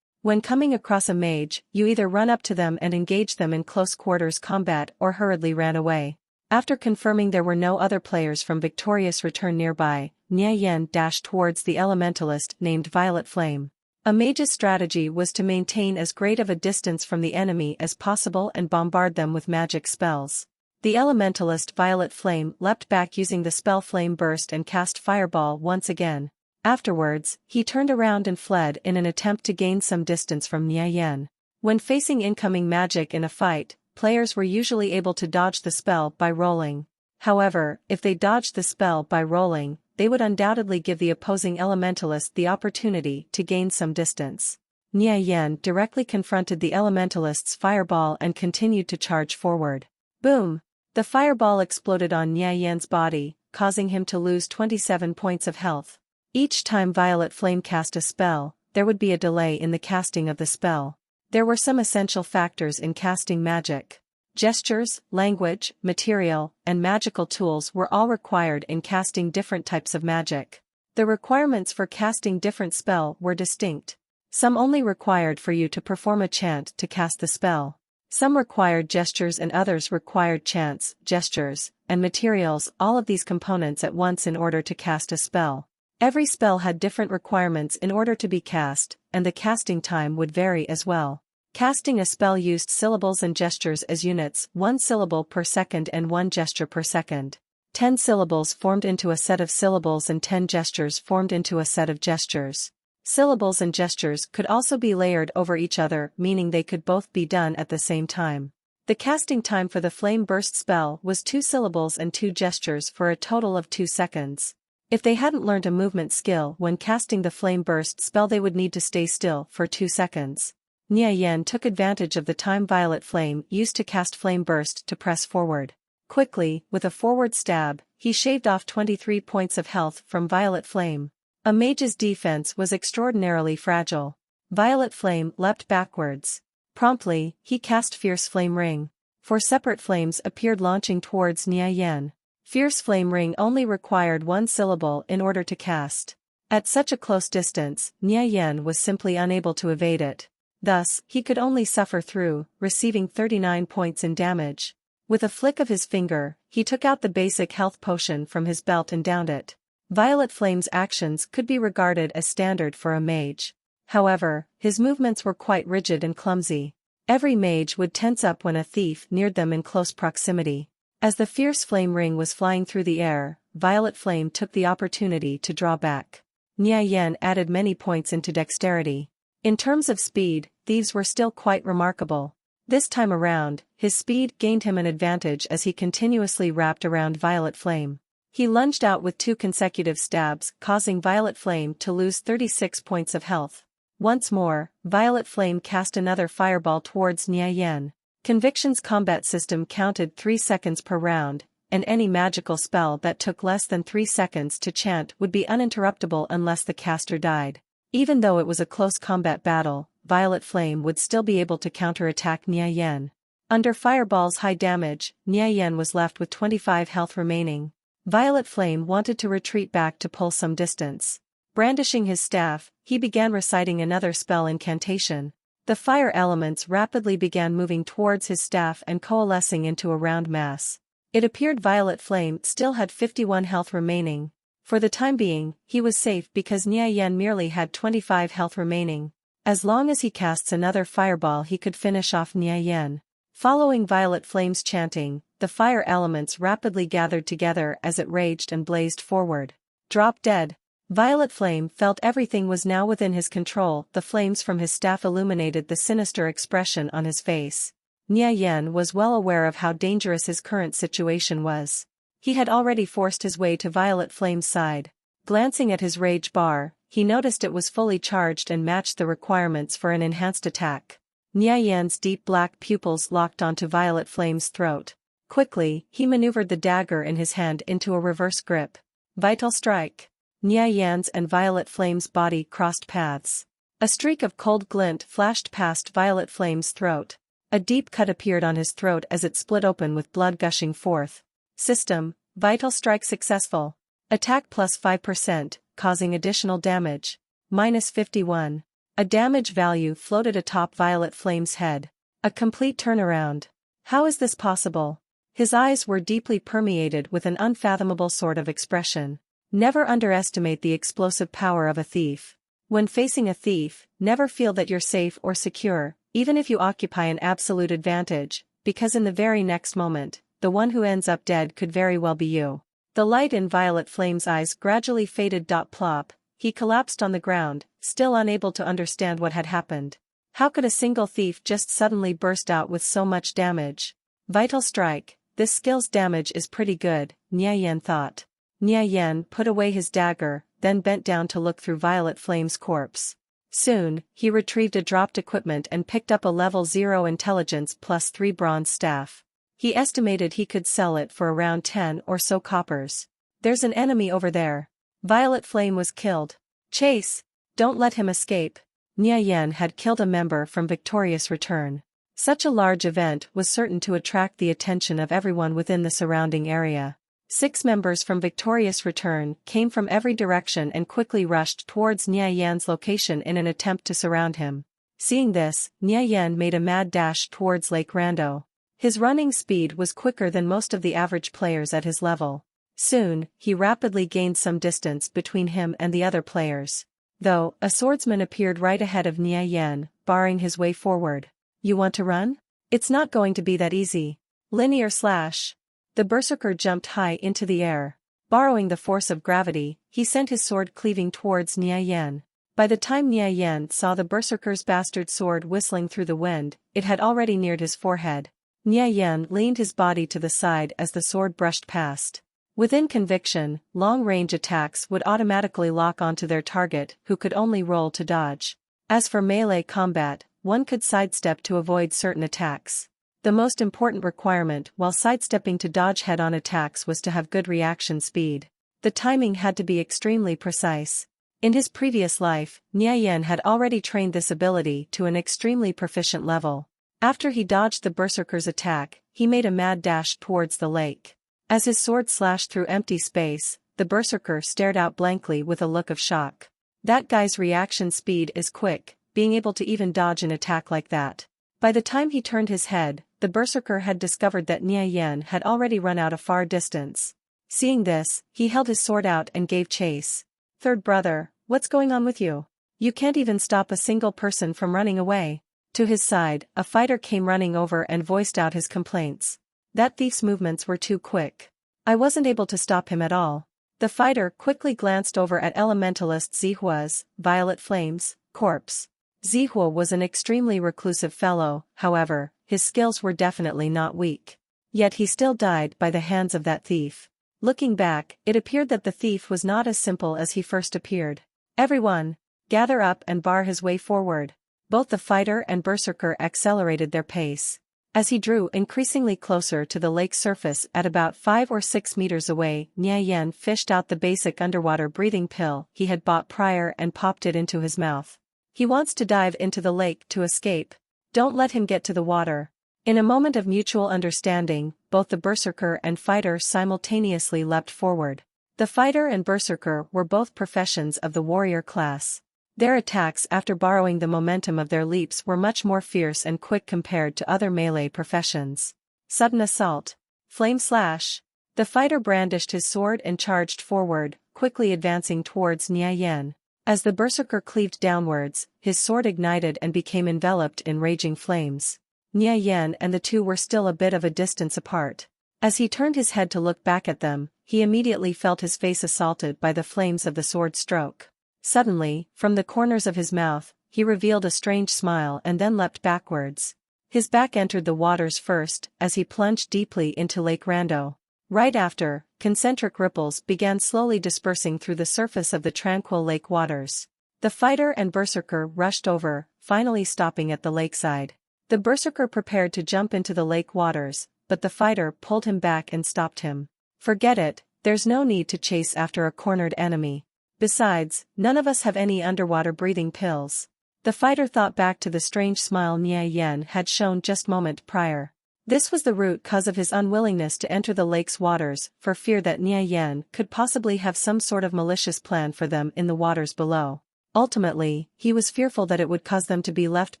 [SPEAKER 1] When coming across a mage, you either run up to them and engage them in close quarters combat or hurriedly ran away. After confirming there were no other players from Victorious Return nearby, Nia Yan dashed towards the elementalist named Violet Flame. A mage's strategy was to maintain as great of a distance from the enemy as possible and bombard them with magic spells. The elementalist Violet Flame leapt back using the spell Flame Burst and cast Fireball once again. Afterwards, he turned around and fled in an attempt to gain some distance from Nia Yan. When facing incoming magic in a fight, players were usually able to dodge the spell by rolling. However, if they dodged the spell by rolling, they would undoubtedly give the opposing elementalist the opportunity to gain some distance. Nia Yan directly confronted the elementalist's fireball and continued to charge forward. Boom! The fireball exploded on Nia Yan's body, causing him to lose 27 points of health. Each time Violet Flame cast a spell, there would be a delay in the casting of the spell. There were some essential factors in casting magic. Gestures, language, material, and magical tools were all required in casting different types of magic. The requirements for casting different spell were distinct. Some only required for you to perform a chant to cast the spell. Some required gestures and others required chants, gestures, and materials, all of these components at once in order to cast a spell. Every spell had different requirements in order to be cast, and the casting time would vary as well. Casting a spell used syllables and gestures as units: 1 syllable per second and 1 gesture per second. 10 syllables formed into a set of syllables and 10 gestures formed into a set of gestures. Syllables and gestures could also be layered over each other, meaning they could both be done at the same time. The casting time for the Flame Burst spell was 2 syllables and 2 gestures for a total of 2 seconds. If they hadn't learned a movement skill when casting the Flame Burst spell, they would need to stay still for 2 seconds. Nia Yan took advantage of the time Violet Flame used to cast Flame Burst to press forward. Quickly, with a forward stab, he shaved off 23 points of health from Violet Flame. A mage's defense was extraordinarily fragile. Violet Flame leapt backwards. Promptly, he cast Fierce Flame Ring. 4 separate flames appeared launching towards Nia Yan. Fierce Flame Ring only required 1 syllable in order to cast. At such a close distance, Nia Yan was simply unable to evade it. Thus, he could only suffer through, receiving 39 points in damage. With a flick of his finger, he took out the basic health potion from his belt and downed it. Violet Flame's actions could be regarded as standard for a mage. However, his movements were quite rigid and clumsy. Every mage would tense up when a thief neared them in close proximity. As the Fierce Flame Ring was flying through the air, Violet Flame took the opportunity to draw back. Nia Yan added many points into dexterity. In terms of speed, thieves were still quite remarkable. This time around, his speed gained him an advantage as he continuously wrapped around Violet Flame. He lunged out with 2 consecutive stabs, causing Violet Flame to lose 36 points of health. Once more, Violet Flame cast another fireball towards Nia Yan. Conviction's combat system counted 3 seconds per round, and any magical spell that took less than 3 seconds to chant would be uninterruptible unless the caster died. Even though it was a close combat battle, Violet Flame would still be able to counterattack Nia Yan. Under Fireball's high damage, Nia Yan was left with 25 health remaining. Violet Flame wanted to retreat back to pull some distance. Brandishing his staff, he began reciting another spell incantation. The fire elements rapidly began moving towards his staff and coalescing into a round mass. It appeared Violet Flame still had 51 health remaining. For the time being, he was safe because Nia Yen merely had 25 health remaining. As long as he casts another fireball he could finish off Nia Yen. Following Violet Flame's chanting, the fire elements rapidly gathered together as it raged and blazed forward. Drop dead. Violet Flame felt everything was now within his control. The flames from his staff illuminated the sinister expression on his face. Nia Yen was well aware of how dangerous his current situation was. He had already forced his way to Violet Flame's side. Glancing at his rage bar, he noticed it was fully charged and matched the requirements for an enhanced attack. Nia Yan's deep black pupils locked onto Violet Flame's throat. Quickly, he maneuvered the dagger in his hand into a reverse grip. Vital strike. Nia Yan's and Violet Flame's body crossed paths. A streak of cold glint flashed past Violet Flame's throat. A deep cut appeared on his throat as it split open with blood gushing forth. System, Vital Strike successful. Attack plus 5%, causing additional damage. Minus 51. A damage value floated atop Violet Flame's head. A complete turnaround. How is this possible? His eyes were deeply permeated with an unfathomable sort of expression. Never underestimate the explosive power of a thief. When facing a thief, never feel that you're safe or secure, even if you occupy an absolute advantage, because in the very next moment, the one who ends up dead could very well be you. The light in Violet Flame's eyes gradually faded. Plop, he collapsed on the ground, still unable to understand what had happened. How could a single thief just suddenly burst out with so much damage? Vital Strike, this skill's damage is pretty good, Nia Yen thought. Nia Yen put away his dagger, then bent down to look through Violet Flame's corpse. Soon, he retrieved a dropped equipment and picked up a level 0 intelligence plus 3 bronze staff. He estimated he could sell it for around 10 or so coppers. There's an enemy over there. Violet Flame was killed. Chase! Don't let him escape. Nia Yen had killed a member from Victorious Return. Such a large event was certain to attract the attention of everyone within the surrounding area. 6 members from Victorious Return came from every direction and quickly rushed towards Nia Yan's location in an attempt to surround him. Seeing this, Nia Yan made a mad dash towards Lake Rando. His running speed was quicker than most of the average players at his level. Soon, he rapidly gained some distance between him and the other players. Though, a swordsman appeared right ahead of Nia Yan, barring his way forward. You want to run? It's not going to be that easy. Linear slash. The berserker jumped high into the air. Borrowing the force of gravity, he sent his sword cleaving towards Nia Yan. By the time Nia Yan saw the berserker's bastard sword whistling through the wind, it had already neared his forehead. Nia Yan leaned his body to the side as the sword brushed past. Within conviction, long-range attacks would automatically lock onto their target, who could only roll to dodge. As for melee combat, one could sidestep to avoid certain attacks. The most important requirement while sidestepping to dodge head-on attacks was to have good reaction speed. The timing had to be extremely precise. In his previous life, Nia Yan had already trained this ability to an extremely proficient level. After he dodged the berserker's attack, he made a mad dash towards the lake. As his sword slashed through empty space, the berserker stared out blankly with a look of shock. That guy's reaction speed is quick, being able to even dodge an attack like that. By the time he turned his head, the berserker had discovered that Nia Yan had already run out a far distance. Seeing this, he held his sword out and gave chase. Third brother, what's going on with you? You can't even stop a single person from running away. To his side, a fighter came running over and voiced out his complaints. That thief's movements were too quick. I wasn't able to stop him at all. The fighter quickly glanced over at Elementalist Zihua's, Violet Flame's, corpse. Zihua was an extremely reclusive fellow, however, his skills were definitely not weak. Yet he still died by the hands of that thief. Looking back, it appeared that the thief was not as simple as he first appeared. Everyone, gather up and bar his way forward. Both the fighter and berserker accelerated their pace. As he drew increasingly closer to the lake's surface at about 5 or 6 meters away, Nia Yan fished out the basic underwater breathing pill he had bought prior and popped it into his mouth. He wants to dive into the lake to escape. Don't let him get to the water. In a moment of mutual understanding, both the berserker and fighter simultaneously leapt forward. The fighter and berserker were both professions of the warrior class. Their attacks after borrowing the momentum of their leaps were much more fierce and quick compared to other melee professions. Sudden assault. Flame slash. The fighter brandished his sword and charged forward, quickly advancing towards Nia Yan. As the berserker cleaved downwards, his sword ignited and became enveloped in raging flames. Nia Yan and the two were still a bit of a distance apart. As he turned his head to look back at them, he immediately felt his face assaulted by the flames of the sword stroke. Suddenly, from the corners of his mouth, he revealed a strange smile and then leapt backwards. His back entered the waters first, as he plunged deeply into Lake Rando. Right after, concentric ripples began slowly dispersing through the surface of the tranquil lake waters. The fighter and berserker rushed over, finally stopping at the lakeside. The berserker prepared to jump into the lake waters, but the fighter pulled him back and stopped him. Forget it, there's no need to chase after a cornered enemy. Besides, none of us have any underwater breathing pills. The fighter thought back to the strange smile Nia Yan had shown just moment prior. This was the root cause of his unwillingness to enter the lake's waters, for fear that Nia Yan could possibly have some sort of malicious plan for them in the waters below. Ultimately, he was fearful that it would cause them to be left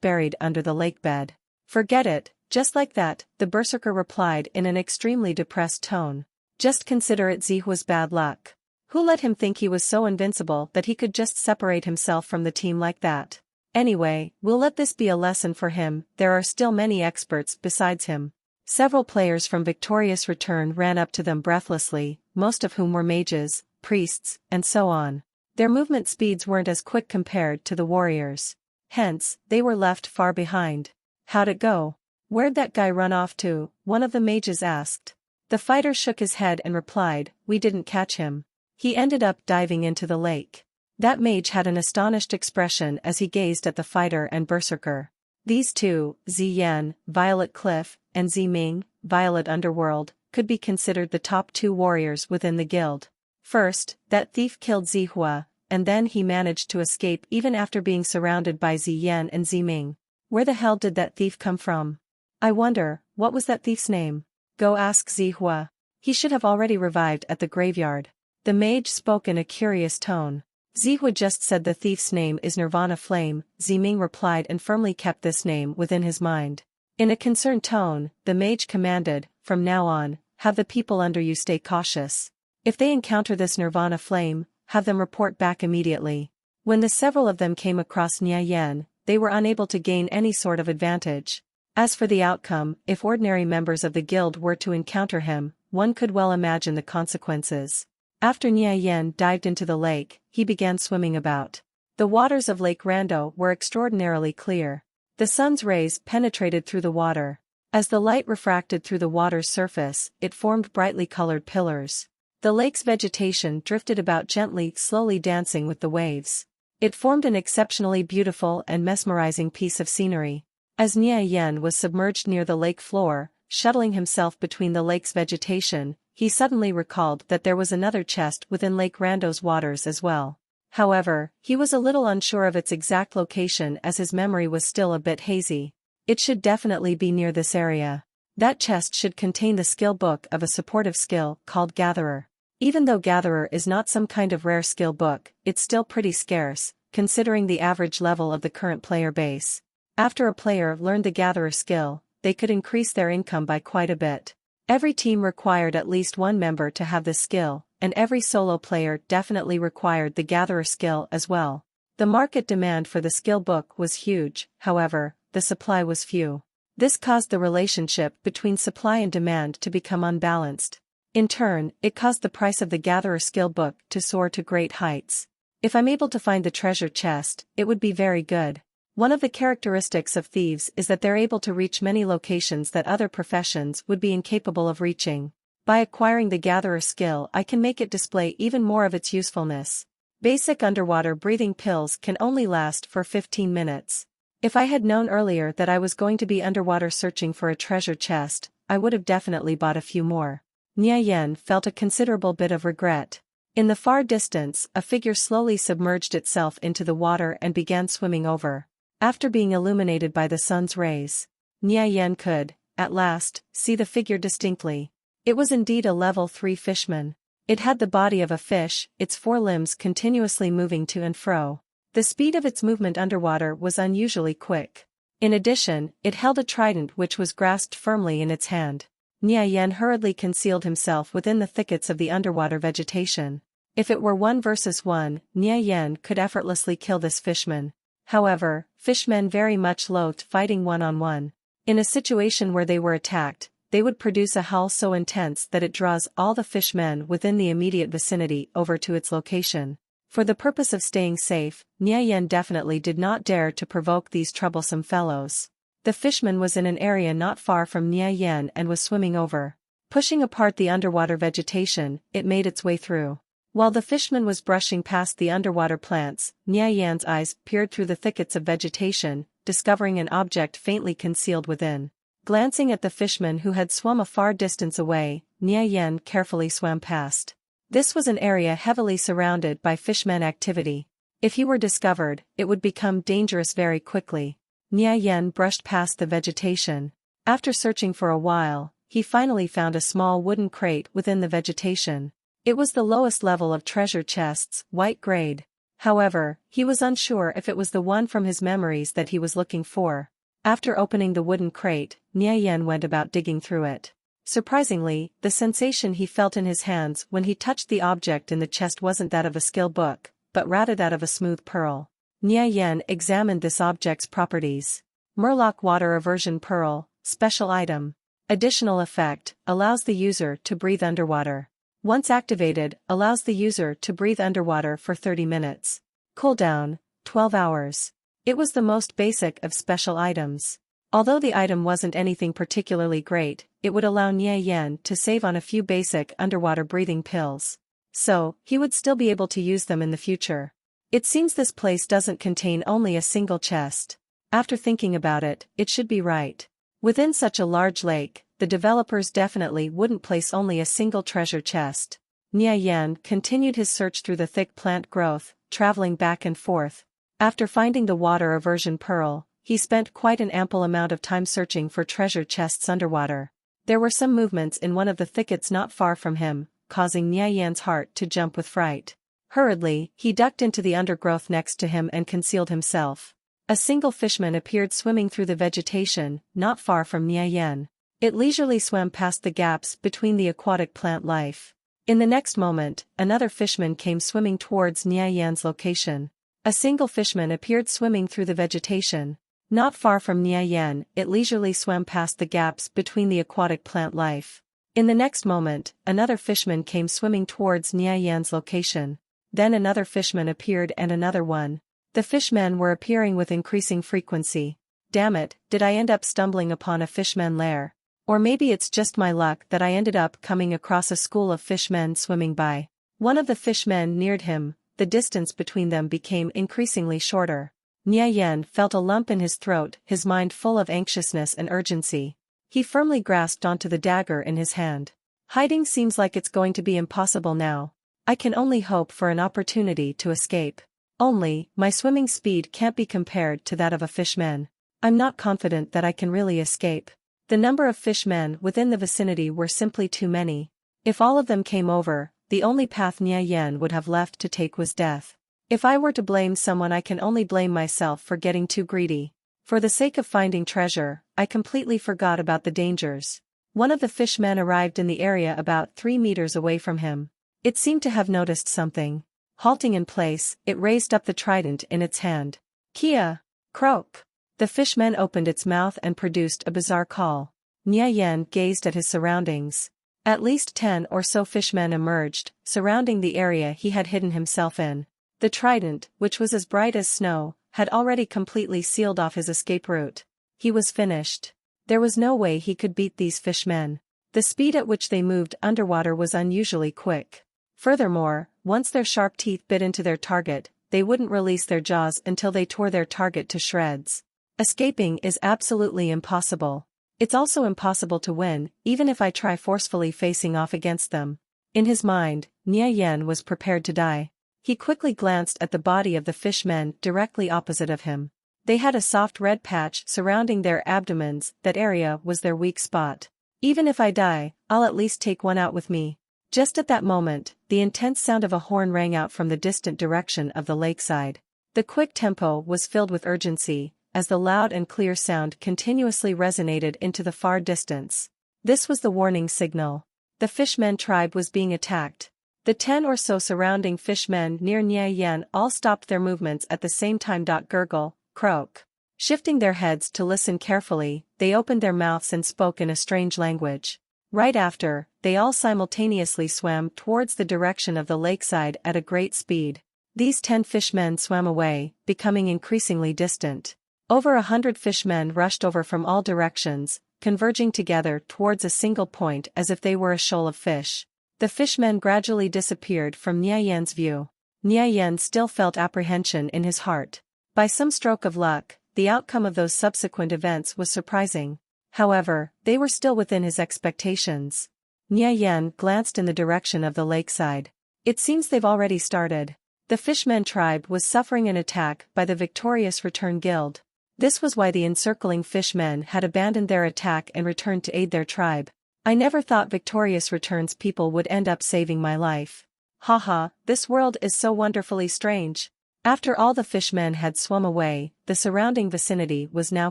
[SPEAKER 1] buried under the lake bed. Forget it, just like that, the berserker replied in an extremely depressed tone. Just consider it Zihua's bad luck. Who let him think he was so invincible that he could just separate himself from the team like that? Anyway, we'll let this be a lesson for him, there are still many experts besides him. Several players from Victorious Return ran up to them breathlessly, most of whom were mages, priests, and so on. Their movement speeds weren't as quick compared to the warriors. Hence, they were left far behind. How'd it go? Where'd that guy run off to? One of the mages asked. The fighter shook his head and replied, we didn't catch him. He ended up diving into the lake. That mage had an astonished expression as he gazed at the fighter and berserker. These two, Ziyan, Violet Cliff, and Ziming, Violet Underworld, could be considered the top two warriors within the guild. First, that thief killed Zihua, and then he managed to escape even after being surrounded by Ziyan and Ziming. Where the hell did that thief come from? I wonder, what was that thief's name? Go ask Zihua. He should have already revived at the graveyard. The mage spoke in a curious tone. Zihua just said the thief's name is Nirvana Flame, Ziming replied and firmly kept this name within his mind. In a concerned tone, the mage commanded, from now on, have the people under you stay cautious. If they encounter this Nirvana Flame, have them report back immediately. When the several of them came across Nia Yan, they were unable to gain any sort of advantage. As for the outcome, if ordinary members of the guild were to encounter him, one could well imagine the consequences. After Nia Yan dived into the lake, he began swimming about. The waters of Lake Rando were extraordinarily clear. The sun's rays penetrated through the water. As the light refracted through the water's surface, it formed brightly colored pillars. The lake's vegetation drifted about gently, slowly dancing with the waves. It formed an exceptionally beautiful and mesmerizing piece of scenery. As Nia Yan was submerged near the lake floor, shuttling himself between the lake's vegetation, he suddenly recalled that there was another chest within Lake Rando's waters as well. However, he was a little unsure of its exact location as his memory was still a bit hazy. It should definitely be near this area. That chest should contain the skill book of a supportive skill called Gatherer. Even though Gatherer is not some kind of rare skill book, it's still pretty scarce, considering the average level of the current player base. After a player learned the Gatherer skill, they could increase their income by quite a bit. Every team required at least one member to have this skill, and every solo player definitely required the Gatherer skill as well. The market demand for the skill book was huge, however, the supply was few. This caused the relationship between supply and demand to become unbalanced. In turn, it caused the price of the Gatherer skill book to soar to great heights. If I'm able to find the treasure chest, it would be very good. One of the characteristics of thieves is that they're able to reach many locations that other professions would be incapable of reaching. By acquiring the Gatherer skill, I can make it display even more of its usefulness. Basic underwater breathing pills can only last for 15 minutes. If I had known earlier that I was going to be underwater searching for a treasure chest, I would have definitely bought a few more. Nia Yan felt a considerable bit of regret. In the far distance, a figure slowly submerged itself into the water and began swimming over. After being illuminated by the sun's rays, Nia Yan could, at last, see the figure distinctly. It was indeed a level 3 fishman. It had the body of a fish, its forelimbs continuously moving to and fro. The speed of its movement underwater was unusually quick. In addition, it held a trident which was grasped firmly in its hand. Nia Yan hurriedly concealed himself within the thickets of the underwater vegetation. If it were 1 versus 1, Nia Yan could effortlessly kill this fishman. However, fishmen very much loathed fighting one-on-one. In a situation where they were attacked, they would produce a howl so intense that it draws all the fishmen within the immediate vicinity over to its location. For the purpose of staying safe, Nia Yan definitely did not dare to provoke these troublesome fellows. The fishman was in an area not far from Nia Yan and was swimming over. Pushing apart the underwater vegetation, it made its way through. While the fishman was brushing past the underwater plants, Nia Yan's eyes peered through the thickets of vegetation, discovering an object faintly concealed within. Glancing at the fishman who had swum a far distance away, Nia Yan carefully swam past. This was an area heavily surrounded by fishman activity. If he were discovered, it would become dangerous very quickly. Nia Yan brushed past the vegetation. After searching for a while, he finally found a small wooden crate within the vegetation. It was the lowest level of treasure chests, white grade. However, he was unsure if it was the one from his memories that he was looking for. After opening the wooden crate, Nia Yan went about digging through it. Surprisingly, the sensation he felt in his hands when he touched the object in the chest wasn't that of a skill book, but rather that of a smooth pearl. Nia Yan examined this object's properties. Murloc Water Aversion Pearl, special item. Additional effect, allows the user to breathe underwater. Once activated, allows the user to breathe underwater for 30 minutes. Cooldown, 12 hours. It was the most basic of special items. Although the item wasn't anything particularly great, it would allow Nia Yan to save on a few basic underwater breathing pills. So, he would still be able to use them in the future. It seems this place doesn't contain only a single chest. After thinking about it, it should be right. Within such a large lake, the developers definitely wouldn't place only a single treasure chest. Nia Yan continued his search through the thick plant growth, traveling back and forth. After finding the water aversion pearl, he spent quite an ample amount of time searching for treasure chests underwater. There were some movements in one of the thickets not far from him, causing Nia Yan's heart to jump with fright. Hurriedly, he ducked into the undergrowth next to him and concealed himself. A single fishman appeared swimming through the vegetation, not far from Nia Yan. It leisurely swam past the gaps between the aquatic plant life. In the next moment, another fishman came swimming towards Nia Yan's location. A single fishman appeared swimming through the vegetation. Not far from Nia Yan, it leisurely swam past the gaps between the aquatic plant life. In the next moment, another fishman came swimming towards Nia Yan's location. Then another fishman appeared and another one. The fishmen were appearing with increasing frequency. Damn it, did I end up stumbling upon a fishman lair? Or maybe it's just my luck that I ended up coming across a school of fishmen swimming by. One of the fishmen neared him. The distance between them became increasingly shorter. Nia Yan felt a lump in his throat, his mind full of anxiousness and urgency. He firmly grasped onto the dagger in his hand. Hiding seems like it's going to be impossible now. I can only hope for an opportunity to escape. Only, my swimming speed can't be compared to that of a fishman. I'm not confident that I can really escape. The number of fishmen within the vicinity were simply too many. If all of them came over, the only path Nia Yan would have left to take was death. If I were to blame someone, I can only blame myself for getting too greedy. For the sake of finding treasure, I completely forgot about the dangers. One of the fishmen arrived in the area about 3 meters away from him. It seemed to have noticed something. Halting in place, it raised up the trident in its hand. Kia! Croak! The fishman opened its mouth and produced a bizarre call. Nia Yan gazed at his surroundings. At least 10 or so fishmen emerged, surrounding the area he had hidden himself in. The trident, which was as bright as snow, had already completely sealed off his escape route. He was finished. There was no way he could beat these fishmen. The speed at which they moved underwater was unusually quick. Furthermore, once their sharp teeth bit into their target, they wouldn't release their jaws until they tore their target to shreds. Escaping is absolutely impossible. It's also impossible to win, even if I try forcefully facing off against them. In his mind, Nia Yan was prepared to die. He quickly glanced at the body of the fishman directly opposite of him. They had a soft red patch surrounding their abdomens. That area was their weak spot. Even if I die, I'll at least take one out with me. Just at that moment, the intense sound of a horn rang out from the distant direction of the lakeside. The quick tempo was filled with urgency, as the loud and clear sound continuously resonated into the far distance. This was the warning signal. The fishmen tribe was being attacked. The 10 or so surrounding fishmen near Nye Yen all stopped their movements at the same time. Gurgle, croak. Shifting their heads to listen carefully, they opened their mouths and spoke in a strange language. Right after, they all simultaneously swam towards the direction of the lakeside at a great speed. These 10 fishmen swam away, becoming increasingly distant. Over 100 fishmen rushed over from all directions, converging together towards a single point as if they were a shoal of fish. The fishmen gradually disappeared from Nye Yen's view. Nye Yen still felt apprehension in his heart. By some stroke of luck, the outcome of those subsequent events was surprising. However, they were still within his expectations. Nye Yen glanced in the direction of the lakeside. It seems they've already started. The fishmen tribe was suffering an attack by the victorious Return Guild. This was why the encircling fishmen had abandoned their attack and returned to aid their tribe. I never thought Victorious Return's people would end up saving my life. Haha, this world is so wonderfully strange. After all the fishmen had swum away, the surrounding vicinity was now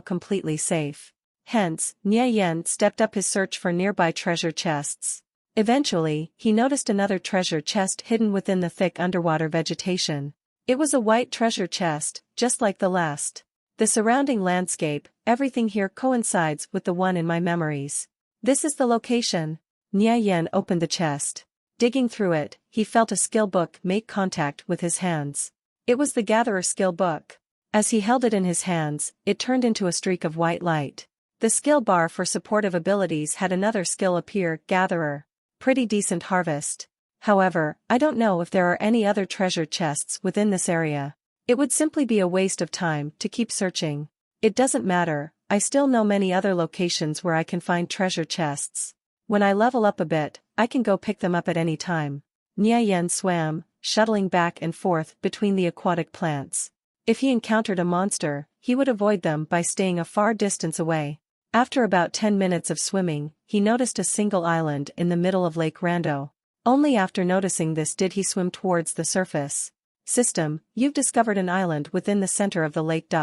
[SPEAKER 1] completely safe. Hence, Nye Yen stepped up his search for nearby treasure chests. Eventually, he noticed another treasure chest hidden within the thick underwater vegetation. It was a white treasure chest, just like the last. The surrounding landscape, everything here coincides with the one in my memories. This is the location. Nye Yen opened the chest. Digging through it, he felt a skill book make contact with his hands. It was the Gatherer skill book. As he held it in his hands, it turned into a streak of white light. The skill bar for supportive abilities had another skill appear, Gatherer. Pretty decent harvest. However, I don't know if there are any other treasure chests within this area. It would simply be a waste of time to keep searching. It doesn't matter, I still know many other locations where I can find treasure chests. When I level up a bit, I can go pick them up at any time. Nye Yen swam, shuttling back and forth between the aquatic plants. If he encountered a monster, he would avoid them by staying a far distance away. After about 10 minutes of swimming, he noticed a single island in the middle of Lake Rando. Only after noticing this did he swim towards the surface. System, you've discovered an island within the center of the lake.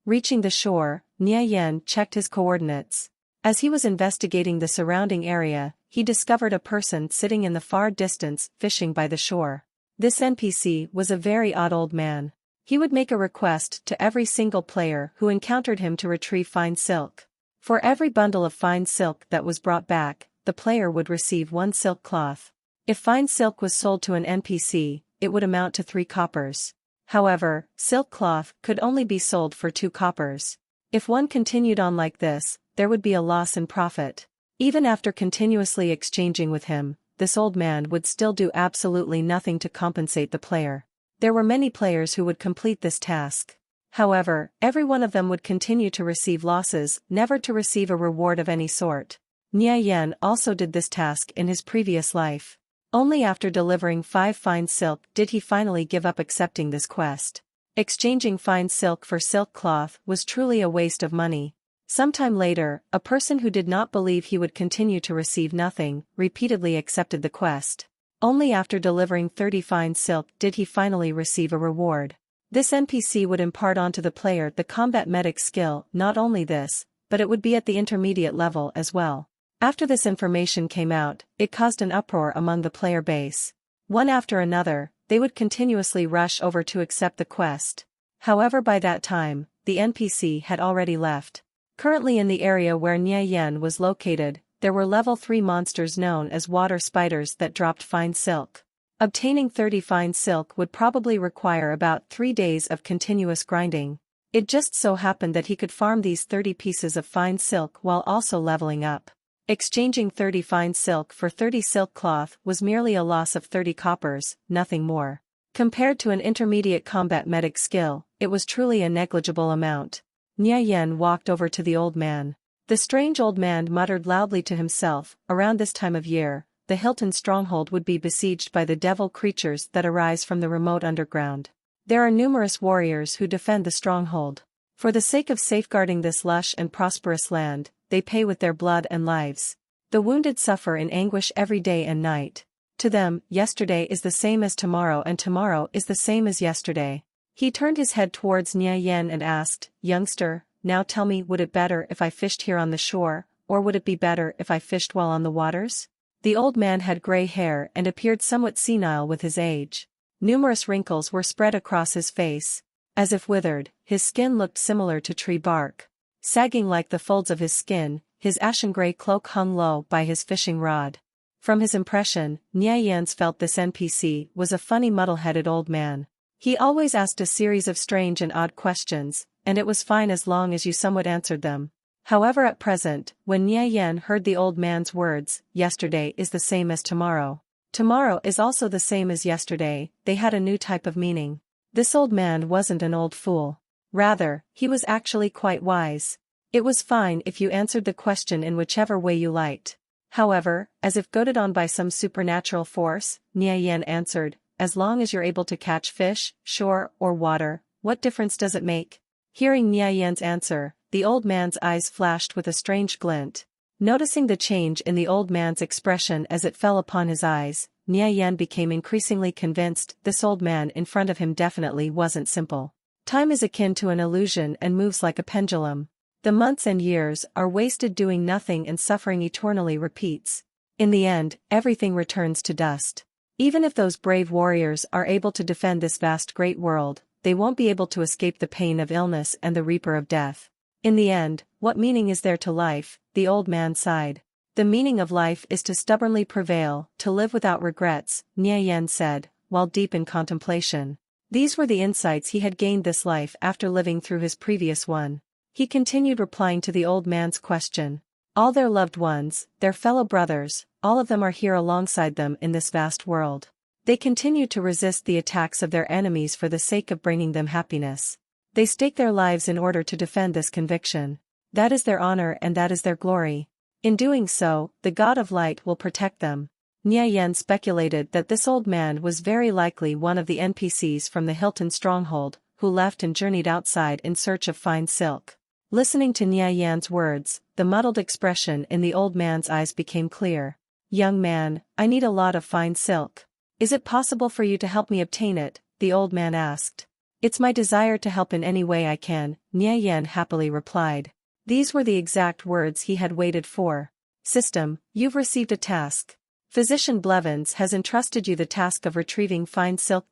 [SPEAKER 1] Reaching the shore, Nye Yen checked his coordinates. As he was investigating the surrounding area, he discovered a person sitting in the far distance, fishing by the shore. This NPC was a very odd old man. He would make a request to every single player who encountered him to retrieve fine silk. For every bundle of fine silk that was brought back, the player would receive 1 silk cloth. If fine silk was sold to an NPC, it would amount to 3 coppers. However, silk cloth could only be sold for 2 coppers. If one continued on like this, there would be a loss in profit. Even after continuously exchanging with him, this old man would still do absolutely nothing to compensate the player. There were many players who would complete this task. However, every one of them would continue to receive losses, never to receive a reward of any sort. Nye Yen also did this task in his previous life. Only after delivering 5 fine silk did he finally give up accepting this quest. Exchanging fine silk for silk cloth was truly a waste of money. Sometime later, a person who did not believe he would continue to receive nothing, repeatedly accepted the quest. Only after delivering 30 fine silk did he finally receive a reward. This NPC would impart onto the player the combat medic skill. Not only this, but it would be at the intermediate level as well. After this information came out, it caused an uproar among the player base. One after another, they would continuously rush over to accept the quest. However, by that time, the NPC had already left. Currently in the area where Nye Yen was located, there were level 3 monsters known as water spiders that dropped fine silk. Obtaining 30 fine silk would probably require about 3 days of continuous grinding. It just so happened that he could farm these 30 pieces of fine silk while also leveling up. Exchanging 30 fine silk for 30 silk cloth was merely a loss of 30 coppers, nothing more. Compared to an intermediate combat medic skill, it was truly a negligible amount. Nye Yen walked over to the old man. The strange old man muttered loudly to himself. Around this time of year, the Hilton stronghold would be besieged by the devil creatures that arise from the remote underground. There are numerous warriors who defend the stronghold. For the sake of safeguarding this lush and prosperous land, they pay with their blood and lives. The wounded suffer in anguish every day and night. To them, yesterday is the same as tomorrow and tomorrow is the same as yesterday. He turned his head towards Nia Yen and asked, "Youngster, now tell me, would it better if I fished here on the shore, or would it be better if I fished while on the waters?" The old man had gray hair and appeared somewhat senile with his age. Numerous wrinkles were spread across his face. As if withered, his skin looked similar to tree bark. Sagging like the folds of his skin, his ashen-gray cloak hung low by his fishing rod. From his impression, Nia Yens felt this NPC was a funny muddle-headed old man. He always asked a series of strange and odd questions, and it was fine as long as you somewhat answered them. However, at present, when Nia Yen heard the old man's words, "Yesterday is the same as tomorrow. Tomorrow is also the same as yesterday," they had a new type of meaning. This old man wasn't an old fool. Rather, he was actually quite wise. It was fine if you answered the question in whichever way you liked. However, as if goaded on by some supernatural force, Nia Yen answered, "As long as you're able to catch fish, shore, or water, what difference does it make?" Hearing Nia Yen's answer, the old man's eyes flashed with a strange glint. Noticing the change in the old man's expression as it fell upon his eyes, Nia Yen became increasingly convinced this old man in front of him definitely wasn't simple. Time is akin to an illusion and moves like a pendulum. The months and years are wasted doing nothing and suffering eternally repeats. In the end, everything returns to dust. Even if those brave warriors are able to defend this vast great world, they won't be able to escape the pain of illness and the reaper of death. In the end, what meaning is there to life? The old man sighed. The meaning of life is to stubbornly prevail, to live without regrets, Nia Yen said, while deep in contemplation. These were the insights he had gained this life after living through his previous one. He continued replying to the old man's question. All their loved ones, their fellow brothers, all of them are here alongside them in this vast world. They continue to resist the attacks of their enemies for the sake of bringing them happiness. They stake their lives in order to defend this conviction. That is their honor and that is their glory. In doing so, the God of Light will protect them. Nia Yen speculated that this old man was very likely one of the NPCs from the Hilton stronghold, who left and journeyed outside in search of fine silk. Listening to Nia Yan's words, the muddled expression in the old man's eyes became clear. "Young man, I need a lot of fine silk. Is it possible for you to help me obtain it?" the old man asked. "It's my desire to help in any way I can," Nia Yen happily replied. These were the exact words he had waited for. "System, you've received a task. Physician Blevins has entrusted you the task of retrieving fine silk.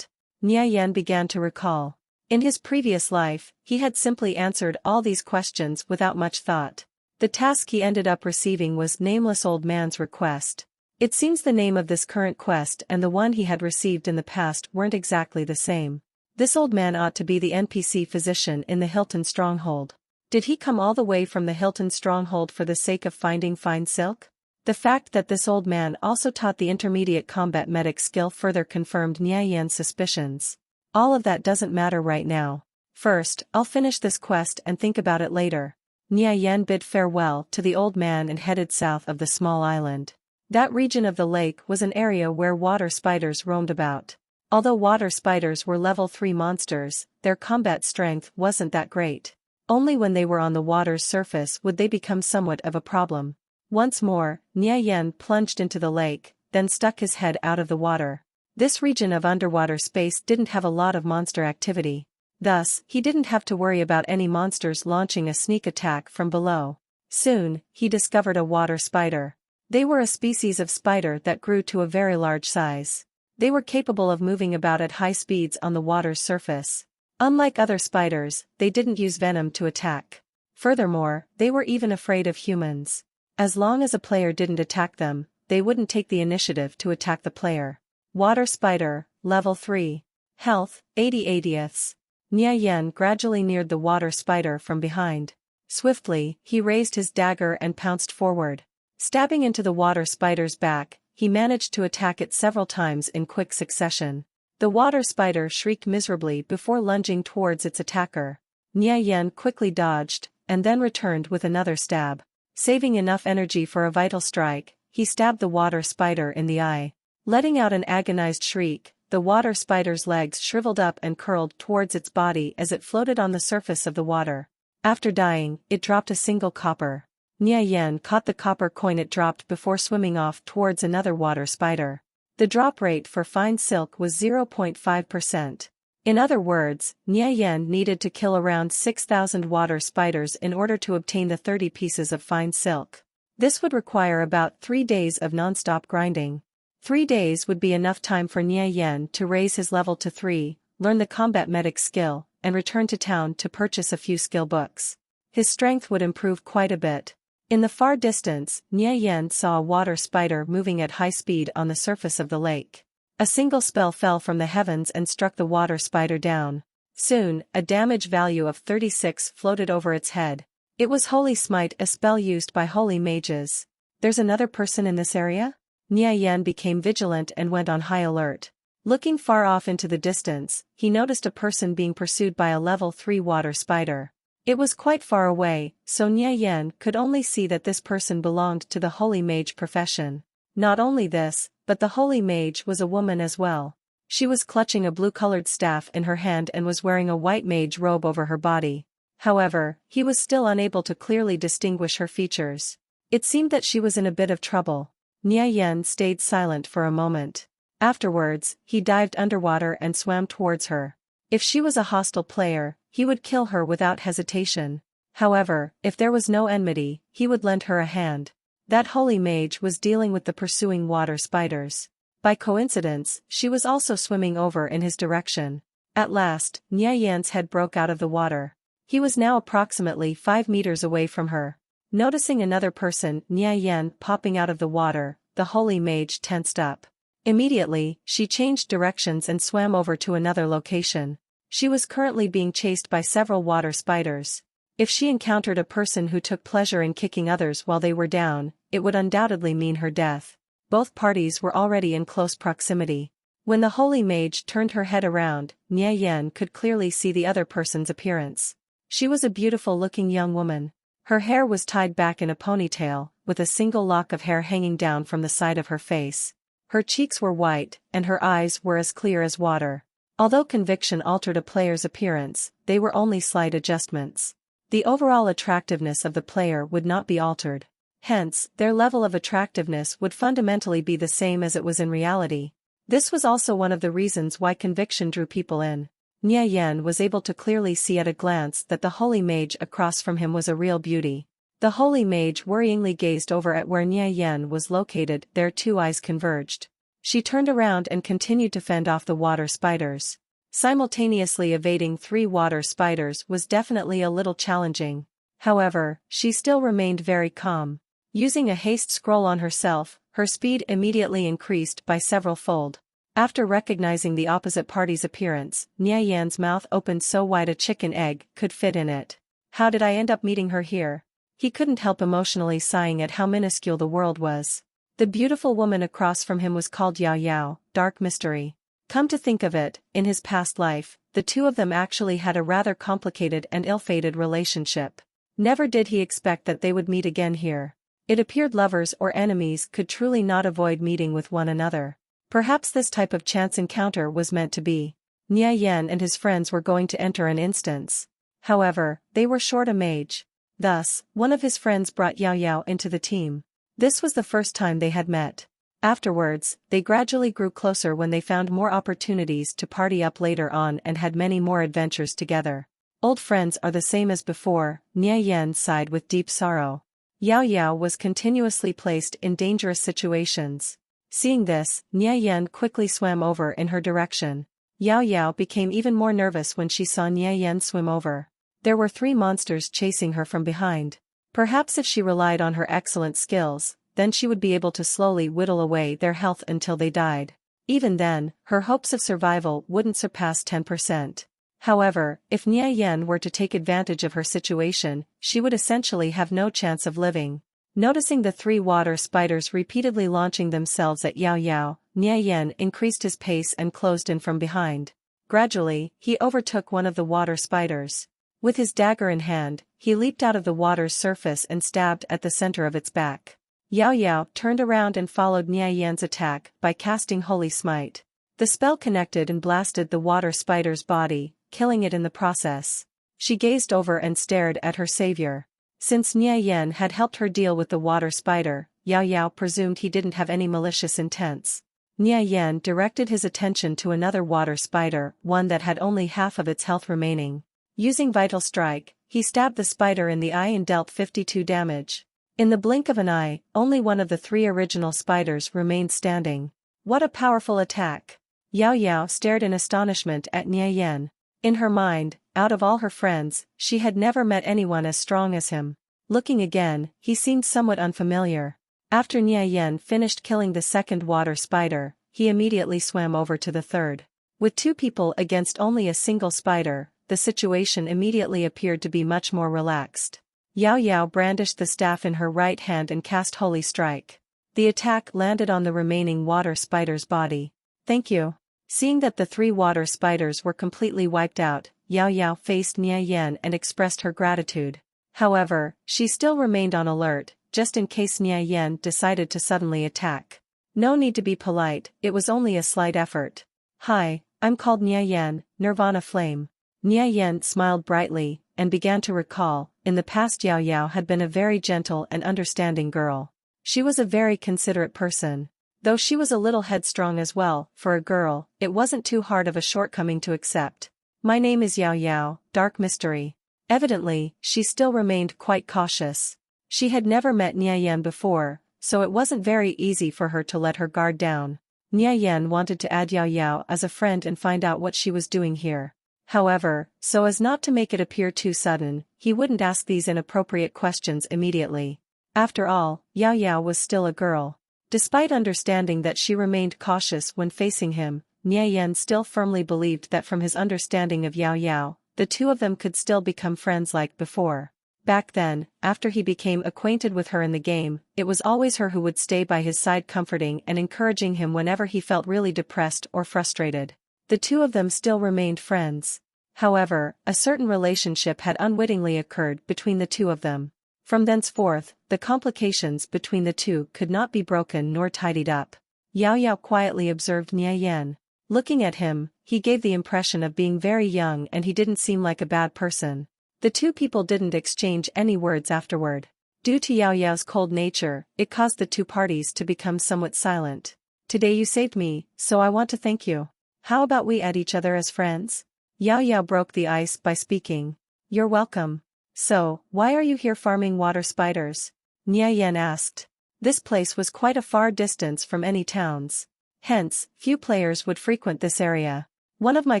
[SPEAKER 1] Nia Yen began to recall. In his previous life, he had simply answered all these questions without much thought. The task he ended up receiving was Nameless Old Man's Request. It seems the name of this current quest and the one he had received in the past weren't exactly the same. This old man ought to be the NPC physician in the Hilton stronghold. Did he come all the way from the Hilton stronghold for the sake of finding fine silk? The fact that this old man also taught the intermediate combat medic skill further confirmed Nia Yan's suspicions. All of that doesn't matter right now. First, I'll finish this quest and think about it later. Nia Yen bid farewell to the old man and headed south of the small island. That region of the lake was an area where water spiders roamed about. Although water spiders were level 3 monsters, their combat strength wasn't that great. Only when they were on the water's surface would they become somewhat of a problem. Once more, Nia Yen plunged into the lake, then stuck his head out of the water. This region of underwater space didn't have a lot of monster activity. Thus, he didn't have to worry about any monsters launching a sneak attack from below. Soon, he discovered a water spider. They were a species of spider that grew to a very large size. They were capable of moving about at high speeds on the water's surface. Unlike other spiders, they didn't use venom to attack. Furthermore, they were even afraid of humans. As long as a player didn't attack them, they wouldn't take the initiative to attack the player. Water Spider, Level 3. Health, 80/80ths. Nia Yen gradually neared the water spider from behind. Swiftly, he raised his dagger and pounced forward. Stabbing into the water spider's back, he managed to attack it several times in quick succession. The water spider shrieked miserably before lunging towards its attacker. Nia Yen quickly dodged, and then returned with another stab. Saving enough energy for a vital strike, he stabbed the water spider in the eye. Letting out an agonized shriek, the water spider's legs shriveled up and curled towards its body as it floated on the surface of the water. After dying, it dropped a single copper. Nia Yan caught the copper coin it dropped before swimming off towards another water spider. The drop rate for fine silk was 0.5%. In other words, Nia Yan needed to kill around 6,000 water spiders in order to obtain the 30 pieces of fine silk. This would require about 3 days of non-stop grinding. 3 days would be enough time for Nia Yan to raise his level to 3, learn the combat medic skill, and return to town to purchase a few skill books. His strength would improve quite a bit. In the far distance, Nia Yan saw a water spider moving at high speed on the surface of the lake. A single spell fell from the heavens and struck the water spider down. Soon, a damage value of 36 floated over its head. It was Holy Smite, a spell used by holy mages. There's another person in this area? Nia Yan became vigilant and went on high alert. Looking far off into the distance, he noticed a person being pursued by a level 3 water spider. It was quite far away, so Nia Yan could only see that this person belonged to the holy mage profession. Not only this, but the holy mage was a woman as well. She was clutching a blue-colored staff in her hand and was wearing a white mage robe over her body. However, he was still unable to clearly distinguish her features. It seemed that she was in a bit of trouble. Nia Yan stayed silent for a moment. Afterwards, he dived underwater and swam towards her. If she was a hostile player, he would kill her without hesitation. However, if there was no enmity, he would lend her a hand. That holy mage was dealing with the pursuing water spiders. By coincidence, she was also swimming over in his direction. At last, Nia Yan's head broke out of the water. He was now approximately 5 meters away from her. Noticing another person, Nia Yan, popping out of the water, the holy mage tensed up. Immediately, she changed directions and swam over to another location. She was currently being chased by several water spiders. If she encountered a person who took pleasure in kicking others while they were down, it would undoubtedly mean her death. Both parties were already in close proximity. When the holy mage turned her head around, Nia Yan could clearly see the other person's appearance. She was a beautiful-looking young woman. Her hair was tied back in a ponytail, with a single lock of hair hanging down from the side of her face. Her cheeks were white, and her eyes were as clear as water. Although conviction altered a player's appearance, they were only slight adjustments. The overall attractiveness of the player would not be altered. Hence, their level of attractiveness would fundamentally be the same as it was in reality. This was also one of the reasons why conviction drew people in. Nia Yan was able to clearly see at a glance that the holy mage across from him was a real beauty. The holy mage worryingly gazed over at where Nia Yan was located. Their two eyes converged. She turned around and continued to fend off the water spiders. Simultaneously evading 3 water spiders was definitely a little challenging. However, she still remained very calm. Using a haste scroll on herself, her speed immediately increased by several-fold. After recognizing the opposite party's appearance, Nia Yan's mouth opened so wide a chicken egg could fit in it. How did I end up meeting her here? He couldn't help emotionally sighing at how minuscule the world was. The beautiful woman across from him was called Yao Yao, Dark Mystery. Come to think of it, in his past life, the two of them actually had a rather complicated and ill-fated relationship. Never did he expect that they would meet again here. It appeared lovers or enemies could truly not avoid meeting with one another. Perhaps this type of chance encounter was meant to be. Nia Yan and his friends were going to enter an instance. However, they were short a mage. Thus, one of his friends brought Yao Yao into the team. This was the first time they had met. Afterwards, they gradually grew closer when they found more opportunities to party up later on and had many more adventures together. Old friends are the same as before, Nia Yan sighed with deep sorrow. Yao Yao was continuously placed in dangerous situations. Seeing this, Nia Yan quickly swam over in her direction. Yao Yao became even more nervous when she saw Nia Yan swim over. There were 3 monsters chasing her from behind. Perhaps if she relied on her excellent skills, then she would be able to slowly whittle away their health until they died. Even then, her hopes of survival wouldn't surpass 10%. However, if Nia Yan were to take advantage of her situation, she would essentially have no chance of living. Noticing the 3 water spiders repeatedly launching themselves at Yao Yao, Nia Yan increased his pace and closed in from behind. Gradually, he overtook one of the water spiders. With his dagger in hand, he leaped out of the water's surface and stabbed at the center of its back. Yao Yao turned around and followed Nia Yan's attack by casting Holy Smite. The spell connected and blasted the water spider's body, killing it in the process. She gazed over and stared at her savior. Since Nia Yen had helped her deal with the water spider, Yao Yao presumed he didn't have any malicious intents. Nia Yen directed his attention to another water spider, one that had only half of its health remaining. Using Vital Strike, he stabbed the spider in the eye and dealt 52 damage. In the blink of an eye, only one of the 3 original spiders remained standing. What a powerful attack! Yao Yao stared in astonishment at Nia Yen. In her mind, out of all her friends, she had never met anyone as strong as him. Looking again, he seemed somewhat unfamiliar. After Nia Yen finished killing the second water spider, he immediately swam over to the third. With 2 people against only a single spider, the situation immediately appeared to be much more relaxed. Yao Yao brandished the staff in her right hand and cast Holy Strike. The attack landed on the remaining water spider's body. Thank you. Seeing that the 3 water spiders were completely wiped out, Yao Yao faced Nia Yen and expressed her gratitude. However, she still remained on alert, just in case Nia Yen decided to suddenly attack. No need to be polite, it was only a slight effort. Hi, I'm called Nia Yen, Nirvana Flame. Nia Yen smiled brightly, and began to recall, in the past Yao Yao had been a very gentle and understanding girl. She was a very considerate person. Though she was a little headstrong as well, for a girl, it wasn't too hard of a shortcoming to accept. My name is Yao Yao, Dark Mystery. Evidently, she still remained quite cautious. She had never met Nia Yen before, so it wasn't very easy for her to let her guard down. Nia Yen wanted to add Yao Yao as a friend and find out what she was doing here. However, so as not to make it appear too sudden, he wouldn't ask these inappropriate questions immediately. After all, Yao Yao was still a girl. Despite understanding that she remained cautious when facing him, Nia Yen still firmly believed that from his understanding of Yao Yao, the 2 of them could still become friends like before. Back then, after he became acquainted with her in the game, it was always her who would stay by his side comforting and encouraging him whenever he felt really depressed or frustrated. The 2 of them still remained friends. However, a certain relationship had unwittingly occurred between the 2 of them. From thenceforth, the complications between the 2 could not be broken nor tidied up. Yao Yao quietly observed Nia Yen. Looking at him, he gave the impression of being very young and he didn't seem like a bad person. The 2 people didn't exchange any words afterward. Due to Yao Yao's cold nature, it caused the 2 parties to become somewhat silent. Today you saved me, so I want to thank you. How about we add each other as friends? Yao Yao broke the ice by speaking. You're welcome. So, why are you here farming water spiders? Nia Yen asked. This place was quite a far distance from any towns. Hence, few players would frequent this area. One of my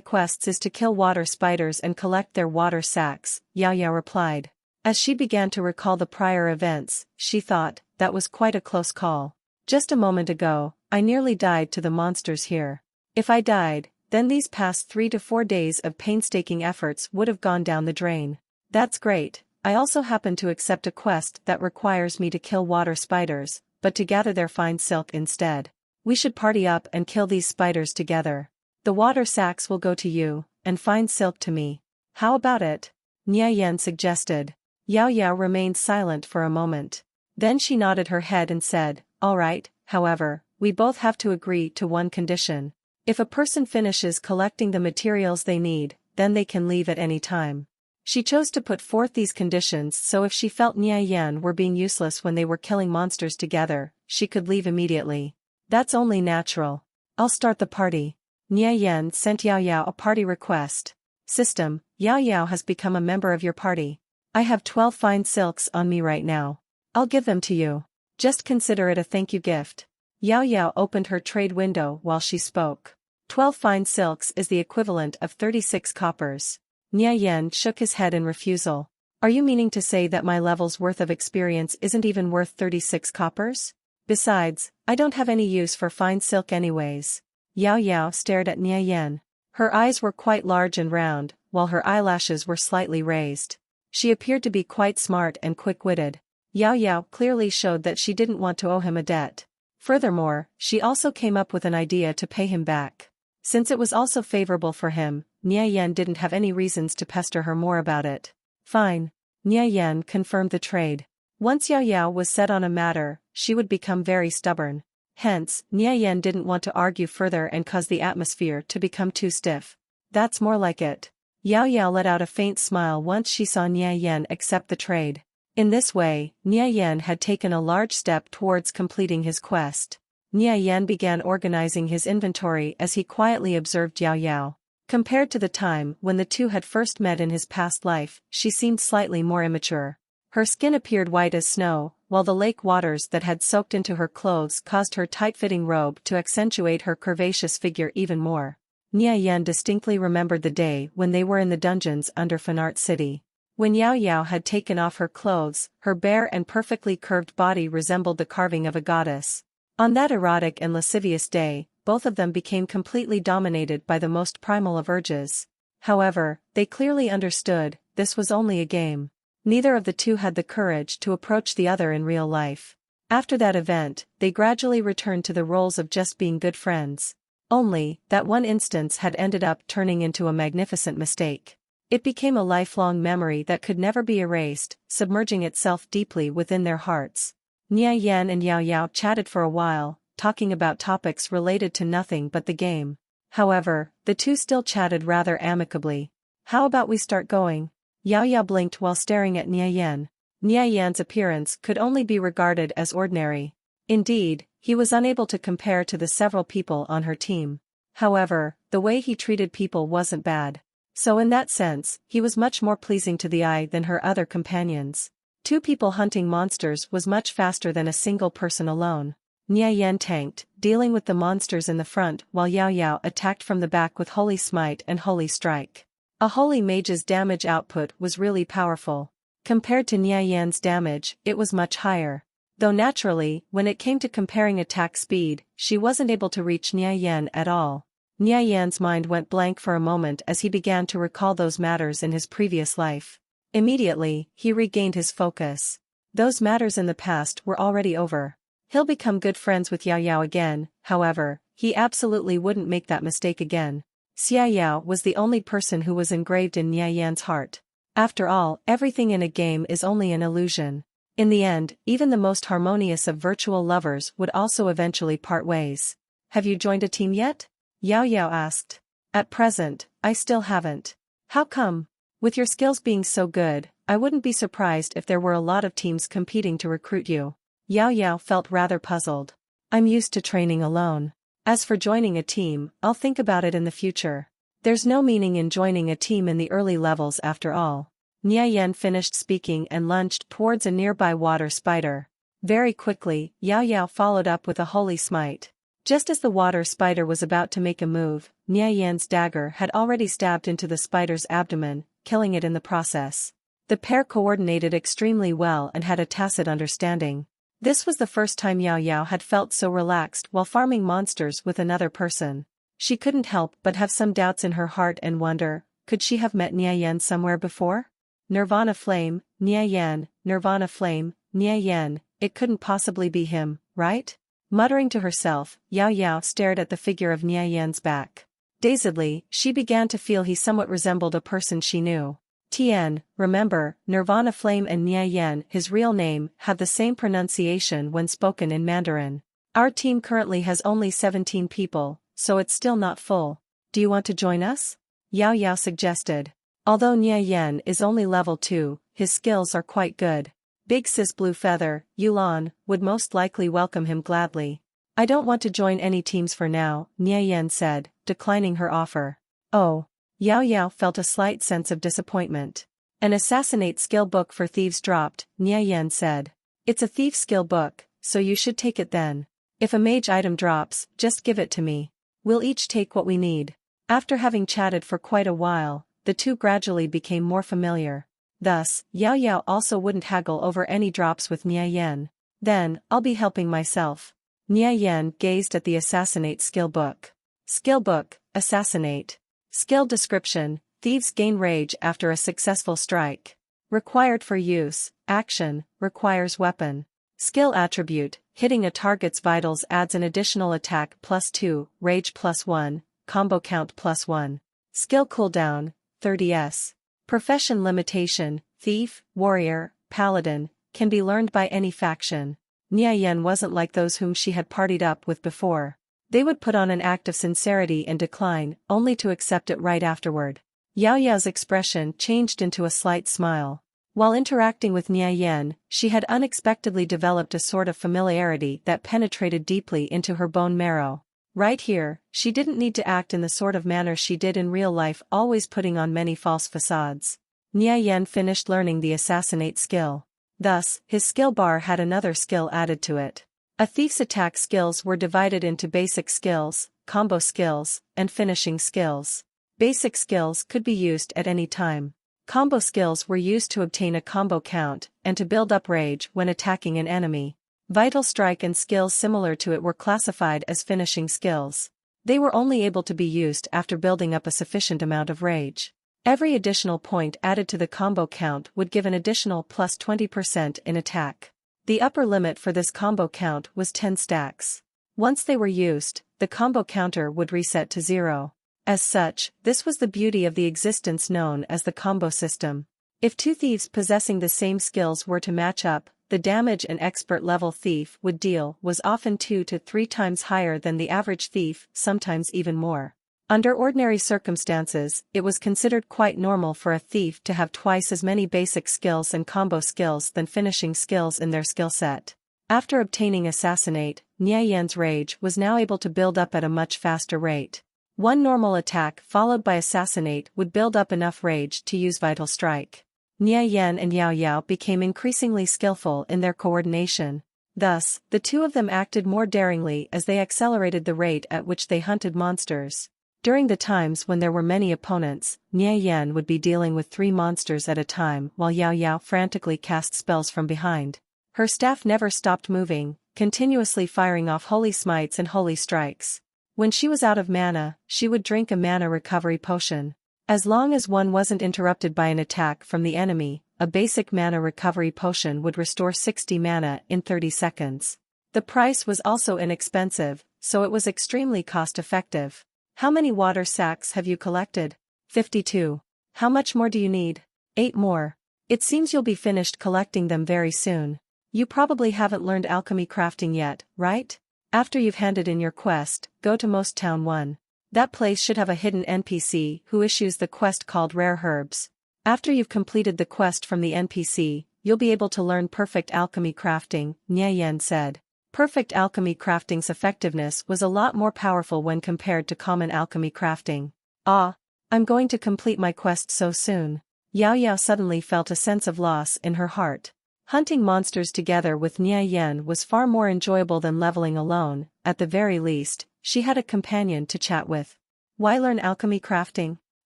[SPEAKER 1] quests is to kill water spiders and collect their water sacs, Yao Yao replied. As she began to recall the prior events, she thought, that was quite a close call. Just a moment ago, I nearly died to the monsters here. If I died, then these past 3 to 4 days of painstaking efforts would have gone down the drain. That's great. I also happen to accept a quest that requires me to kill water spiders, but to gather their fine silk instead. We should party up and kill these spiders together. The water sacs will go to you, and fine silk to me. How about it? Nia Yen suggested. Yao Yao remained silent for a moment. Then she nodded her head and said, all right, however, we both have to agree to one condition. If a person finishes collecting the materials they need, then they can leave at any time. She chose to put forth these conditions so if she felt Nia Yen were being useless when they were killing monsters together, she could leave immediately. That's only natural. I'll start the party. Nia Yen sent Yao Yao a party request. System, Yao Yao has become a member of your party. I have 12 fine silks on me right now. I'll give them to you. Just consider it a thank you gift. Yao Yao opened her trade window while she spoke. 12 fine silks is the equivalent of 36 coppers. Nia Yen shook his head in refusal. Are you meaning to say that my level's worth of experience isn't even worth 36 coppers? Besides, I don't have any use for fine silk anyways. Yao Yao stared at Nia Yen. Her eyes were quite large and round, while her eyelashes were slightly raised. She appeared to be quite smart and quick-witted. Yao Yao clearly showed that she didn't want to owe him a debt. Furthermore, she also came up with an idea to pay him back. Since it was also favorable for him, Nia Yen didn't have any reasons to pester her more about it. Fine. Nia Yen confirmed the trade. Once Yao Yao was set on a matter, she would become very stubborn. Hence, Niayen didn't want to argue further and cause the atmosphere to become too stiff. That's more like it. Yao Yao let out a faint smile once she saw Niayen accept the trade. In this way, Niayen had taken a large step towards completing his quest. Niayen began organizing his inventory as he quietly observed Yao Yao. Compared to the time when the two had first met in his past life, she seemed slightly more immature. Her skin appeared white as snow, while the lake waters that had soaked into her clothes caused her tight-fitting robe to accentuate her curvaceous figure even more. Niayen distinctly remembered the day when they were in the dungeons under Fanart City. When Yao Yao had taken off her clothes, her bare and perfectly curved body resembled the carving of a goddess. On that erotic and lascivious day, both of them became completely dominated by the most primal of urges. However, they clearly understood, this was only a game. Neither of the two had the courage to approach the other in real life. After that event, they gradually returned to the roles of just being good friends. Only, that one instance had ended up turning into a magnificent mistake. It became a lifelong memory that could never be erased, submerging itself deeply within their hearts. Niayen and Yao Yao chatted for a while, talking about topics related to nothing but the game. However, the two still chatted rather amicably. How about we start going? Yao Yao blinked while staring at Niayen. Niayen's appearance could only be regarded as ordinary. Indeed, he was unable to compare to the several people on her team. However, the way he treated people wasn't bad. So in that sense, he was much more pleasing to the eye than her other companions. Two people hunting monsters was much faster than a single person alone. Niayen tanked, dealing with the monsters in the front while Yao Yao attacked from the back with Holy Smite and Holy Strike. A Holy Mage's damage output was really powerful. Compared to Niayen's damage, it was much higher. Though naturally, when it came to comparing attack speed, she wasn't able to reach Niayen at all. Niayen's mind went blank for a moment as he began to recall those matters in his previous life. Immediately, he regained his focus. Those matters in the past were already over. He'll become good friends with Yao Yao again, however, he absolutely wouldn't make that mistake again. Xia Yao was the only person who was engraved in Niayen's heart. After all, everything in a game is only an illusion. In the end, even the most harmonious of virtual lovers would also eventually part ways. Have you joined a team yet? Yao Yao asked. At present, I still haven't. How come? With your skills being so good, I wouldn't be surprised if there were a lot of teams competing to recruit you. Yao Yao felt rather puzzled. I'm used to training alone. As for joining a team, I'll think about it in the future. There's no meaning in joining a team in the early levels after all. Niayen finished speaking and lunged towards a nearby water spider. Very quickly, Yao Yao followed up with a Holy Smite. Just as the water spider was about to make a move, Niayen's dagger had already stabbed into the spider's abdomen, killing it in the process. The pair coordinated extremely well and had a tacit understanding. This was the first time Yao Yao had felt so relaxed while farming monsters with another person. She couldn't help but have some doubts in her heart and wonder, could she have met Niayen somewhere before? Nirvana Flame, Niayen, Nirvana Flame, Niayen, it couldn't possibly be him, right? Muttering to herself, Yao Yao stared at the figure of Niayen's back. Dazedly, she began to feel he somewhat resembled a person she knew. Tien, remember, Nirvana Flame and Niayen, his real name, have the same pronunciation when spoken in Mandarin. Our team currently has only 17 people, so it's still not full. Do you want to join us? Yao Yao suggested. Although Niayen is only level 2, his skills are quite good. Big Sis Blue Feather, Yulan, would most likely welcome him gladly. I don't want to join any teams for now, Niayen said, declining her offer. Oh. Yao Yao felt a slight sense of disappointment. An assassinate skill book for thieves dropped, Niayen said. It's a thief skill book, so you should take it then. If a mage item drops, just give it to me. We'll each take what we need. After having chatted for quite a while, the two gradually became more familiar. Thus, Yao Yao also wouldn't haggle over any drops with Niayen. Then, I'll be helping myself. Niayen gazed at the assassinate skill book. Skill book, assassinate. Skill description, thieves gain rage after a successful strike. Required for use, action, requires weapon. Skill attribute, hitting a target's vitals adds an additional attack +2, rage +1, combo count +1. Skill cooldown, 30s. Profession limitation, thief, warrior, paladin, can be learned by any faction. Nia Yen wasn't like those whom she had partied up with before. They would put on an act of sincerity and decline, only to accept it right afterward. Yao Yao's expression changed into a slight smile. While interacting with Nia Yen, she had unexpectedly developed a sort of familiarity that penetrated deeply into her bone marrow. Right here, she didn't need to act in the sort of manner she did in real life, always putting on many false facades. Nia Yen finished learning the assassinate skill. Thus, his skill bar had another skill added to it. A thief's attack skills were divided into basic skills, combo skills, and finishing skills. Basic skills could be used at any time. Combo skills were used to obtain a combo count, and to build up rage when attacking an enemy. Vital strike and skills similar to it were classified as finishing skills. They were only able to be used after building up a sufficient amount of rage. Every additional point added to the combo count would give an additional plus 20% in attack. The upper limit for this combo count was 10 stacks. Once they were used, the combo counter would reset to 0. As such, this was the beauty of the existence known as the combo system. If two thieves possessing the same skills were to match up, the damage an expert-level thief would deal was often 2 to 3 times higher than the average thief, sometimes even more. Under ordinary circumstances, it was considered quite normal for a thief to have twice as many basic skills and combo skills than finishing skills in their skill set. After obtaining Assassinate, Nia Yen's rage was now able to build up at a much faster rate. One normal attack followed by Assassinate would build up enough rage to use Vital Strike. Nia Yen and Yao Yao became increasingly skillful in their coordination. Thus, the two of them acted more daringly as they accelerated the rate at which they hunted monsters. During the times when there were many opponents, Nia Yen would be dealing with 3 monsters at a time while Yao Yao frantically cast spells from behind. Her staff never stopped moving, continuously firing off holy smites and holy strikes. When she was out of mana, she would drink a mana recovery potion. As long as one wasn't interrupted by an attack from the enemy, a basic mana recovery potion would restore 60 mana in 30 seconds. The price was also inexpensive, so it was extremely cost-effective. How many water sacks have you collected? 52. How much more do you need? 8 more. It seems you'll be finished collecting them very soon. You probably haven't learned alchemy crafting yet, right? After you've handed in your quest, go to Most Town 1. That place should have a hidden NPC who issues the quest called Rare Herbs. After you've completed the quest from the NPC, you'll be able to learn perfect alchemy crafting, Nia Yen said. Perfect alchemy crafting's effectiveness was a lot more powerful when compared to common alchemy crafting. Ah, I'm going to complete my quest so soon. Yao Yao suddenly felt a sense of loss in her heart. Hunting monsters together with Nia Yen was far more enjoyable than leveling alone. At the very least, she had a companion to chat with. Why learn alchemy crafting?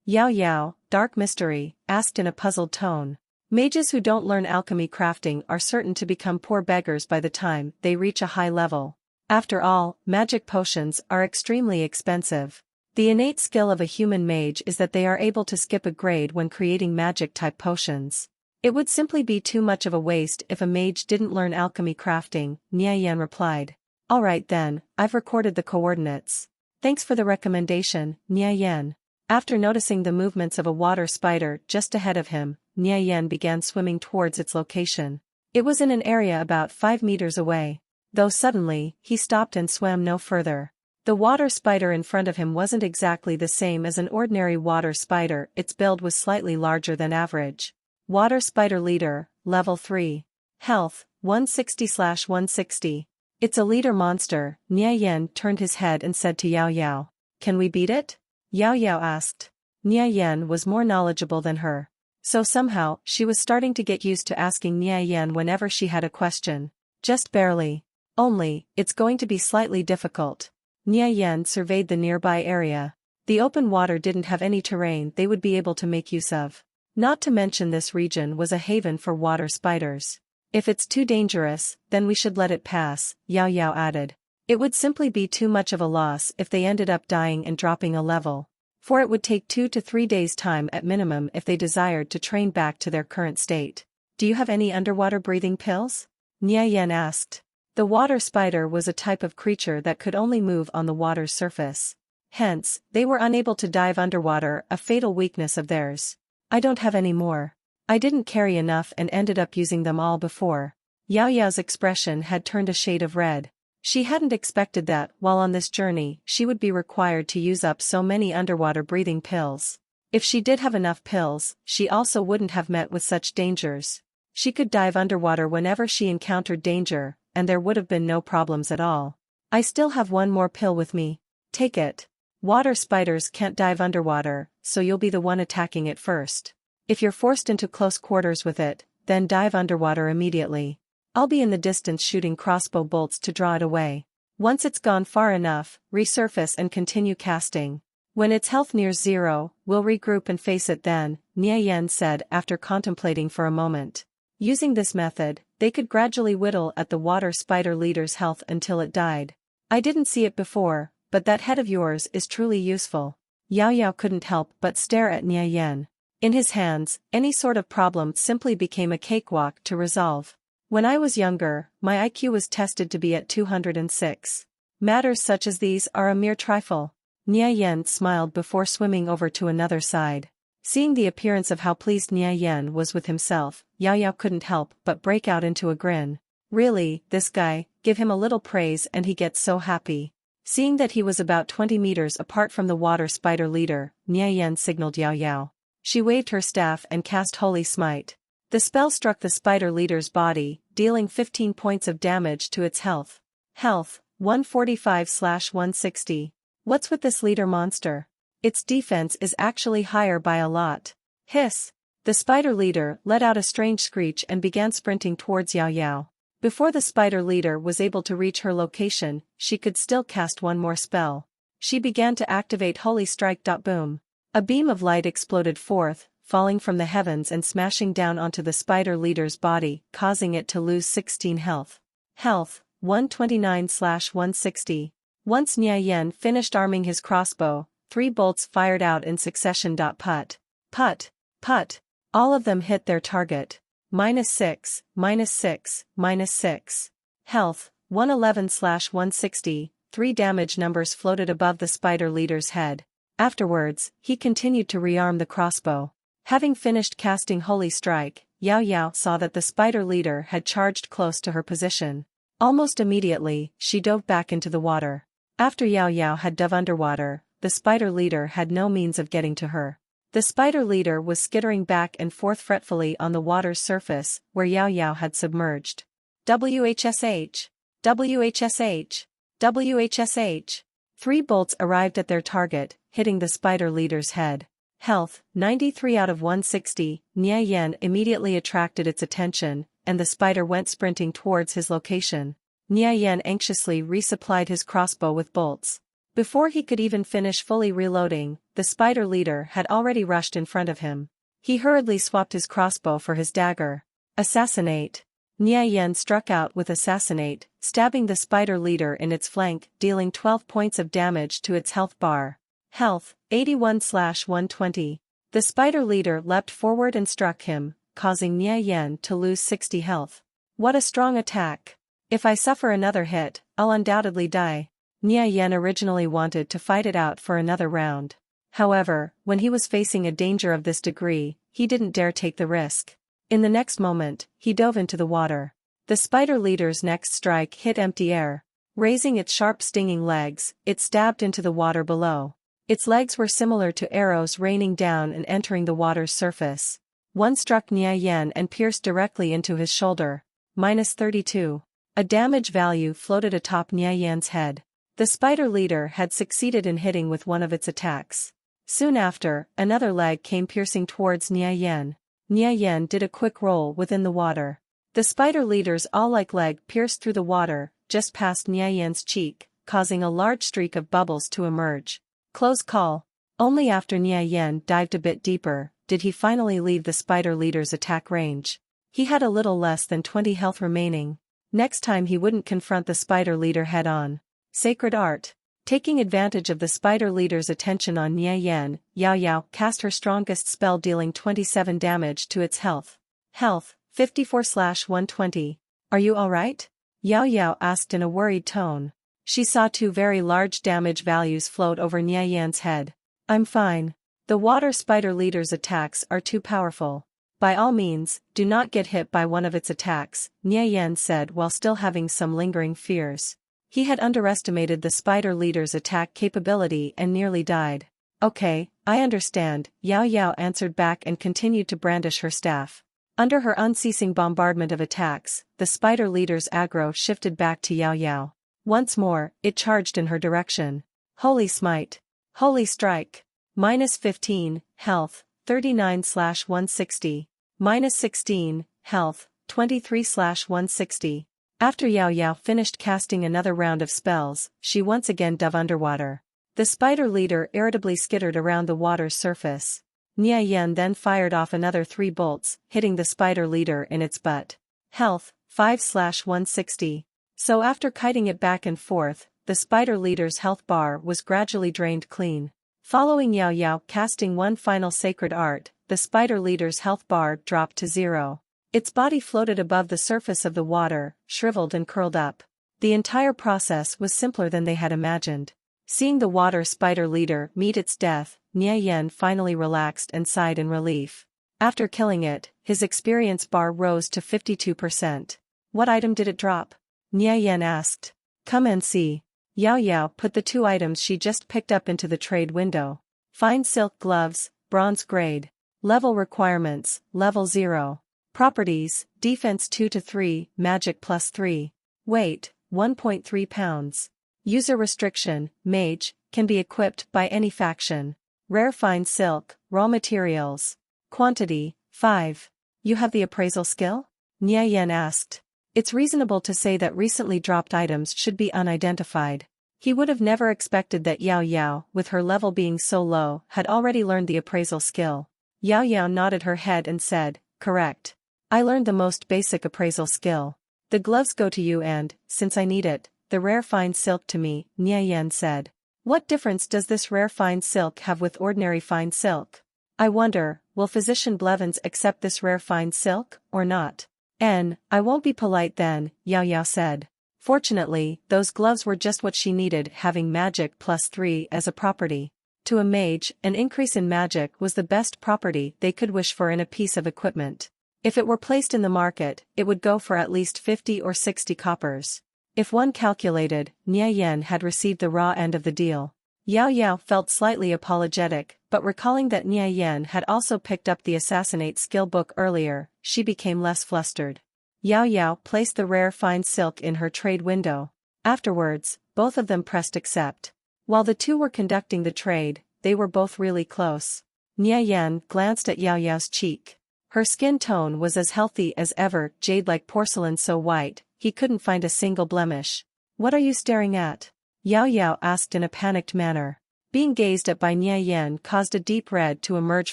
[SPEAKER 1] Yao Yao, dark mystery, asked in a puzzled tone. Mages who don't learn alchemy crafting are certain to become poor beggars by the time they reach a high level. After all, magic potions are extremely expensive. The innate skill of a human mage is that they are able to skip a grade when creating magic-type potions. It would simply be too much of a waste if a mage didn't learn alchemy crafting, Nia Yen replied. Alright then, I've recorded the coordinates. Thanks for the recommendation, Nia Yen. After noticing the movements of a water spider just ahead of him, Nia Yen began swimming towards its location. It was in an area about 5 meters away. Though suddenly, he stopped and swam no further. The water spider in front of him wasn't exactly the same as an ordinary water spider, its build was slightly larger than average. Water Spider Leader, Level 3. Health, 160/160. It's a leader monster. Nia Yen turned his head and said to Yao Yao. Can we beat it? Yao Yao asked. Nia Yen was more knowledgeable than her. So somehow, she was starting to get used to asking Nia Yen whenever she had a question. Just barely. Only, it's going to be slightly difficult. Nia Yen surveyed the nearby area. The open water didn't have any terrain they would be able to make use of. Not to mention this region was a haven for water spiders. If it's too dangerous, then we should let it pass, Yao Yao added. It would simply be too much of a loss if they ended up dying and dropping a level. For it would take 2 to 3 days' time at minimum if they desired to train back to their current state. Do you have any underwater breathing pills? Nia Yen asked. The water spider was a type of creature that could only move on the water's surface. Hence, they were unable to dive underwater, a fatal weakness of theirs. I don't have any more. I didn't carry enough and ended up using them all before. Yao Yao's expression had turned a shade of red. She hadn't expected that, while on this journey, she would be required to use up so many underwater breathing pills. If she did have enough pills, she also wouldn't have met with such dangers. She could dive underwater whenever she encountered danger, and there would have been no problems at all. I still have one more pill with me. Take it. Water spiders can't dive underwater, so you'll be the one attacking it first. If you're forced into close quarters with it, then dive underwater immediately. I'll be in the distance shooting crossbow bolts to draw it away. Once it's gone far enough, resurface and continue casting. When its health nears 0, we'll regroup and face it then, Nia Yen said after contemplating for a moment. Using this method, they could gradually whittle at the water spider leader's health until it died. I didn't see it before, but that head of yours is truly useful. Yao Yao couldn't help but stare at Nia Yen. In his hands, any sort of problem simply became a cakewalk to resolve. When I was younger, my IQ was tested to be at 206. Matters such as these are a mere trifle. Nia Yen smiled before swimming over to another side. Seeing the appearance of how pleased Nia Yen was with himself, Yao Yao couldn't help but break out into a grin. Really, this guy, give him a little praise and he gets so happy. Seeing that he was about 20 meters apart from the water spider leader, Nia Yen signaled Yao Yao. She waved her staff and cast Holy Smite. The spell struck the spider leader's body, dealing 15 points of damage to its health. Health, 145/160. What's with this leader monster? Its defense is actually higher by a lot. Hiss! The spider leader let out a strange screech and began sprinting towards Yao Yao. Before the spider leader was able to reach her location, she could still cast one more spell. She began to activate Holy Strike. Boom! A beam of light exploded forth, falling from the heavens and smashing down onto the spider leader's body, causing it to lose 16 health. Health, 129/160. Once Nia Yen finished arming his crossbow, 3 bolts fired out in succession. Put. Put. Put. All of them hit their target. -6, -6, -6. Health, 111/160. 3 damage numbers floated above the spider leader's head. Afterwards, he continued to rearm the crossbow. Having finished casting Holy Strike, Yao Yao saw that the spider leader had charged close to her position. Almost immediately, she dove back into the water. After Yao Yao had dove underwater, the spider leader had no means of getting to her. The spider leader was skittering back and forth fretfully on the water's surface, where Yao Yao had submerged. WHSH! WHSH! WHSH! 3 bolts arrived at their target, hitting the spider leader's head. Health, 93/160. Nia Yen immediately attracted its attention, and the spider went sprinting towards his location. Nia Yen anxiously resupplied his crossbow with bolts. Before he could even finish fully reloading, the spider leader had already rushed in front of him. He hurriedly swapped his crossbow for his dagger. Assassinate! Nia Yen struck out with Assassinate, stabbing the spider leader in its flank, dealing 12 points of damage to its health bar. Health, 81/120. The spider leader leapt forward and struck him, causing Nia Yen to lose 60 health. What a strong attack! If I suffer another hit, I'll undoubtedly die. Nia Yen originally wanted to fight it out for another round. However, when he was facing a danger of this degree, he didn't dare take the risk. In the next moment, he dove into the water. The spider leader's next strike hit empty air. Raising its sharp stinging legs, it stabbed into the water below. Its legs were similar to arrows raining down and entering the water's surface. One struck Nia Yen and pierced directly into his shoulder. -32. A damage value floated atop Nia Yan's head. The spider leader had succeeded in hitting with one of its attacks. Soon after, another leg came piercing towards Nia Yen. Nia Yen did a quick roll within the water. The spider leader's all-like leg pierced through the water, just past Nia Yan's cheek, causing a large streak of bubbles to emerge. Close call. Only after Nia Yen dived a bit deeper, did he finally leave the spider leader's attack range. He had a little less than 20 health remaining. Next time he wouldn't confront the spider leader head-on. Sacred art. Taking advantage of the spider leader's attention on Nia Yen, Yao Yao cast her strongest spell, dealing 27 damage to its health. Health, 54/120. Are you alright? Yao Yao asked in a worried tone. She saw 2 very large damage values float over Nia Yan's head. I'm fine. The water spider leader's attacks are too powerful. By all means, do not get hit by one of its attacks, Nie Yen said while still having some lingering fears. He had underestimated the spider leader's attack capability and nearly died. Okay, I understand, Yao Yao answered back and continued to brandish her staff. Under her unceasing bombardment of attacks, the spider leader's aggro shifted back to Yao Yao. Once more, it charged in her direction. Holy smite. Holy strike. -15, health, 39/160. -16, health, 23/160. After Yao Yao finished casting another round of spells, she once again dove underwater. The spider leader irritably skittered around the water's surface. Nie Yen then fired off another 3 bolts, hitting the spider leader in its butt. Health, 5/160. So after kiting it back and forth, the spider leader's health bar was gradually drained clean. Following Yao Yao casting one final sacred art, the spider leader's health bar dropped to 0. Its body floated above the surface of the water, shriveled and curled up. The entire process was simpler than they had imagined. Seeing the water spider leader meet its death, Nie Yen finally relaxed and sighed in relief. After killing it, his experience bar rose to 52%. What item did it drop? Nie Yen asked. Come and see. Yao Yao put the 2 items she just picked up into the trade window. Fine silk gloves, bronze grade. Level requirements, level 0. Properties, defense 2-3, magic +3. Weight, 1.3 pounds. User restriction, mage, can be equipped by any faction. Rare fine silk, raw materials. Quantity, 5. You have the appraisal skill? Nie Yen asked. It's reasonable to say that recently dropped items should be unidentified. He would have never expected that Yao Yao, with her level being so low, had already learned the appraisal skill. Yao Yao nodded her head and said, correct. I learned the most basic appraisal skill. The gloves go to you and, since I need it, the rare fine silk to me, Nie Yen said. What difference does this rare fine silk have with ordinary fine silk? I wonder, will Physician Blevins accept this rare fine silk, or not? I won't be polite then, Yao Yao said. Fortunately, those gloves were just what she needed, having magic +3 as a property. To a mage, an increase in magic was the best property they could wish for in a piece of equipment. If it were placed in the market, it would go for at least 50 or 60 coppers. If one calculated, Nie Yen had received the raw end of the deal. Yao Yao felt slightly apologetic, but recalling that Nie Yen had also picked up the Assassinate skill book earlier, she became less flustered. Yao Yao placed the rare fine silk in her trade window. Afterwards, both of them pressed accept. While the two were conducting the trade, they were both really close. Nie Yen glanced at Yao Yao's cheek. Her skin tone was as healthy as ever, jade-like porcelain so white, he couldn't find a single blemish. What are you staring at? Yao Yao asked in a panicked manner. Being gazed at by Nie Yen caused a deep red to emerge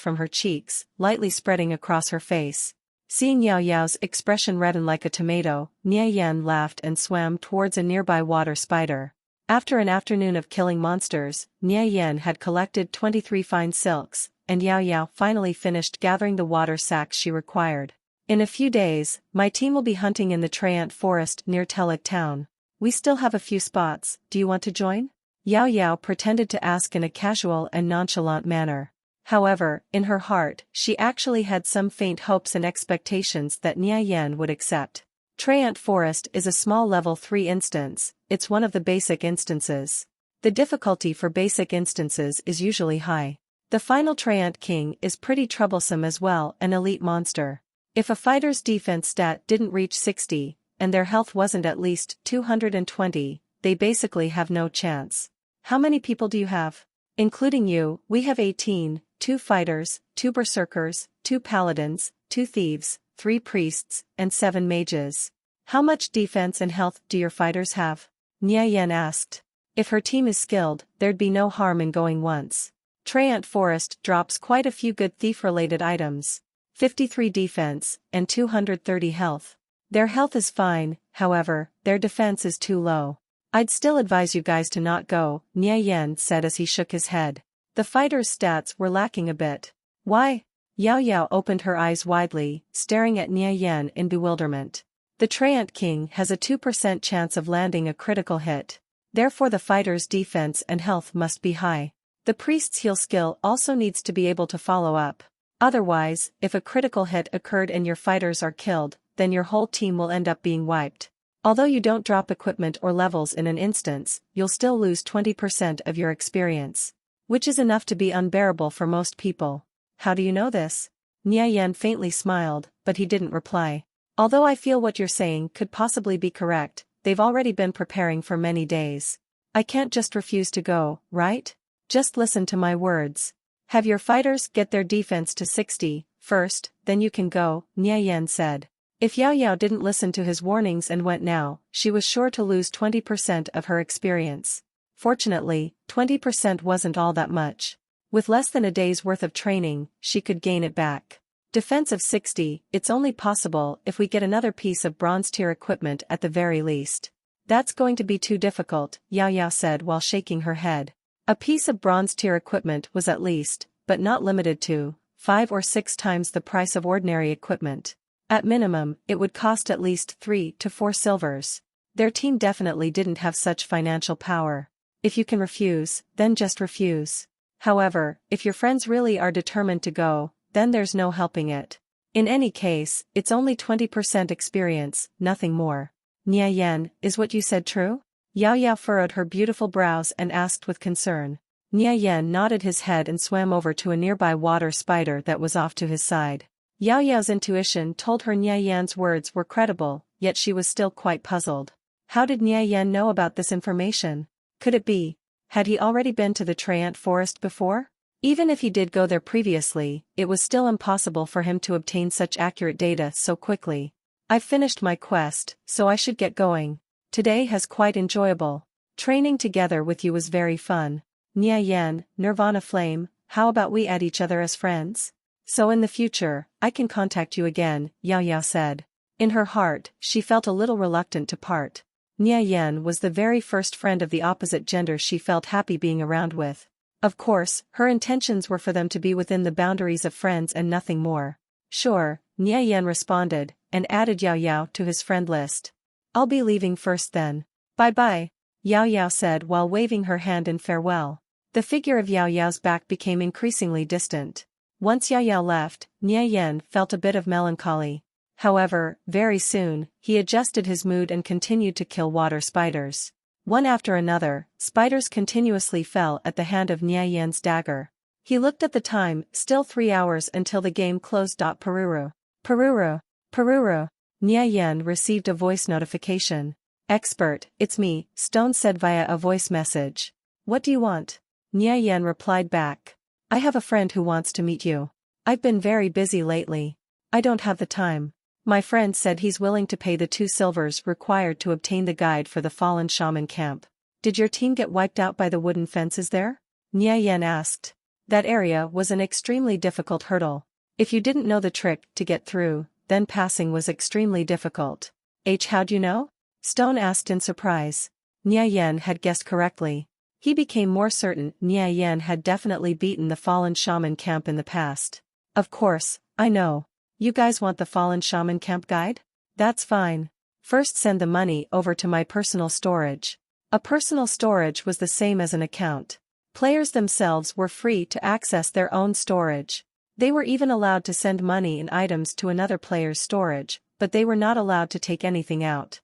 [SPEAKER 1] from her cheeks, lightly spreading across her face. Seeing Yao Yao's expression redden like a tomato, Nie Yen laughed and swam towards a nearby water spider. After an afternoon of killing monsters, Nie Yen had collected 23 fine silks, and Yao Yao finally finished gathering the water sacks she required. In a few days, my team will be hunting in the Treant forest near Telik town. We still have a few spots, do you want to join? Yao Yao pretended to ask in a casual and nonchalant manner. However, in her heart, she actually had some faint hopes and expectations that Nie Yen would accept. Treant Forest is a small level 3 instance, it's one of the basic instances. The difficulty for basic instances is usually high. The final Treant King is pretty troublesome as well, an elite monster. If a fighter's defense stat didn't reach 60, and their health wasn't at least 220, they basically have no chance. How many people do you have? Including you, we have 18, 2 fighters, 2 berserkers, 2 paladins, 2 thieves, 3 priests, and 7 mages. How much defense and health do your fighters have? Nie Yen asked. If her team is skilled, there'd be no harm in going once. Treant Forest drops quite a few good thief-related items. 53 defense, and 230 health. Their health is fine, however, their defense is too low. I'd still advise you guys to not go, Nie Yen said as he shook his head. The fighters' stats were lacking a bit. Why? Yao Yao opened her eyes widely, staring at Nie Yen in bewilderment. The Treant King has a 2% chance of landing a critical hit. Therefore the fighter's defense and health must be high. The priest's heal skill also needs to be able to follow up. Otherwise, if a critical hit occurred and your fighters are killed, then your whole team will end up being wiped. Although you don't drop equipment or levels in an instance, you'll still lose 20% of your experience. Which is enough to be unbearable for most people. How do you know this? Nia Yan faintly smiled, but he didn't reply. Although I feel what you're saying could possibly be correct, they've already been preparing for many days. I can't just refuse to go, right? Just listen to my words. Have your fighters get their defense to 60 first, then you can go, Nia Yan said. If Yao Yao didn't listen to his warnings and went now, she was sure to lose 20% of her experience. Fortunately, 20% wasn't all that much. With less than a day's worth of training, she could gain it back. Defense of 60, it's only possible if we get another piece of bronze-tier equipment at the very least. That's going to be too difficult, Yao Yao said while shaking her head. A piece of bronze-tier equipment was at least, but not limited to, 5 or 6 times the price of ordinary equipment. At minimum, it would cost at least 3 to 4 silvers. Their team definitely didn't have such financial power. If you can refuse, then just refuse. However, if your friends really are determined to go, then there's no helping it. In any case, it's only 20% experience, nothing more. Nia Yan, is what you said true? Yao Yao furrowed her beautiful brows and asked with concern. Nia Yan nodded his head and swam over to a nearby water spider that was off to his side. Yao Yao's intuition told her Nia Yan's words were credible, yet she was still quite puzzled. How did Nia Yan know about this information? Could it be? Had he already been to the Traiant Forest before? Even if he did go there previously, it was still impossible for him to obtain such accurate data so quickly. I've finished my quest, so I should get going. Today has quite enjoyable. Training together with you was very fun. Nia Yan, Nirvana Flame, how about we add each other as friends? So in the future, I can contact you again, Yao Yao said. In her heart, she felt a little reluctant to part. Nia Yan was the very first friend of the opposite gender she felt happy being around with. Of course, her intentions were for them to be within the boundaries of friends and nothing more. Sure, Nia Yan responded, and added Yao Yao to his friend list. I'll be leaving first then. Bye-bye, Yao Yao said while waving her hand in farewell. The figure of Yao Yao's back became increasingly distant. Once Yao Yao left, Nia Yan felt a bit of melancholy. However, very soon, he adjusted his mood and continued to kill water spiders. One after another, spiders continuously fell at the hand of Nia Yan's dagger. He looked at the time, still 3 hours until the game closed. Paruru. Paruru. Paruru. Nia Yan received a voice notification. Expert, it's me, Stone said via a voice message. What do you want? Nia Yan replied back. I have a friend who wants to meet you. I've been very busy lately. I don't have the time. My friend said he's willing to pay the 2 silvers required to obtain the guide for the fallen shaman camp. Did your team get wiped out by the wooden fences there? Nia Yan asked. That area was an extremely difficult hurdle. If you didn't know the trick to get through, then passing was extremely difficult. How'd you know? Stone asked in surprise. Nia Yan had guessed correctly. He became more certain Nia Yan had definitely beaten the fallen shaman camp in the past. Of course, I know. You guys want the fallen shaman camp guide? That's fine. First send the money over to my personal storage. A personal storage was the same as an account. Players themselves were free to access their own storage. They were even allowed to send money and items to another player's storage, but they were not allowed to take anything out.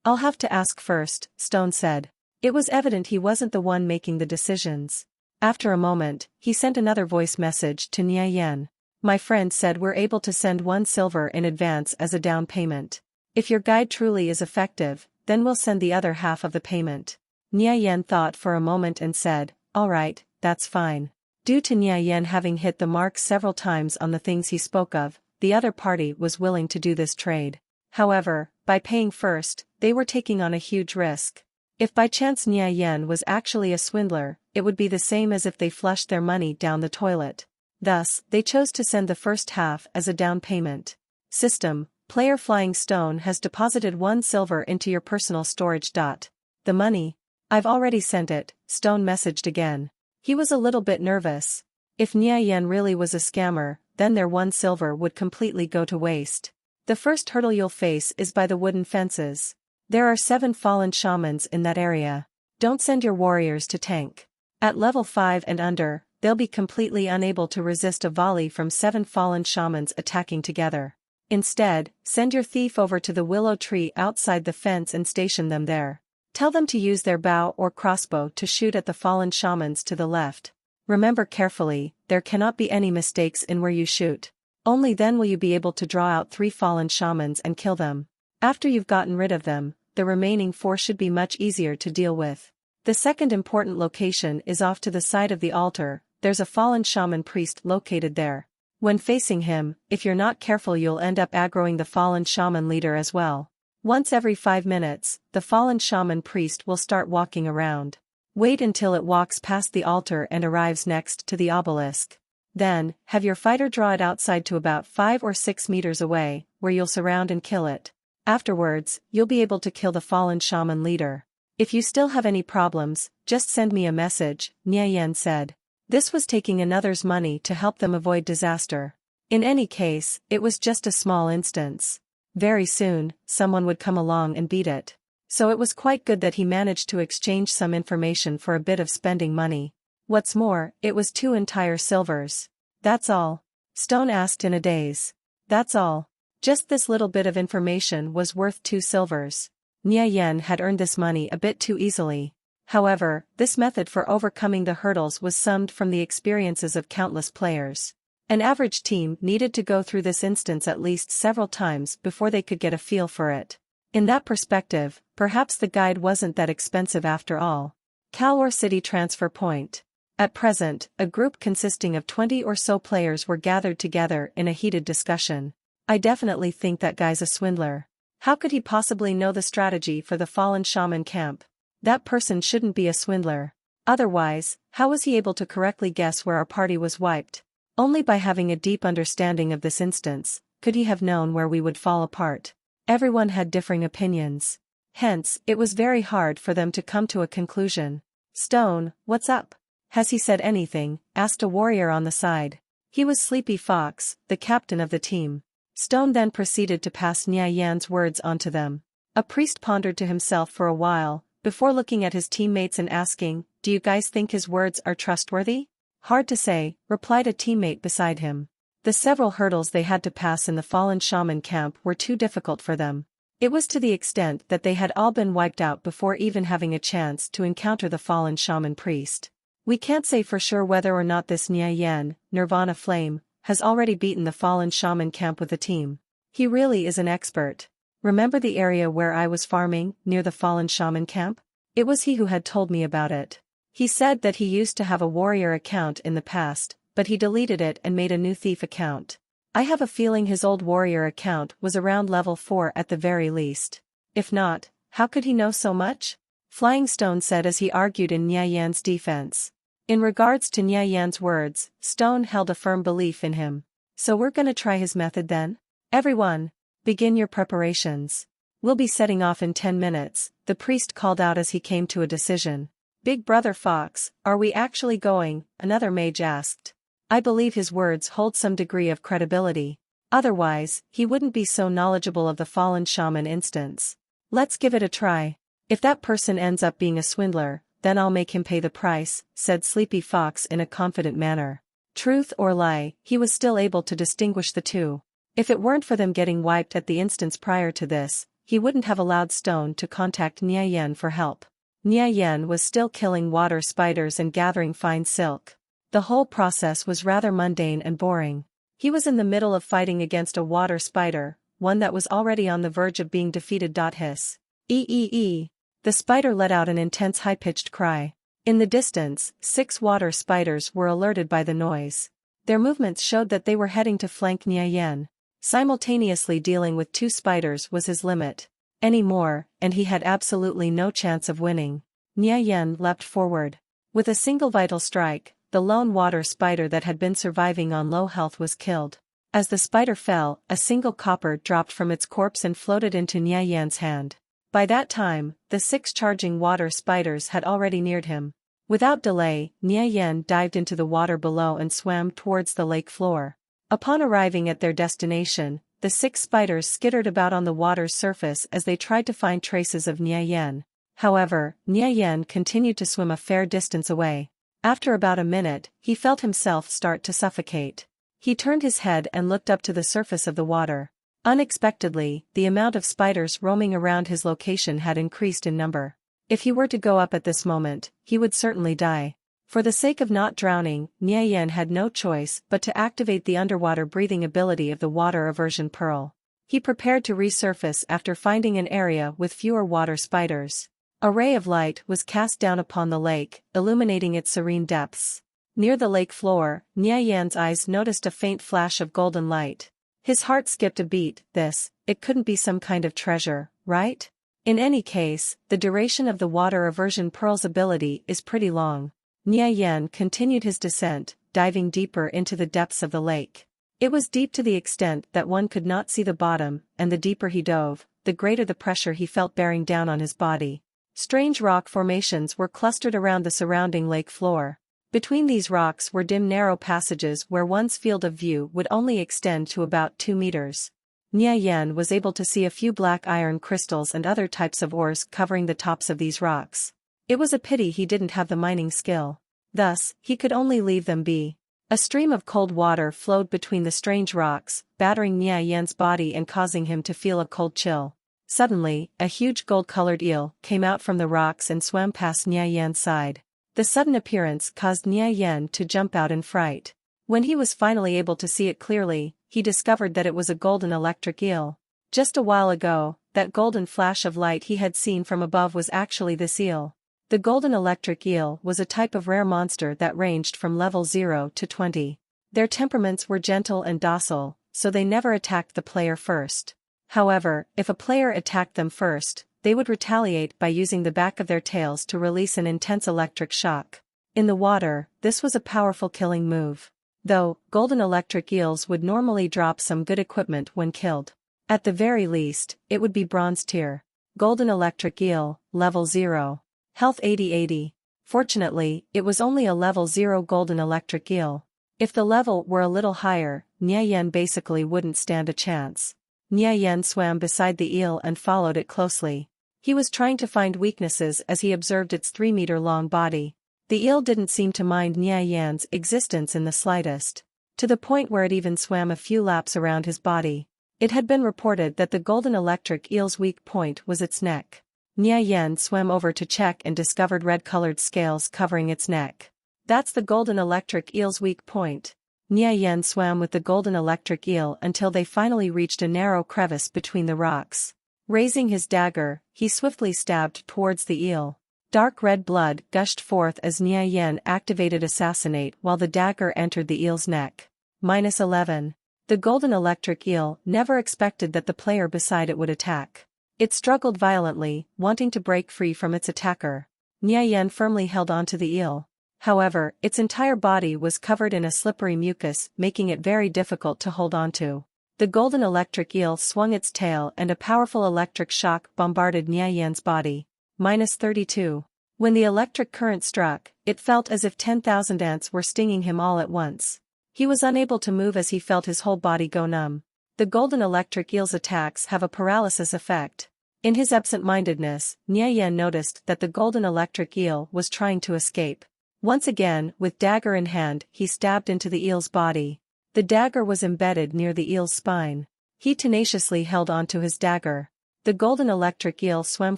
[SPEAKER 1] I'll have to ask first, Stone said. It was evident he wasn't the one making the decisions. After a moment, he sent another voice message to Nia Yan. My friend said we're able to send 1 silver in advance as a down payment. If your guide truly is effective, then we'll send the other half of the payment. Nia Yan thought for a moment and said, alright, that's fine. Due to Nia Yan having hit the mark several times on the things he spoke of, the other party was willing to do this trade. However, by paying first, they were taking on a huge risk. If by chance Nia Yan was actually a swindler, it would be the same as if they flushed their money down the toilet. Thus, they chose to send the first half as a down payment. System, player Flying Stone has deposited 1 silver into your personal storage. The money? I've already sent it, Stone messaged again. He was a little bit nervous. If Nia Yan really was a scammer, then their 1 silver would completely go to waste. The first hurdle you'll face is by the wooden fences. There are 7 fallen shamans in that area. Don't send your warriors to tank. At level 5 and under, they'll be completely unable to resist a volley from 7 fallen shamans attacking together. Instead, send your thief over to the willow tree outside the fence and station them there. Tell them to use their bow or crossbow to shoot at the fallen shamans to the left. Remember carefully, there cannot be any mistakes in where you shoot. Only then will you be able to draw out 3 fallen shamans and kill them. After you've gotten rid of them, the remaining 4 should be much easier to deal with. The second important location is off to the side of the altar. There's a fallen shaman priest located there. When facing him, if you're not careful you'll end up aggroing the fallen shaman leader as well. Once every 5 minutes, the fallen shaman priest will start walking around. Wait until it walks past the altar and arrives next to the obelisk. Then, have your fighter draw it outside to about 5 or 6 meters away, where you'll surround and kill it. Afterwards, you'll be able to kill the fallen shaman leader. If you still have any problems, just send me a message, Nia Yen said. This was taking another's money to help them avoid disaster. In any case, it was just a small instance. Very soon, someone would come along and beat it. So it was quite good that he managed to exchange some information for a bit of spending money. What's more, it was 2 entire silvers. That's all? Stone asked in a daze. That's all. Just this little bit of information was worth 2 silvers. Nia Yen had earned this money a bit too easily. However, this method for overcoming the hurdles was summed from the experiences of countless players. An average team needed to go through this instance at least several times before they could get a feel for it. In that perspective, perhaps the guide wasn't that expensive after all. Kalwar City Transfer Point. At present, a group consisting of 20 or so players were gathered together in a heated discussion. I definitely think that guy's a swindler. How could he possibly know the strategy for the fallen shaman camp? That person shouldn't be a swindler. Otherwise, how was he able to correctly guess where our party was wiped? Only by having a deep understanding of this instance, could he have known where we would fall apart. Everyone had differing opinions. Hence, it was very hard for them to come to a conclusion. Stone, what's up? Has he said anything? Asked a warrior on the side. He was Sleepy Fox, the captain of the team. Stone then proceeded to pass Nia Yan's words on to them. A priest pondered to himself for a while, before looking at his teammates and asking, "Do you guys think his words are trustworthy?" "Hard to say," replied a teammate beside him. The several hurdles they had to pass in the fallen shaman camp were too difficult for them. It was to the extent that they had all been wiped out before even having a chance to encounter the fallen shaman priest. We can't say for sure whether or not this Nia Yan, Nirvana Flame, has already beaten the fallen shaman camp with a team. He really is an expert. Remember the area where I was farming, near the fallen shaman camp? It was he who had told me about it. He said that he used to have a warrior account in the past, but he deleted it and made a new thief account. I have a feeling his old warrior account was around level 4 at the very least. If not, how could he know so much? Flying Stone said as he argued in Nia Yan's defense. In regards to Nia Yan's words, Stone held a firm belief in him. So we're gonna try his method then? Everyone, begin your preparations. We'll be setting off in 10 minutes, the priest called out as he came to a decision. Big Brother Fox, are we actually going? Another mage asked. I believe his words hold some degree of credibility. Otherwise, he wouldn't be so knowledgeable of the fallen shaman instance. Let's give it a try. If that person ends up being a swindler, then I'll make him pay the price, said Sleepy Fox in a confident manner. Truth or lie, he was still able to distinguish the two. If it weren't for them getting wiped at the instance prior to this, he wouldn't have allowed Stone to contact Nia Yan for help. Nia Yan was still killing water spiders and gathering fine silk. The whole process was rather mundane and boring. He was in the middle of fighting against a water spider, one that was already on the verge of being defeated. Hiss. Ee. The spider let out an intense high-pitched cry. In the distance, 6 water spiders were alerted by the noise. Their movements showed that they were heading to flank Nia Yan. Simultaneously dealing with 2 spiders was his limit. Any more, and he had absolutely no chance of winning. Nia Yan leapt forward. With a single vital strike, the lone water spider that had been surviving on low health was killed. As the spider fell, a single copper dropped from its corpse and floated into Nia Yan's hand. By that time, the 6 charging water spiders had already neared him. Without delay, Nia Yan dived into the water below and swam towards the lake floor. Upon arriving at their destination, the 6 spiders skittered about on the water's surface as they tried to find traces of Nia Yan. However, Nia Yan continued to swim a fair distance away. After about a minute, he felt himself start to suffocate. He turned his head and looked up to the surface of the water. Unexpectedly, the amount of spiders roaming around his location had increased in number. If he were to go up at this moment, he would certainly die. For the sake of not drowning, Nie Yen had no choice but to activate the underwater breathing ability of the water aversion pearl. He prepared to resurface after finding an area with fewer water spiders. A ray of light was cast down upon the lake, illuminating its serene depths. Near the lake floor, Nie Yan's eyes noticed a faint flash of golden light. His heart skipped a beat. It couldn't be some kind of treasure, right? In any case, the duration of the water aversion pearl's ability is pretty long. Nie Yan continued his descent, diving deeper into the depths of the lake. It was deep to the extent that one could not see the bottom, and the deeper he dove, the greater the pressure he felt bearing down on his body. Strange rock formations were clustered around the surrounding lake floor. Between these rocks were dim narrow passages where one's field of view would only extend to about 2 meters. Nie Yan was able to see a few black iron crystals and other types of ores covering the tops of these rocks. It was a pity he didn't have the mining skill. Thus, he could only leave them be. A stream of cold water flowed between the strange rocks, battering Nie Yan's body and causing him to feel a cold chill. Suddenly, a huge gold-colored eel came out from the rocks and swam past Nie Yan's side. The sudden appearance caused Nie Yan to jump out in fright. When he was finally able to see it clearly, he discovered that it was a golden electric eel. Just a while ago, that golden flash of light he had seen from above was actually this eel. The golden electric eel was a type of rare monster that ranged from level 0 to 20. Their temperaments were gentle and docile, so they never attacked the player first. However, if a player attacked them first, they would retaliate by using the back of their tails to release an intense electric shock. In the water, this was a powerful killing move. Though, golden electric eels would normally drop some good equipment when killed. At the very least, it would be bronze tier. Golden electric eel, level 0. Health 80-80. Fortunately, it was only a level 0 golden electric eel. If the level were a little higher, Nie Yan basically wouldn't stand a chance. Nie Yan swam beside the eel and followed it closely. He was trying to find weaknesses as he observed its 3-meter-long body. The eel didn't seem to mind Nie Yan's existence in the slightest, to the point where it even swam a few laps around his body. It had been reported that the golden electric eel's weak point was its neck. Nie Yan swam over to check and discovered red-colored scales covering its neck. That's the golden electric eel's weak point. Nie Yan swam with the golden electric eel until they finally reached a narrow crevice between the rocks. Raising his dagger, he swiftly stabbed towards the eel. Dark red blood gushed forth as Nie Yan activated Assassinate while the dagger entered the eel's neck. -11. The golden electric eel never expected that the player beside it would attack. It struggled violently, wanting to break free from its attacker. Nie Yan firmly held onto the eel. However, its entire body was covered in a slippery mucus, making it very difficult to hold onto. The golden electric eel swung its tail and a powerful electric shock bombarded Nie Yan's body. -32. When the electric current struck, it felt as if 10,000 ants were stinging him all at once. He was unable to move as he felt his whole body go numb. The golden electric eel's attacks have a paralysis effect. In his absent-mindedness, Nie Yan noticed that the golden electric eel was trying to escape. Once again, with dagger in hand, he stabbed into the eel's body. The dagger was embedded near the eel's spine. He tenaciously held onto his dagger. The golden electric eel swam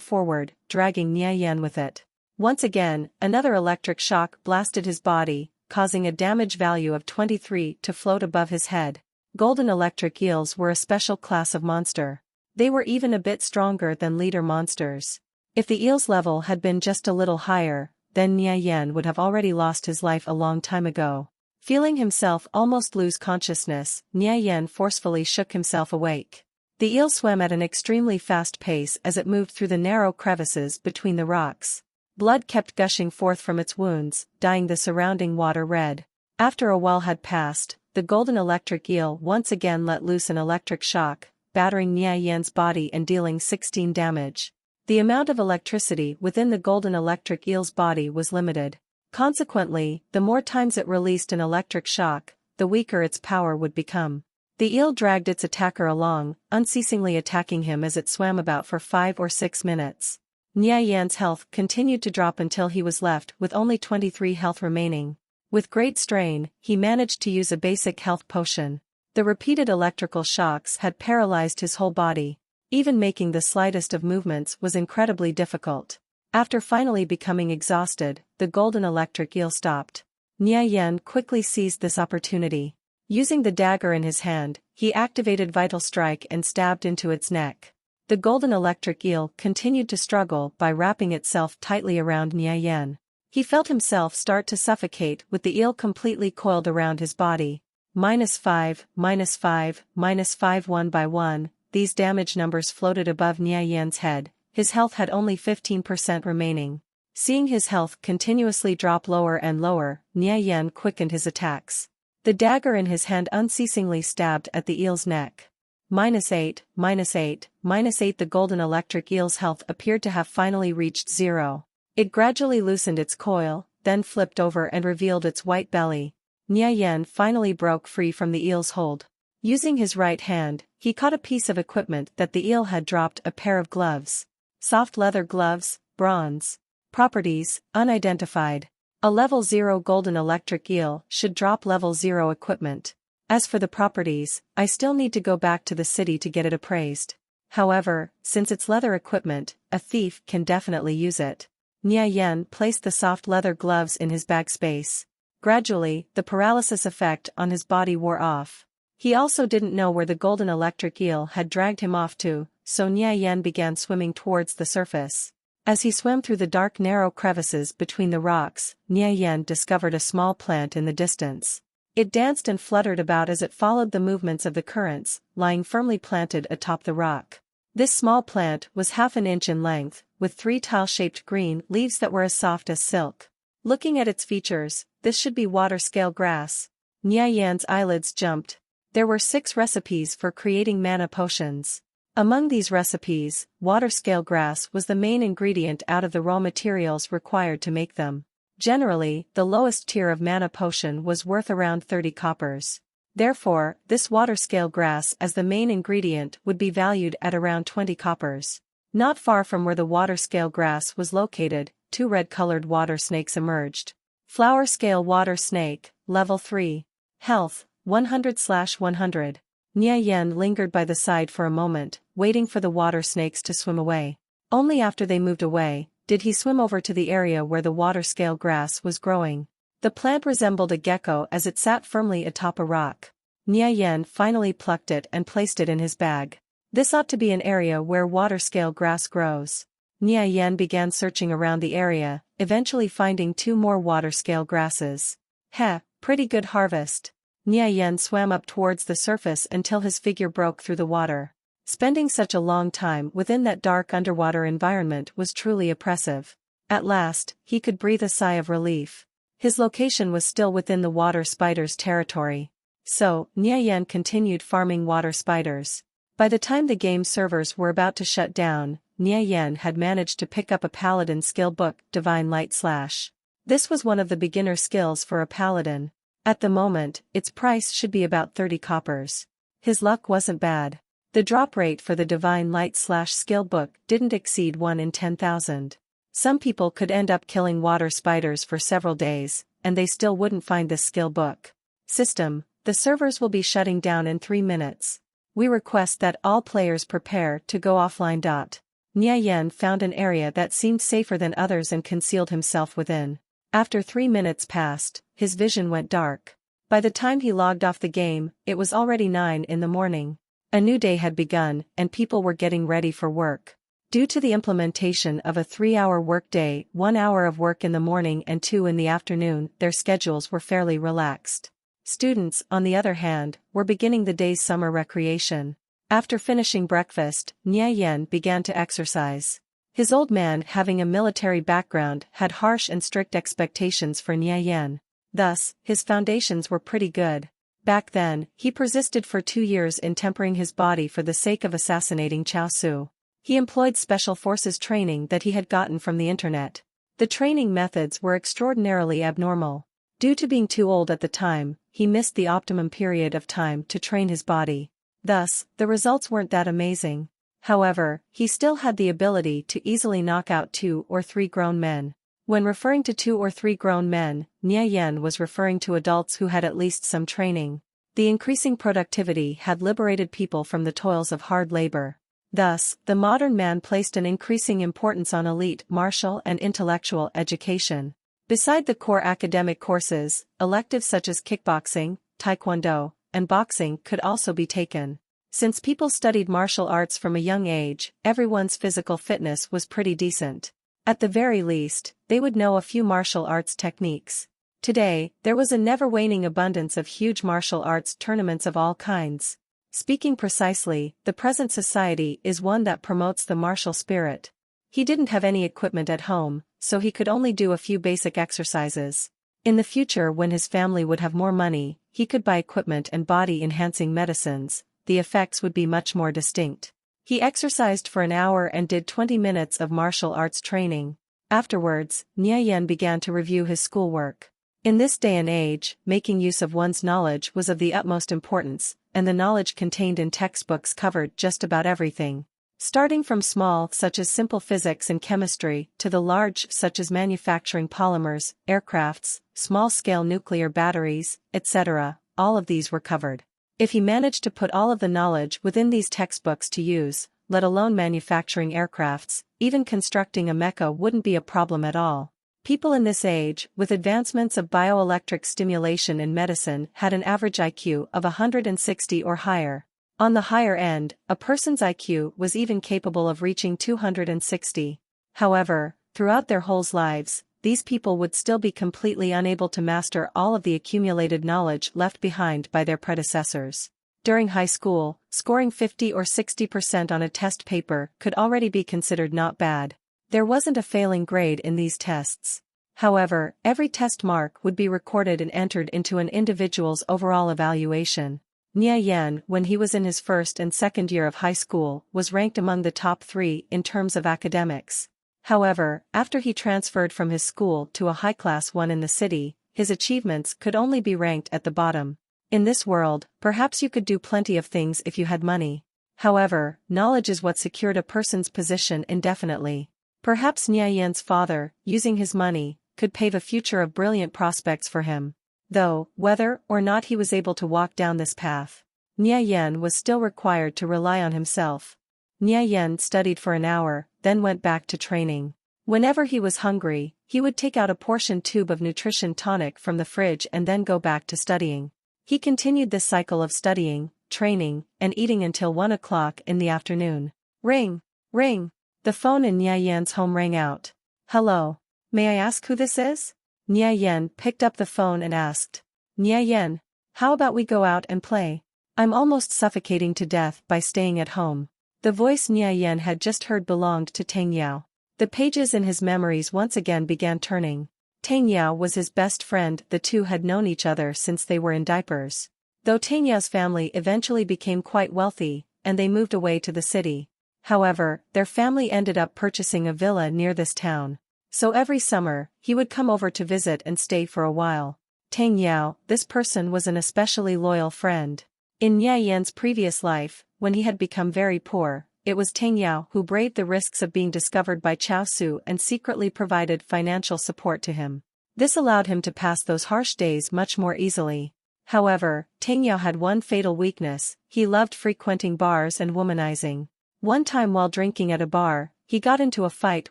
[SPEAKER 1] forward, dragging Nie Yan with it. Once again, another electric shock blasted his body, causing a damage value of 23 to float above his head. Golden electric eels were a special class of monster. They were even a bit stronger than leader monsters. If the eel's level had been just a little higher, then Nie Yan would have already lost his life a long time ago. Feeling himself almost lose consciousness, Nie Yan forcefully shook himself awake. The eel swam at an extremely fast pace as it moved through the narrow crevices between the rocks. Blood kept gushing forth from its wounds, dyeing the surrounding water red. After a while had passed, the golden electric eel once again let loose an electric shock, battering Nie Yan's body and dealing 16 damage. The amount of electricity within the golden electric eel's body was limited. Consequently, the more times it released an electric shock, the weaker its power would become. The eel dragged its attacker along, unceasingly attacking him as it swam about for 5 or 6 minutes. Nia Yan's health continued to drop until he was left with only 23 health remaining. With great strain, he managed to use a basic health potion. The repeated electrical shocks had paralyzed his whole body. Even making the slightest of movements was incredibly difficult. After finally becoming exhausted, the golden electric eel stopped. Nia Yan quickly seized this opportunity. Using the dagger in his hand, he activated Vital Strike and stabbed into its neck. The golden electric eel continued to struggle by wrapping itself tightly around Nia Yan. He felt himself start to suffocate with the eel completely coiled around his body. -5, -5, -5 one by one, these damage numbers floated above Nia Yan's head. His health had only 15% remaining. Seeing his health continuously drop lower and lower, Nia Yan quickened his attacks. The dagger in his hand unceasingly stabbed at the eel's neck. -8, -8, -8 The golden electric eel's health appeared to have finally reached 0. It gradually loosened its coil, then flipped over and revealed its white belly. Nia Yan finally broke free from the eel's hold. Using his right hand, he caught a piece of equipment that the eel had dropped: a pair of gloves. Soft leather gloves, bronze. Properties, unidentified. A level 0 golden electric eel should drop level 0 equipment. As for the properties, I still need to go back to the city to get it appraised. However, since it's leather equipment, a thief can definitely use it. Nia Yan placed the soft leather gloves in his bag space. Gradually, the paralysis effect on his body wore off. He also didn't know where the golden electric eel had dragged him off to, so Nia Yan began swimming towards the surface. As he swam through the dark narrow crevices between the rocks, Nia Yan discovered a small plant in the distance. It danced and fluttered about as it followed the movements of the currents, lying firmly planted atop the rock. This small plant was half an inch in length, with 3 tile-shaped green leaves that were as soft as silk. Looking at its features, this should be water-scale grass. Nia Yan's eyelids jumped. There were 6 recipes for creating mana potions. Among these recipes, water-scale grass was the main ingredient out of the raw materials required to make them. Generally, the lowest tier of mana potion was worth around 30 coppers. Therefore, this water-scale grass as the main ingredient would be valued at around 20 coppers. Not far from where the water-scale grass was located, 2 red-colored water snakes emerged. Flower-scale water snake, level 3. Health, 100/100. Nia Yan lingered by the side for a moment, waiting for the water snakes to swim away. Only after they moved away, did he swim over to the area where the water-scale grass was growing. The plant resembled a gecko as it sat firmly atop a rock. Nia Yan finally plucked it and placed it in his bag. This ought to be an area where water-scale grass grows. Nia Yan began searching around the area, eventually finding 2 more water-scale grasses. Heh, pretty good harvest. Nia Yan swam up towards the surface until his figure broke through the water. Spending such a long time within that dark underwater environment was truly oppressive. At last, he could breathe a sigh of relief. His location was still within the water spider's territory. So, Nia Yan continued farming water spiders. By the time the game servers were about to shut down, Nia Yan had managed to pick up a paladin skill book, Divine Light Slash. This was one of the beginner skills for a paladin. At the moment, its price should be about 30 coppers. His luck wasn't bad. The drop rate for the Divine Light Slash skill book didn't exceed 1 in 10,000. Some people could end up killing water spiders for several days, and they still wouldn't find this skill book. System, the servers will be shutting down in 3 minutes. We request that all players prepare to go offline. Nia Yan found an area that seemed safer than others and concealed himself within. After 3 minutes passed, his vision went dark. By the time he logged off the game, it was already 9 in the morning. A new day had begun, and people were getting ready for work. Due to the implementation of a 3-hour workday, 1 hour of work in the morning and 2 in the afternoon, their schedules were fairly relaxed. Students, on the other hand, were beginning the day's summer recreation. After finishing breakfast, Nia Yan began to exercise. His old man, having a military background, had harsh and strict expectations for Nia Yan. Thus, his foundations were pretty good. Back then, he persisted for 2 years in tempering his body for the sake of assassinating Cao Su. He employed special forces training that he had gotten from the internet. The training methods were extraordinarily abnormal. Due to being too old at the time, he missed the optimum period of time to train his body. Thus, the results weren't that amazing. However, he still had the ability to easily knock out 2 or 3 grown men. When referring to 2 or 3 grown men, Nie Yen was referring to adults who had at least some training. The increasing productivity had liberated people from the toils of hard labor. Thus, the modern man placed an increasing importance on elite martial and intellectual education. Beside the core academic courses, electives such as kickboxing, taekwondo, and boxing could also be taken. Since people studied martial arts from a young age, everyone's physical fitness was pretty decent. At the very least, they would know a few martial arts techniques. Today, there was a never-waning abundance of huge martial arts tournaments of all kinds. Speaking precisely, the present society is one that promotes the martial spirit. He didn't have any equipment at home, so he could only do a few basic exercises. In the future, when his family would have more money, he could buy equipment and body-enhancing medicines. The effects would be much more distinct. He exercised for an hour and did 20 minutes of martial arts training. Afterwards, Nie Yen began to review his schoolwork. In this day and age, making use of one's knowledge was of the utmost importance, and the knowledge contained in textbooks covered just about everything. Starting from small such as simple physics and chemistry to the large such as manufacturing polymers, aircrafts, small-scale nuclear batteries, etc., all of these were covered. If he managed to put all of the knowledge within these textbooks to use, let alone manufacturing aircrafts, even constructing a mecha wouldn't be a problem at all. People in this age, with advancements of bioelectric stimulation in medicine, had an average IQ of 160 or higher. On the higher end, a person's IQ was even capable of reaching 260. However, throughout their whole lives, these people would still be completely unable to master all of the accumulated knowledge left behind by their predecessors. During high school, scoring 50 or 60% on a test paper could already be considered not bad. There wasn't a failing grade in these tests. However, every test mark would be recorded and entered into an individual's overall evaluation. Nie Yen, when he was in his first and second year of high school, was ranked among the top 3 in terms of academics. However, after he transferred from his school to a high-class one in the city, his achievements could only be ranked at the bottom. In this world, perhaps you could do plenty of things if you had money. However, knowledge is what secured a person's position indefinitely. Perhaps Nie Yen's father, using his money, could pave a future of brilliant prospects for him. Though, whether or not he was able to walk down this path, Nie Yen was still required to rely on himself. Nie Yen studied for an hour, then went back to training. Whenever he was hungry, he would take out a portion tube of nutrition tonic from the fridge and then go back to studying. He continued this cycle of studying, training, and eating until 1 o'clock in the afternoon. Ring! Ring! The phone in Nie Yen's home rang out. Hello. May I ask who this is? Nie Yen picked up the phone and asked. Nie Yen, how about we go out and play? I'm almost suffocating to death by staying at home. The voice Nie Yen had just heard belonged to Tang Yao. The pages in his memories once again began turning. Tang Yao was his best friend. The two had known each other since they were in diapers. Though Tang Yao's family eventually became quite wealthy, and they moved away to the city. However, their family ended up purchasing a villa near this town. So every summer, he would come over to visit and stay for a while. Tang Yao, this person was an especially loyal friend. In Nie Yen's previous life, when he had become very poor, it was Tang Yao who braved the risks of being discovered by Chao Su and secretly provided financial support to him. This allowed him to pass those harsh days much more easily. However, Tang Yao had one fatal weakness: he loved frequenting bars and womanizing. One time while drinking at a bar, he got into a fight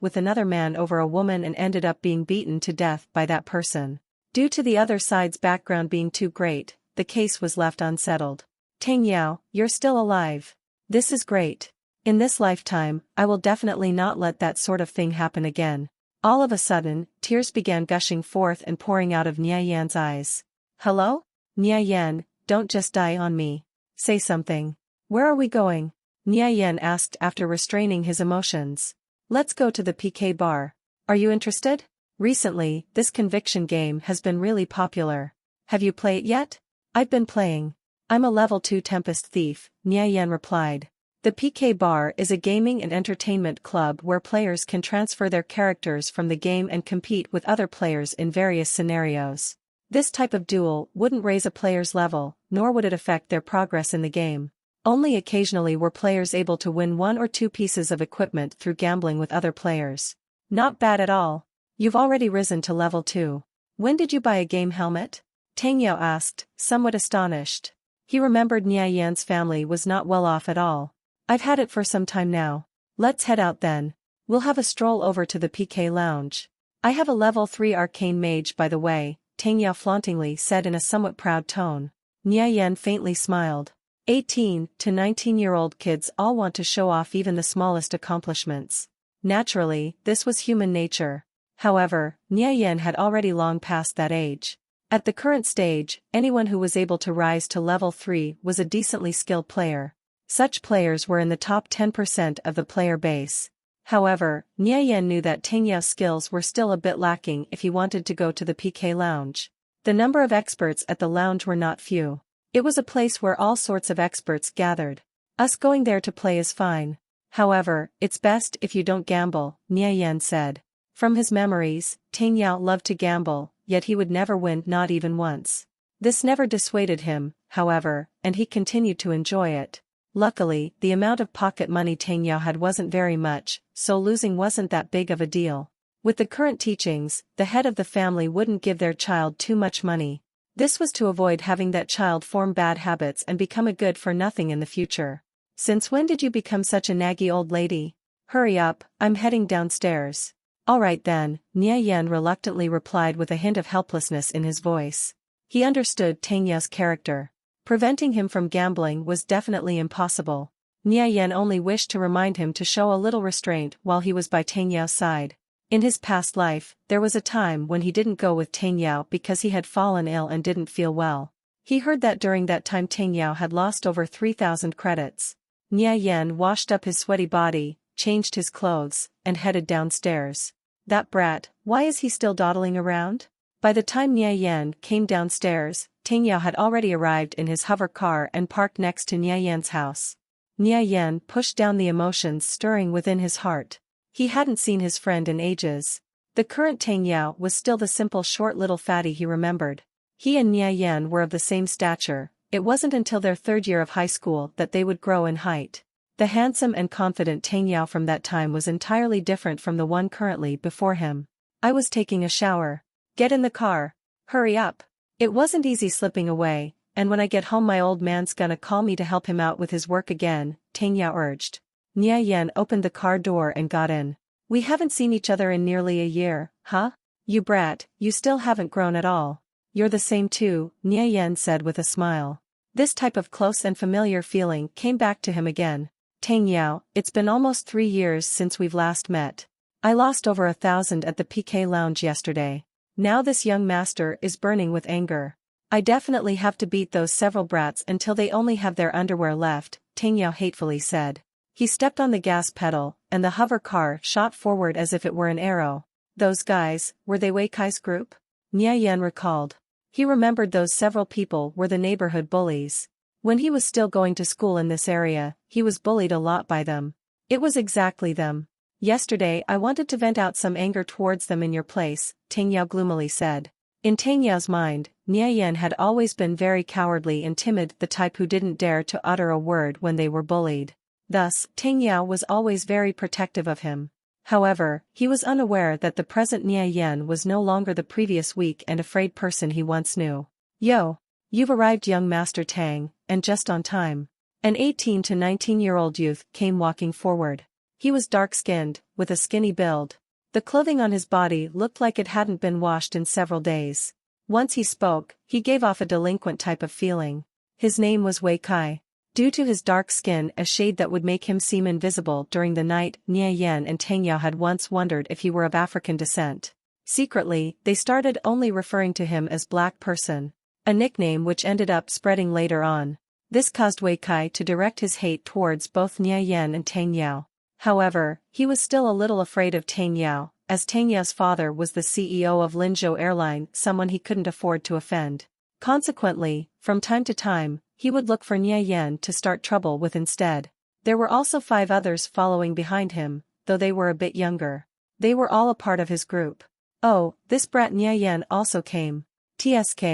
[SPEAKER 1] with another man over a woman and ended up being beaten to death by that person. Due to the other side's background being too great, the case was left unsettled. Tang Yao, you're still alive. This is great. In this lifetime, I will definitely not let that sort of thing happen again. All of a sudden, tears began gushing forth and pouring out of Nie Yen's eyes. Hello? Nie Yen, don't just die on me. Say something. Where are we going? Nie Yen asked after restraining his emotions. Let's go to the PK bar. Are you interested? Recently, this conviction game has been really popular. Have you played it yet? I've been playing. I'm a level 2 Tempest Thief, Nie Yen replied. The PK bar is a gaming and entertainment club where players can transfer their characters from the game and compete with other players in various scenarios. This type of duel wouldn't raise a player's level, nor would it affect their progress in the game. Only occasionally were players able to win one or two pieces of equipment through gambling with other players. Not bad at all. You've already risen to level 2. When did you buy a game helmet? Tang Yao asked, somewhat astonished. He remembered Nia Yan's family was not well off at all. I've had it for some time now. Let's head out then. We'll have a stroll over to the PK lounge. I have a level 3 arcane mage by the way, Tang Yao flauntingly said in a somewhat proud tone. Nia Yan faintly smiled. 18 to 19-year-old kids all want to show off even the smallest accomplishments. Naturally, this was human nature. However, Nia Yan had already long passed that age. At the current stage, anyone who was able to rise to level 3 was a decently skilled player. Such players were in the top 10% of the player base. However, Nia Yan knew that Tang Yao's skills were still a bit lacking if he wanted to go to the PK lounge. The number of experts at the lounge were not few. It was a place where all sorts of experts gathered. Us going there to play is fine. However, it's best if you don't gamble, Nia Yan said. From his memories, Tang Yao loved to gamble, yet he would never win, not even once. This never dissuaded him, however, and he continued to enjoy it. Luckily, the amount of pocket money Tang Yao had wasn't very much, so losing wasn't that big of a deal. With the current teachings, the head of the family wouldn't give their child too much money. This was to avoid having that child form bad habits and become a good-for-nothing in the future. Since when did you become such a naggy old lady? Hurry up, I'm heading downstairs. Alright then, Nia Yan reluctantly replied with a hint of helplessness in his voice. He understood Tang Yao's character. Preventing him from gambling was definitely impossible. Nia Yan only wished to remind him to show a little restraint while he was by Tang Yao's side. In his past life, there was a time when he didn't go with Tang Yao because he had fallen ill and didn't feel well. He heard that during that time Tang Yao had lost over 3,000 credits. Nia Yan washed up his sweaty body, changed his clothes, and headed downstairs. That brat, why is he still dawdling around? By the time Nia Yan came downstairs, Tang Yao had already arrived in his hover car and parked next to Nia Yan's house. Nia Yan pushed down the emotions stirring within his heart. He hadn't seen his friend in ages. The current Tang Yao was still the simple short little fatty he remembered. He and Nia Yan were of the same stature. It wasn't until their third year of high school that they would grow in height. The handsome and confident Tang Yao from that time was entirely different from the one currently before him. I was taking a shower. Get in the car. Hurry up. It wasn't easy slipping away, and when I get home my old man's gonna call me to help him out with his work again, Tang Yao urged. Nia Yan opened the car door and got in. We haven't seen each other in nearly a year, huh? You brat, you still haven't grown at all. You're the same too, Nia Yan said with a smile. This type of close and familiar feeling came back to him again. Tang Yao, it's been almost 3 years since we've last met. I lost over 1,000 at the PK lounge yesterday. Now this young master is burning with anger. I definitely have to beat those several brats until they only have their underwear left, Tang Yao hatefully said. He stepped on the gas pedal, and the hover car shot forward as if it were an arrow. Those guys, were they Wei Kai's group? Nia Yan recalled. He remembered those several people were the neighborhood bullies. When he was still going to school in this area, he was bullied a lot by them. It was exactly them. Yesterday I wanted to vent out some anger towards them in your place, Tang Yao gloomily said. In Tang Yao's mind, Nia Yan had always been very cowardly and timid, the type who didn't dare to utter a word when they were bullied. Thus, Tang Yao was always very protective of him. However, he was unaware that the present Nia Yan was no longer the previous weak and afraid person he once knew. Yo! You've arrived, young Master Tang, and just on time. An 18 to 19-year-old youth came walking forward. He was dark-skinned, with a skinny build. The clothing on his body looked like it hadn't been washed in several days. Once he spoke, he gave off a delinquent type of feeling. His name was Wei Kai. Due to his dark skin, a shade that would make him seem invisible during the night, Nia Yan and Tang Yao had once wondered if he were of African descent. Secretly, they started only referring to him as Black Person, a nickname which ended up spreading later on. This caused Wei Kai to direct his hate towards both Nia Yan and Tang Yao. However, he was still a little afraid of Tang Yao, as Tang Yao's father was the CEO of Linzhou Airline, someone he couldn't afford to offend. Consequently, from time to time, he would look for Nia Yan to start trouble with instead. There were also 5 others following behind him, though they were a bit younger. They were all a part of his group. Oh, this brat Nia Yan also came. TSK.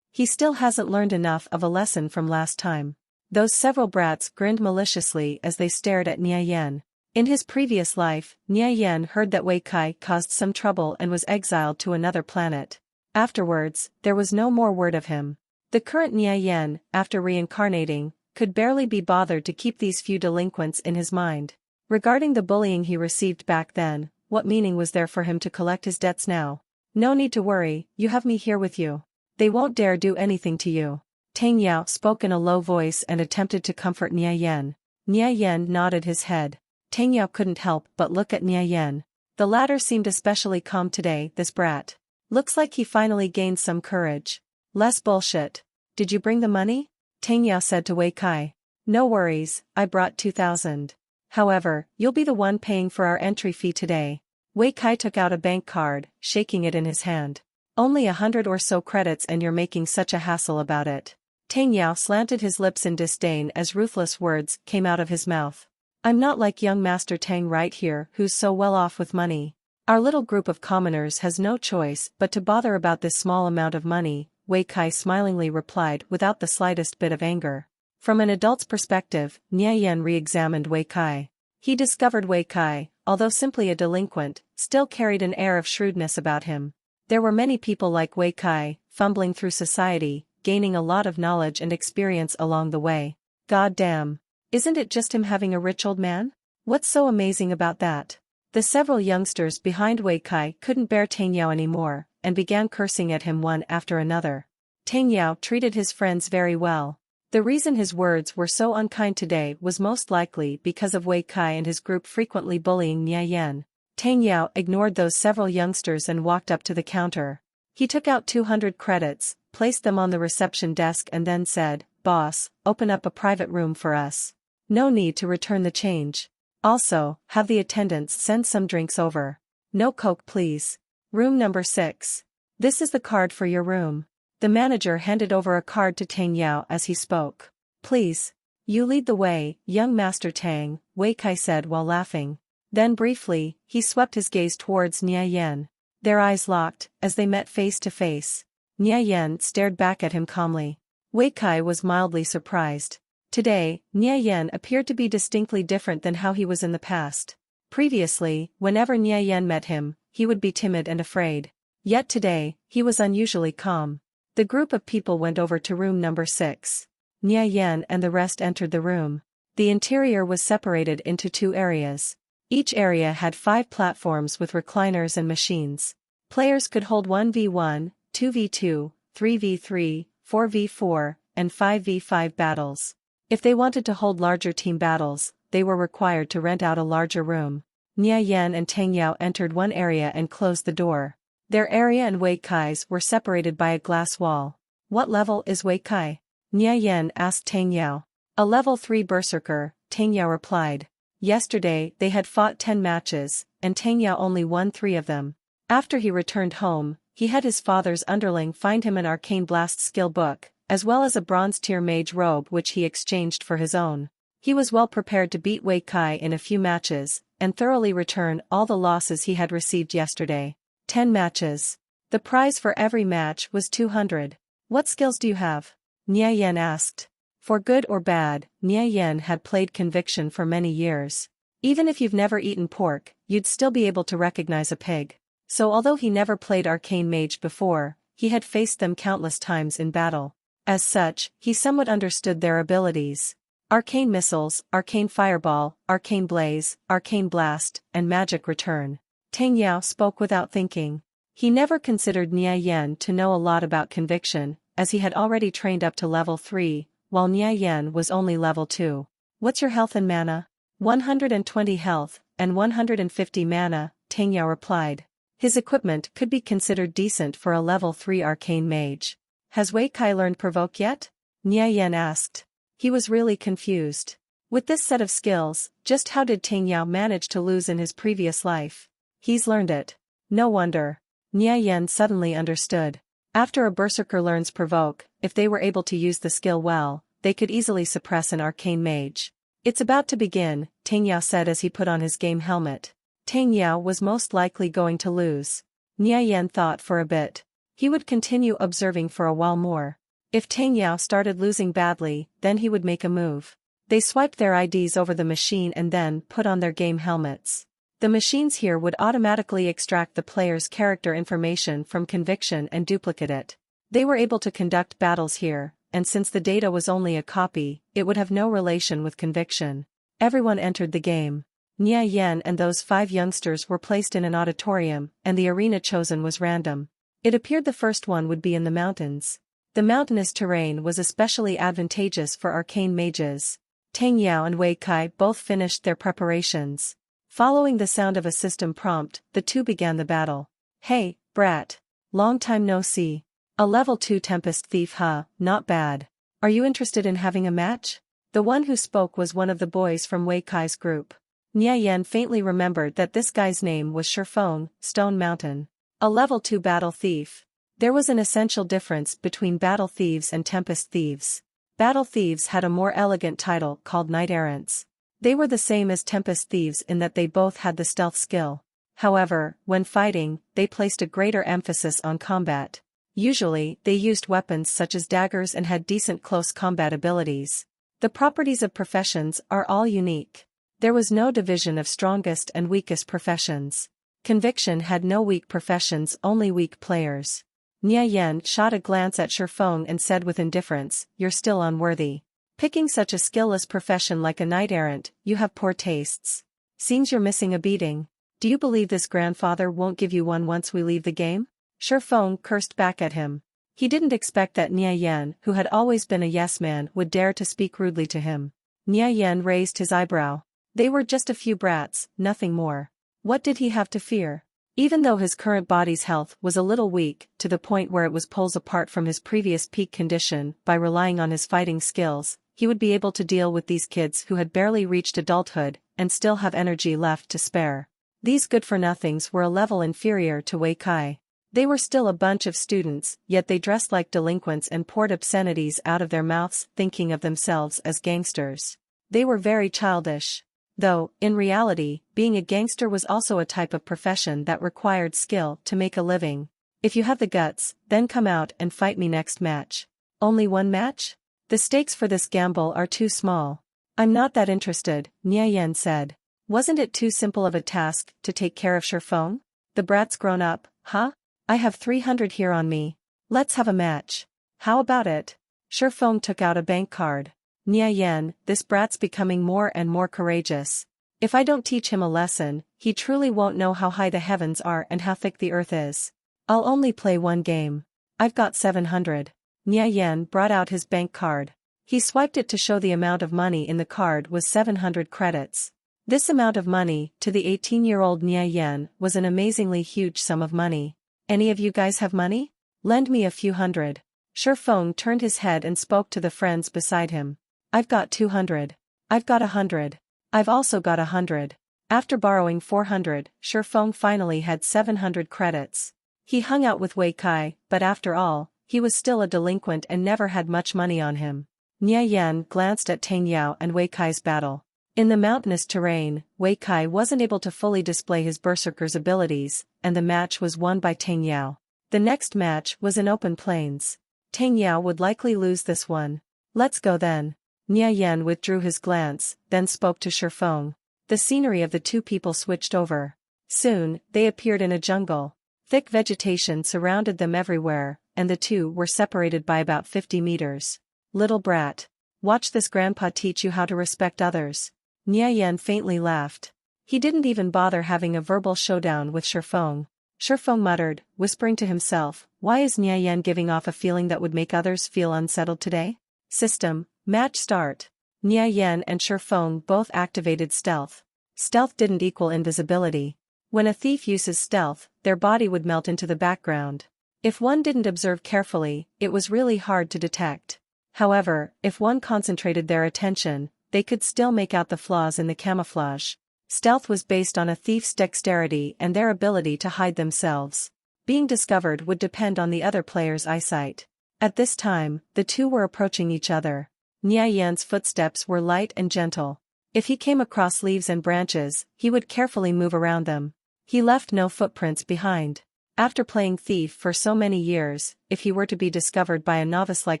[SPEAKER 1] He still hasn't learned enough of a lesson from last time. Those several brats grinned maliciously as they stared at Nia Yan. In his previous life, Nia Yan heard that Wei Kai caused some trouble and was exiled to another planet. Afterwards, there was no more word of him. The current Nia Yan, after reincarnating, could barely be bothered to keep these few delinquents in his mind. Regarding the bullying he received back then, what meaning was there for him to collect his debts now? No need to worry, you have me here with you. They won't dare do anything to you. Tang Yao spoke in a low voice and attempted to comfort Nia Yan. Nia Yan nodded his head. Tang Yao couldn't help but look at Nia Yan. The latter seemed especially calm today, this brat. Looks like he finally gained some courage. Less bullshit. Did you bring the money? Tang Yao said to Wei Kai. No worries, I brought 2,000. However, you'll be the one paying for our entry fee today. Wei Kai took out a bank card, shaking it in his hand. Only 100 or so credits and you're making such a hassle about it. Tang Yao slanted his lips in disdain as ruthless words came out of his mouth. I'm not like young Master Tang right here who's so well off with money. Our little group of commoners has no choice but to bother about this small amount of money, Wei Kai smilingly replied without the slightest bit of anger. From an adult's perspective, Nia Yan re-examined Wei Kai. He discovered Wei Kai, although simply a delinquent, still carried an air of shrewdness about him. There were many people like Wei Kai, fumbling through society, gaining a lot of knowledge and experience along the way. God damn. Isn't it just him having a rich old man? What's so amazing about that? The several youngsters behind Wei Kai couldn't bear Tang Yao anymore, and began cursing at him one after another. Tang Yao treated his friends very well. The reason his words were so unkind today was most likely because of Wei Kai and his group frequently bullying Nia Yan. Tang Yao ignored those several youngsters and walked up to the counter. He took out 200 credits, placed them on the reception desk and then said, "Boss, open up a private room for us. No need to return the change. Also, have the attendants send some drinks over. No Coke please. Room number 6. This is the card for your room." The manager handed over a card to Tang Yao as he spoke. "Please. You lead the way, young Master Tang," Wei Kai said while laughing. Then briefly, he swept his gaze towards Nia Yan. Their eyes locked, as they met face to face. Nia Yan stared back at him calmly. Wei Kai was mildly surprised. Today, Nia Yan appeared to be distinctly different than how he was in the past. Previously, whenever Nia Yan met him, he would be timid and afraid. Yet today, he was unusually calm. The group of people went over to room number 6. Nia Yan and the rest entered the room. The interior was separated into 2 areas. Each area had 5 platforms with recliners and machines. Players could hold 1v1, 2v2, 3v3, 4v4, and 5v5 battles. If they wanted to hold larger team battles, they were required to rent out a larger room. Nia Yan and Tang Yao entered one area and closed the door. Their area and Wei Kai's were separated by a glass wall. What level is Wei Kai? Nia Yan asked Tang Yao. A level 3 berserker, Tang Yao replied. Yesterday they had fought 10 matches, and Tang Yao only won 3 of them. After he returned home, he had his father's underling find him an arcane blast skill book, as well as a bronze tier mage robe which he exchanged for his own. He was well prepared to beat Wei Kai in a few matches, and thoroughly return all the losses he had received yesterday. 10 matches. The prize for every match was 200. What skills do you have? Nia Yan asked. For good or bad, Nia Yan had played Conviction for many years. Even if you've never eaten pork, you'd still be able to recognize a pig. So although he never played Arcane Mage before, he had faced them countless times in battle. As such, he somewhat understood their abilities. Arcane Missiles, Arcane Fireball, Arcane Blaze, Arcane Blast, and Magic Return. Tang Yao spoke without thinking. He never considered Nia Yan to know a lot about Conviction, as he had already trained up to level 3, while Nia Yan was only level 2. What's your health and mana? 120 health, and 150 mana, Tang Yao replied. His equipment could be considered decent for a level 3 arcane mage. Has Wei Kai learned Provoke yet? Nia Yan asked. He was really confused. With this set of skills, just how did Tang Yao manage to lose in his previous life? He's learned it. No wonder. Nia Yan suddenly understood. After a berserker learns Provoke, if they were able to use the skill well, they could easily suppress an arcane mage. It's about to begin, Tang Yao said as he put on his game helmet. Tang Yao was most likely going to lose. Nia Yan thought for a bit. He would continue observing for a while more. If Tang Yao started losing badly, then he would make a move. They swiped their IDs over the machine and then put on their game helmets. The machines here would automatically extract the player's character information from conviction and duplicate it. They were able to conduct battles here, and since the data was only a copy, it would have no relation with conviction. Everyone entered the game. Nia Yan and those 5 youngsters were placed in an auditorium, and the arena chosen was random. It appeared the first one would be in the mountains. The mountainous terrain was especially advantageous for arcane mages. Tang Yao and Wei Kai both finished their preparations. Following the sound of a system prompt, the two began the battle. Hey, brat. Long time no see. A level 2 Tempest Thief, huh? Not bad. Are you interested in having a match? The one who spoke was one of the boys from Wei Kai's group. Nia Yan faintly remembered that this guy's name was Shifeng, Stone Mountain. A level 2 battle thief. There was an essential difference between battle thieves and tempest thieves. Battle thieves had a more elegant title called knight errants. They were the same as tempest thieves in that they both had the stealth skill. However, when fighting, they placed a greater emphasis on combat. Usually, they used weapons such as daggers and had decent close combat abilities. The properties of professions are all unique. There was no division of strongest and weakest professions. Conviction had no weak professions, only weak players. Nia Yan shot a glance at Shifeng and said with indifference, "You're still unworthy. Picking such a skillless profession like a knight-errant, you have poor tastes. Seems you're missing a beating. Do you believe this grandfather won't give you one once we leave the game?" Shifeng cursed back at him. He didn't expect that Nia Yan, who had always been a yes-man, would dare to speak rudely to him. Nia Yan raised his eyebrow. They were just a few brats, nothing more. What did he have to fear? Even though his current body's health was a little weak, to the point where it was poles apart from his previous peak condition, by relying on his fighting skills, he would be able to deal with these kids who had barely reached adulthood, and still have energy left to spare. These good-for-nothings were a level inferior to Wei Kai. They were still a bunch of students, yet they dressed like delinquents and poured obscenities out of their mouths, thinking of themselves as gangsters. They were very childish. Though, in reality, being a gangster was also a type of profession that required skill to make a living. If you have the guts, then come out and fight me next match. Only one match? The stakes for this gamble are too small. I'm not that interested, Nia Yan said. Wasn't it too simple of a task to take care of Shifeng? The brat's grown up, huh? I have 300 here on me. Let's have a match. How about it? Shifeng took out a bank card. Nia Yan, this brat's becoming more and more courageous. If I don't teach him a lesson, he truly won't know how high the heavens are and how thick the earth is. I'll only play one game. I've got 700. Nia Yan brought out his bank card. He swiped it to show the amount of money in the card was 700 credits. This amount of money, to the 18-year-old Nia Yan, was an amazingly huge sum of money. Any of you guys have money? Lend me a few hundred. Shifeng turned his head and spoke to the friends beside him. I've got 200. I've got 100. I've also got 100. After borrowing 400, Shifeng finally had 700 credits. He hung out with Wei Kai, but after all, he was still a delinquent and never had much money on him. Nia Yan glanced at Tang Yao and Wei Kai's battle. In the mountainous terrain, Wei Kai wasn't able to fully display his berserker's abilities, and the match was won by Tang Yao. The next match was in open plains. Tang Yao would likely lose this one. Let's go then. Nia Yan withdrew his glance, then spoke to Shifeng. The scenery of the two people switched over. Soon, they appeared in a jungle. Thick vegetation surrounded them everywhere, and the two were separated by about 50 meters. Little brat. Watch this grandpa teach you how to respect others. Nia Yan faintly laughed. He didn't even bother having a verbal showdown with Shifeng. Shifeng muttered, whispering to himself, why is Nia Yan giving off a feeling that would make others feel unsettled today? System. Match start. Nia Yan and Shifeng both activated stealth. Stealth didn't equal invisibility. When a thief uses stealth, their body would melt into the background. If one didn't observe carefully, it was really hard to detect. However, if one concentrated their attention, they could still make out the flaws in the camouflage. Stealth was based on a thief's dexterity and their ability to hide themselves. Being discovered would depend on the other player's eyesight. At this time, the two were approaching each other. Nia Yan's footsteps were light and gentle. If he came across leaves and branches, he would carefully move around them. He left no footprints behind. After playing thief for so many years, if he were to be discovered by a novice like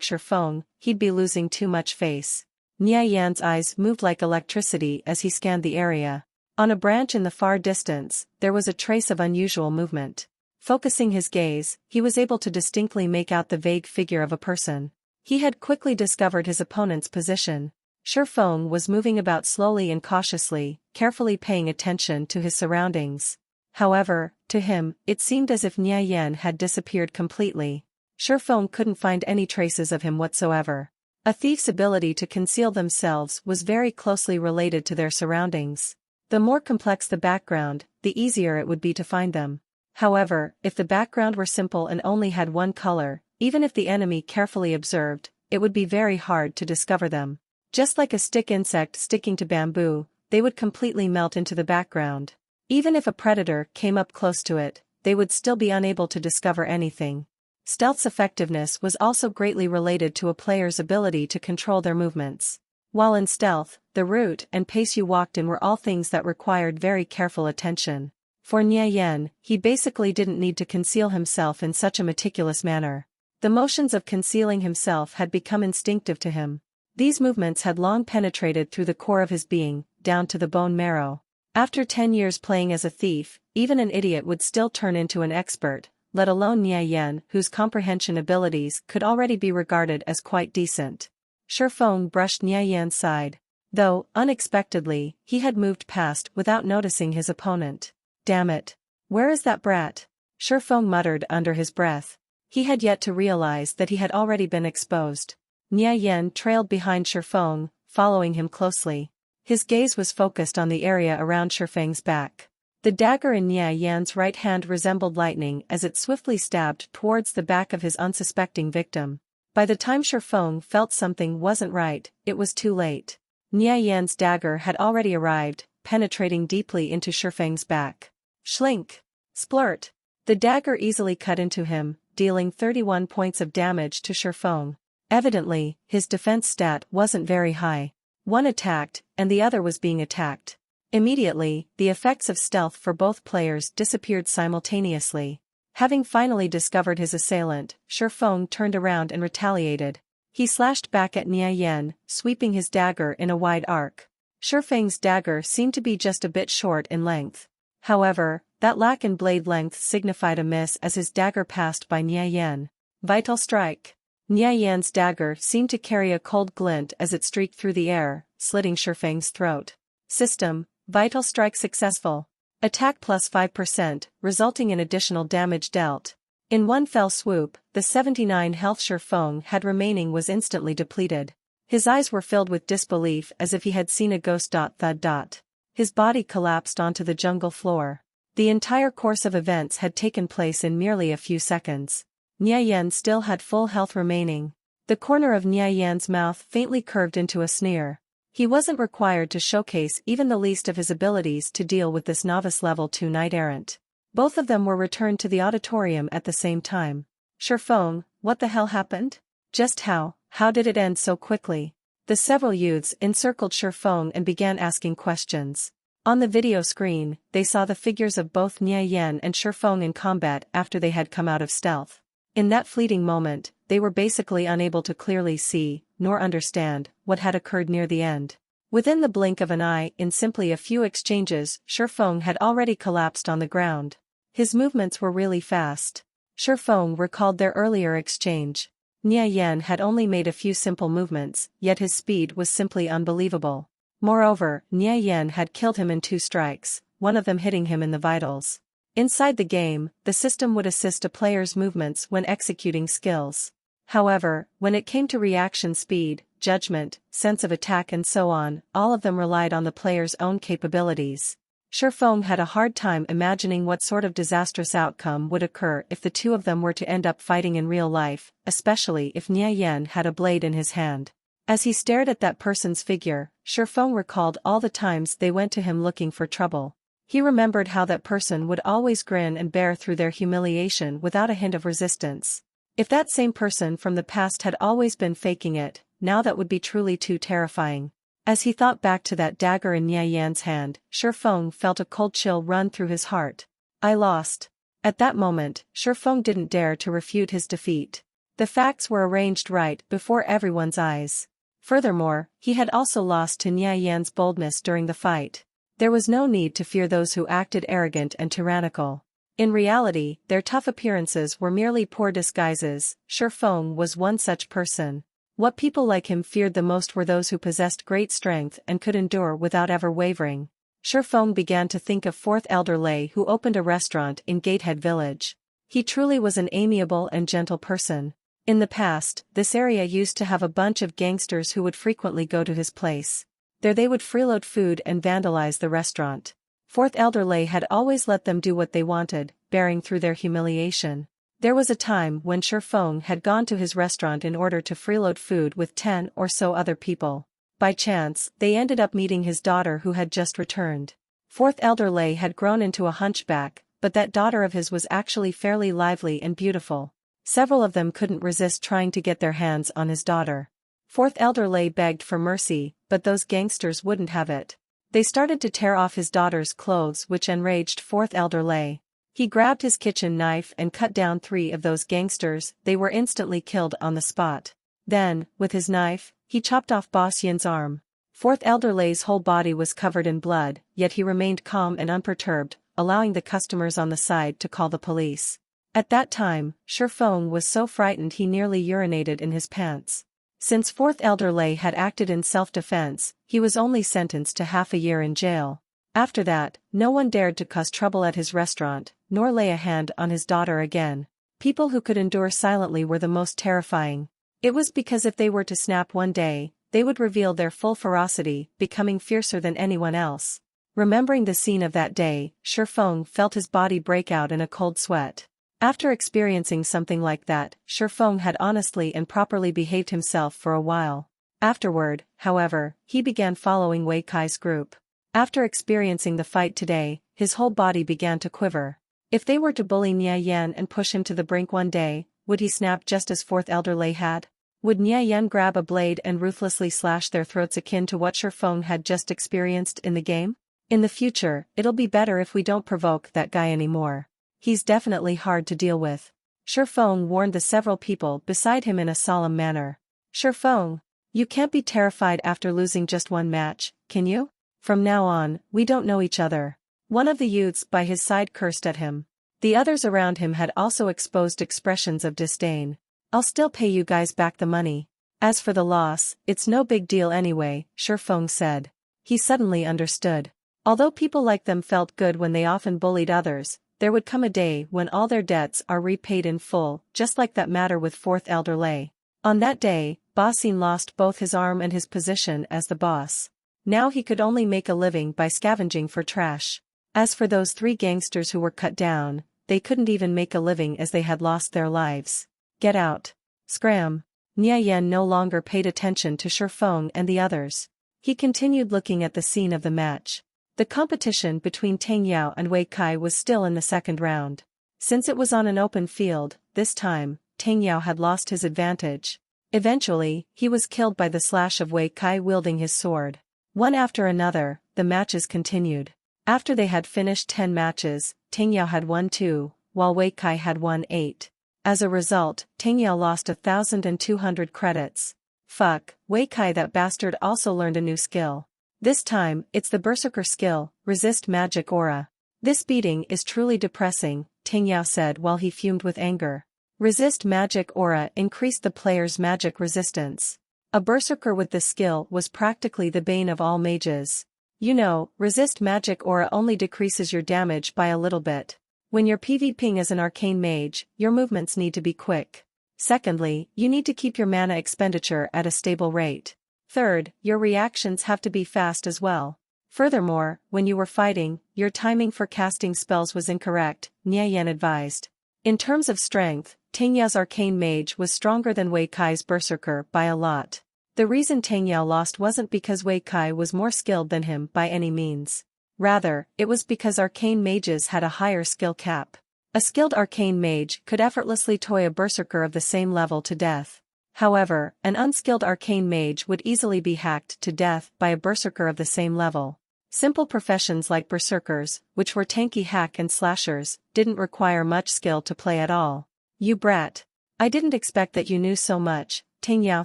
[SPEAKER 1] Shifeng, he'd be losing too much face. Nia Yan's eyes moved like electricity as he scanned the area. On a branch in the far distance, there was a trace of unusual movement. Focusing his gaze, he was able to distinctly make out the vague figure of a person. He had quickly discovered his opponent's position. Shifeng was moving about slowly and cautiously, carefully paying attention to his surroundings. However, to him, it seemed as if Nia Yan had disappeared completely. Shifeng couldn't find any traces of him whatsoever. A thief's ability to conceal themselves was very closely related to their surroundings. The more complex the background, the easier it would be to find them. However, if the background were simple and only had one color, even if the enemy carefully observed, it would be very hard to discover them. Just like a stick insect sticking to bamboo, they would completely melt into the background. Even if a predator came up close to it, they would still be unable to discover anything. Stealth's effectiveness was also greatly related to a player's ability to control their movements. While in stealth, the route and pace you walked in were all things that required very careful attention. For Nia Yan, he basically didn't need to conceal himself in such a meticulous manner. The motions of concealing himself had become instinctive to him. These movements had long penetrated through the core of his being, down to the bone marrow. After 10 years playing as a thief, even an idiot would still turn into an expert, let alone Nia Yan, whose comprehension abilities could already be regarded as quite decent. Shifeng brushed Nia Yan's side. Though, unexpectedly, he had moved past without noticing his opponent. Damn it. Where is that brat? Shifeng muttered under his breath. He had yet to realize that he had already been exposed. Nia Yan trailed behind Shifeng, following him closely. His gaze was focused on the area around Shifeng's back. The dagger in Nia Yan's right hand resembled lightning as it swiftly stabbed towards the back of his unsuspecting victim. By the time Shifeng felt something wasn't right, it was too late. Nia Yan's dagger had already arrived, penetrating deeply into Shifeng's back. Schlink! Splurt! The dagger easily cut into him, dealing 31 points of damage to Shifeng. Evidently, his defense stat wasn't very high. One attacked, and the other was being attacked. Immediately, the effects of stealth for both players disappeared simultaneously. Having finally discovered his assailant, Shifeng turned around and retaliated. He slashed back at Nia Yan, sweeping his dagger in a wide arc. Shifeng's dagger seemed to be just a bit short in length. However, that lack in blade length signified a miss as his dagger passed by Nia Yan. Vital strike. Nia Yan's dagger seemed to carry a cold glint as it streaked through the air, slitting Shifeng's throat. System, vital strike successful. Attack plus 5%, resulting in additional damage dealt. In one fell swoop, the 79 health Shifeng had remaining was instantly depleted. His eyes were filled with disbelief as if he had seen a ghost. Thud. His body collapsed onto the jungle floor. The entire course of events had taken place in merely a few seconds. Nia Yan still had full health remaining. The corner of Nia Yan's mouth faintly curved into a sneer. He wasn't required to showcase even the least of his abilities to deal with this novice level 2 knight-errant. Both of them were returned to the auditorium at the same time. Shifeng, what the hell happened? Just how did it end so quickly? The several youths encircled Shifeng and began asking questions. On the video screen, they saw the figures of both Nia Yan and Shifeng in combat after they had come out of stealth. In that fleeting moment, they were basically unable to clearly see, nor understand, what had occurred near the end. Within the blink of an eye, in simply a few exchanges, Shifeng had already collapsed on the ground. His movements were really fast. Shifeng recalled their earlier exchange. Nia Yan had only made a few simple movements, yet his speed was simply unbelievable. Moreover, Nia Yan had killed him in 2 strikes, one of them hitting him in the vitals. Inside the game, the system would assist a player's movements when executing skills. However, when it came to reaction speed, judgment, sense of attack and so on, all of them relied on the player's own capabilities. Shifeng had a hard time imagining what sort of disastrous outcome would occur if the two of them were to end up fighting in real life, especially if Nia Yan had a blade in his hand. As he stared at that person's figure, Shifeng recalled all the times they went to him looking for trouble. He remembered how that person would always grin and bear through their humiliation without a hint of resistance. If that same person from the past had always been faking it, now that would be truly too terrifying. As he thought back to that dagger in Nia Yan's hand, Shifeng felt a cold chill run through his heart. I lost. At that moment, Shifeng didn't dare to refute his defeat. The facts were arranged right before everyone's eyes. Furthermore, he had also lost to Nie Yan's boldness during the fight. There was no need to fear those who acted arrogant and tyrannical. In reality, their tough appearances were merely poor disguises. Shifeng was one such person. What people like him feared the most were those who possessed great strength and could endure without ever wavering. Shifeng began to think of Fourth Elder Lei, who opened a restaurant in Gatehead Village. He truly was an amiable and gentle person. In the past, this area used to have a bunch of gangsters who would frequently go to his place. There they would freeload food and vandalize the restaurant. Fourth Elder Lei had always let them do what they wanted, bearing through their humiliation. There was a time when Shifeng had gone to his restaurant in order to freeload food with 10 or so other people. By chance, they ended up meeting his daughter who had just returned. Fourth Elder Lei had grown into a hunchback, but that daughter of his was actually fairly lively and beautiful. Several of them couldn't resist trying to get their hands on his daughter. Fourth Elder Lei begged for mercy, but those gangsters wouldn't have it. They started to tear off his daughter's clothes, which enraged Fourth Elder Lei. He grabbed his kitchen knife and cut down 3 of those gangsters. They were instantly killed on the spot. Then, with his knife, he chopped off Boss Yin's arm. Fourth Elder Lei's whole body was covered in blood, yet he remained calm and unperturbed, allowing the customers on the side to call the police. At that time, Shifeng was so frightened he nearly urinated in his pants. Since Fourth Elder Lei had acted in self-defense, he was only sentenced to half a year in jail. After that, no one dared to cause trouble at his restaurant, nor lay a hand on his daughter again. People who could endure silently were the most terrifying. It was because if they were to snap one day, they would reveal their full ferocity, becoming fiercer than anyone else. Remembering the scene of that day, Shifeng felt his body break out in a cold sweat. After experiencing something like that, Shifeng had honestly and properly behaved himself for a while. Afterward, however, he began following Wei Kai's group. After experiencing the fight today, his whole body began to quiver. If they were to bully Nie Yan and push him to the brink one day, would he snap just as Fourth Elder Lei had? Would Nie Yan grab a blade and ruthlessly slash their throats akin to what Shifeng had just experienced in the game? In the future, it'll be better if we don't provoke that guy anymore. He's definitely hard to deal with. Shifeng warned the several people beside him in a solemn manner. Shifeng, you can't be terrified after losing just one match, can you? From now on, we don't know each other. One of the youths by his side cursed at him. The others around him had also exposed expressions of disdain. I'll still pay you guys back the money. As for the loss, it's no big deal anyway, Shifeng said. He suddenly understood. Although people like them felt good when they often bullied others, there would come a day when all their debts are repaid in full, just like that matter with Fourth Elder Lei. On that day, Boss Yin lost both his arm and his position as the boss. Now he could only make a living by scavenging for trash. As for those 3 gangsters who were cut down, they couldn't even make a living as they had lost their lives. Get out. Scram. Nie Yan no longer paid attention to Shifeng and the others. He continued looking at the scene of the match. The competition between Tang Yao and Wei Kai was still in the second round. Since it was on an open field, this time, Tang Yao had lost his advantage. Eventually, he was killed by the slash of Wei Kai wielding his sword. One after another, the matches continued. After they had finished 10 matches, Tang Yao had won 2, while Wei Kai had won 8. As a result, Tang Yao lost 1,200 credits. Fuck, Wei Kai, that bastard also learned a new skill. This time, it's the Berserker skill, Resist Magic Aura. This beating is truly depressing, Tang Yao said while he fumed with anger. Resist Magic Aura increased the player's magic resistance. A Berserker with this skill was practically the bane of all mages. You know, Resist Magic Aura only decreases your damage by a little bit. When you're PvPing as an arcane mage, your movements need to be quick. Secondly, you need to keep your mana expenditure at a stable rate. Third, your reactions have to be fast as well. Furthermore, when you were fighting, your timing for casting spells was incorrect, Nie Yan advised. In terms of strength, Tang Yao's arcane mage was stronger than Wei Kai's Berserker by a lot. The reason Tang Yao lost wasn't because Wei Kai was more skilled than him by any means. Rather, it was because arcane mages had a higher skill cap. A skilled arcane mage could effortlessly toy a Berserker of the same level to death. However, an unskilled arcane mage would easily be hacked to death by a Berserker of the same level. Simple professions like berserkers, which were tanky hack and slashers, didn't require much skill to play at all. You brat. I didn't expect that you knew so much, Ting Yao